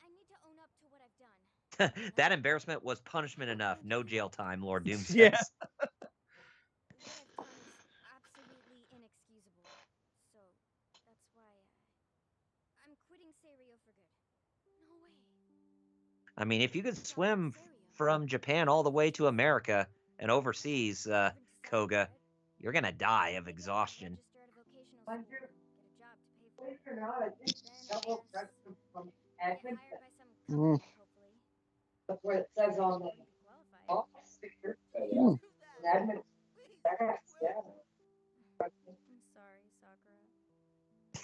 need to own up to what I've done. That embarrassment was punishment enough. No jail time, Lord Doom says. Yeah. What I've done is absolutely inexcusable. So that's why I'm quitting Seiryo for good. No way. I mean, if you could swim from Japan all the way to America and overseas, Koga, you're gonna die of exhaustion. That's what it says on the box sticker. Hmm. Admin. I'm sorry,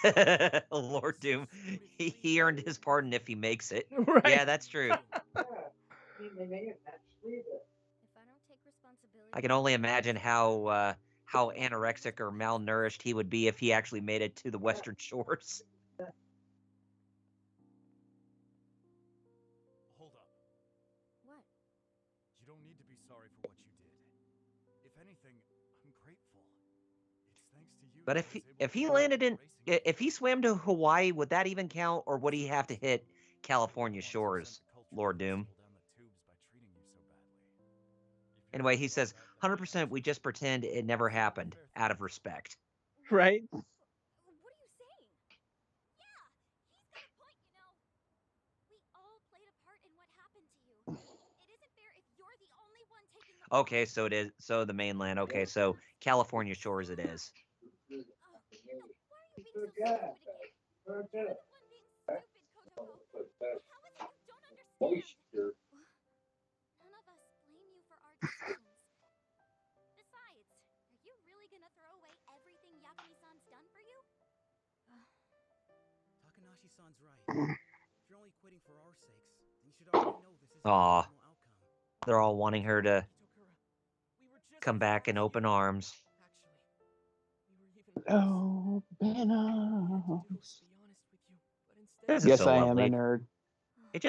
Sakura. Lord Doom, he earned his pardon if he makes it. Right. Yeah, that's true. If I don't take responsibility, I can only imagine how anorexic or malnourished he would be if he actually made it to the Western Shores. Hold up. What? You don't need to be sorry for what you did. If anything, I'm grateful. It's thanks to you. But that I was able if to he keep landed in racing. if he swam to Hawaii, would that even count, or would he have to hit California Once you shores, sent the culture Lord wars Doom? down the tubes by treating you so badly. If you're Anyway, right he about says that, then 100% we just pretend it never happened out of respect. Right. What are you saying? Yeah, he's got a point, you know. We all played a part in what happened to you. It isn't fair if you're the only one taking the Okay, so it is the mainland. Okay, so California shores it is. No, why are you being so stupid again? You're the one being stupid, Kotoko. How is it you don't understand? None of us blame you for our decisions. Besides, are you really gonna throw away everything Yagami-san's done for you? Takanashi-san's right. If you're only quitting for our sakes, then you should already know this isn't the Aw, optimal outcome. they're all wanting her to Itokura, we were just come as back in far as open you. arms. Actually, we were even worse. Oh, All we had to do Benos. was be honest with you, but instead This is Yes, so I am a lovely. nerd. It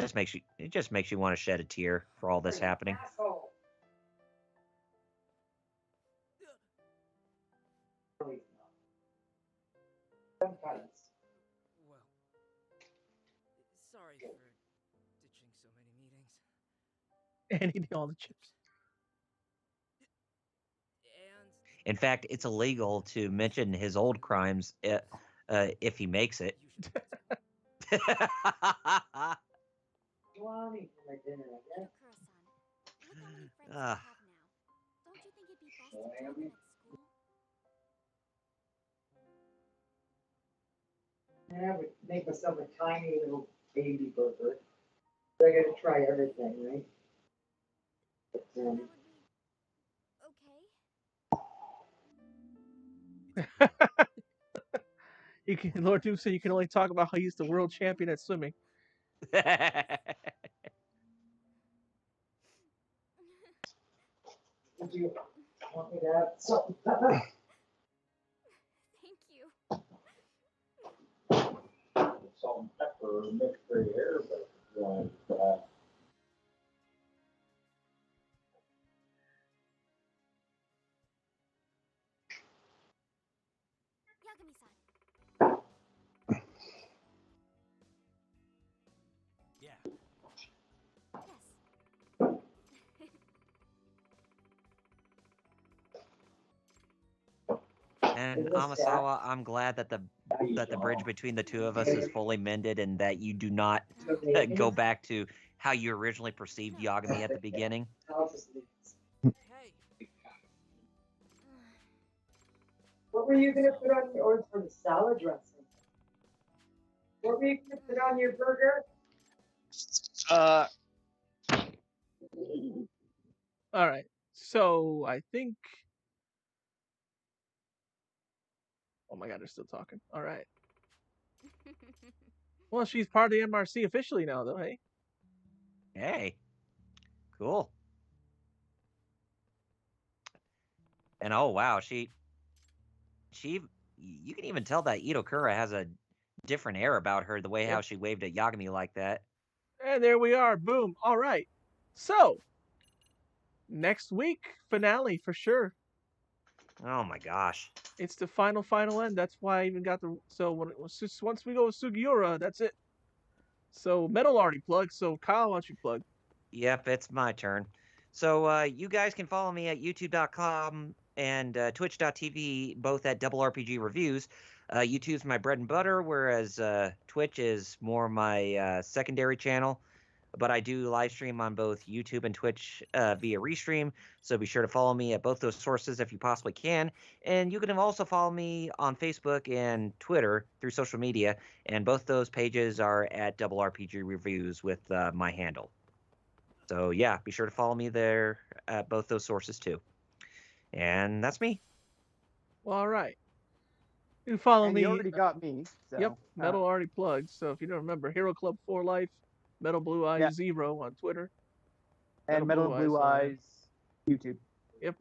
just makes you want to shed a tear for all this happening. Asshole. Sometimes. well, sorry for ditching so many meetings. And eating all the chips. And In fact, it's illegal to mention his old crimes if he makes it. you should know too. Well, I'll eat for my dinner, I guess. Kura-san, look how many friends you Ah. have now. Don't you think it'd be best to join them at school? I would make myself a tiny little baby burger. But I gotta try everything, right? But, That would be okay. You can, Lord Doom said you can only talk about how he's the world champion at swimming. would you want me to have something? Thank you. Salt and pepper mixed for your hair, but you want Yagami-san. Yeah. Yes. And Amasawa, I'm glad that the bridge between the two of us is fully mended and that you do not go back to how you originally perceived Yagami at the beginning. Hey, What were you gonna put on yours for the salad dressing? What were you gonna put on your burger? All right. So I think. Oh my God, they're still talking. All right. Well, she's part of the MRC officially now, though. Hey. Hey, cool. And oh wow, she you can even tell that Itokura has a different air about her, the way how she waved at Yagami like that. And there we are. Boom. All right. So next week finale for sure. Oh my gosh. It's the final end. That's why I even got the. So once we go with Sugiura, that's it. So Metal already plugged. So Kyle, why don't you plug? Yep, it's my turn. So you guys can follow me at youtube.com and twitch.tv, both at Double RPG Reviews. YouTube's my bread and butter, whereas Twitch is more my secondary channel. But I do live stream on both YouTube and Twitch via Restream, so be sure to follow me at both those sources if you possibly can. And you can also follow me on Facebook and Twitter through social media, and both those pages are at Double RPG Reviews with my handle. So yeah, be sure to follow me there at both those sources too. And that's me. Well, all right. You can follow And you me. already got me. Yep, So Metal already plugged. So if you don't remember, Hero Club for Life, Metal Blue Eyes yeah, 0 on Twitter. and Metal Blue Eyes YouTube. Yep.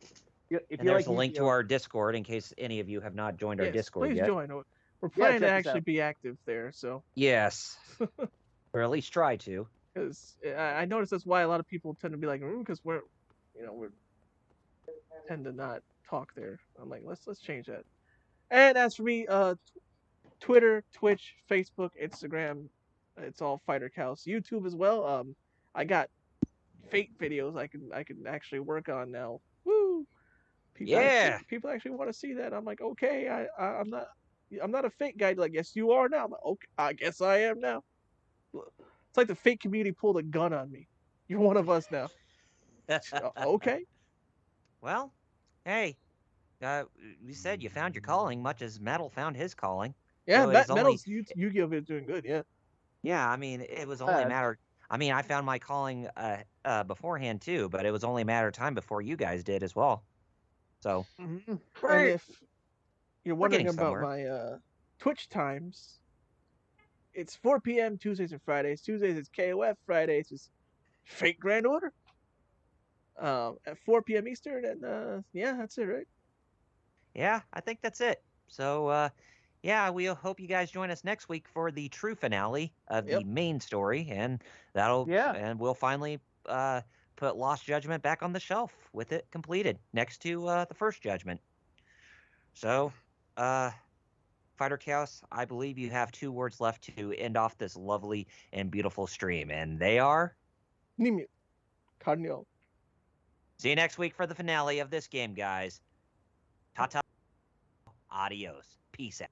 If And you there's like a link to Yu-Gi-Oh, our Discord in case any of you have not joined our Yes, Discord please yet. join. We're Yeah, planning to check us actually out. be active there. So Yes. Or at least try to. because I noticed that's why a lot of people tend to be like, because we're tend to not talk there. I'm like, let's change that. And as for me, Twitter, Twitch, Facebook, Instagram, it's all Fighter Cows. YouTube as well. I got Fate videos I can actually work on now. Woo! Yeah. People actually want to see that. I'm like, okay, I'm not a Fate guy. Like, yes, you are now. I'm like, okay, I guess I am now. It's like the Fate community pulled a gun on me. You're one of us now. Okay. Well, hey, you said you found your calling, much as Metal found his calling. Yeah, So it is only, Metal's Yu-Gi-Oh video is doing good. Yeah. yeah. I mean, it was only a matter. I mean, I found my calling beforehand too, but it was only a matter of time before you guys did as well. So And we're if you're we're wondering getting about somewhere. my Twitch times, it's 4 p.m. Tuesdays and Fridays. Tuesdays it's KOF. Fridays is Fate Grand Order. At 4 p.m. Eastern, and yeah, that's it, right? Yeah, I think that's it. So yeah, we hope you guys join us next week for the true finale of Yep. the main story, and we'll finally put Lost Judgment back on the shelf with it completed next to the first Judgment. So, Fighter Chaos, I believe you have 2 words left to end off this lovely and beautiful stream, and they are. Nimit. Karnyo. See you next week for the finale of this game, guys. Ta-ta. Adios. Peace out.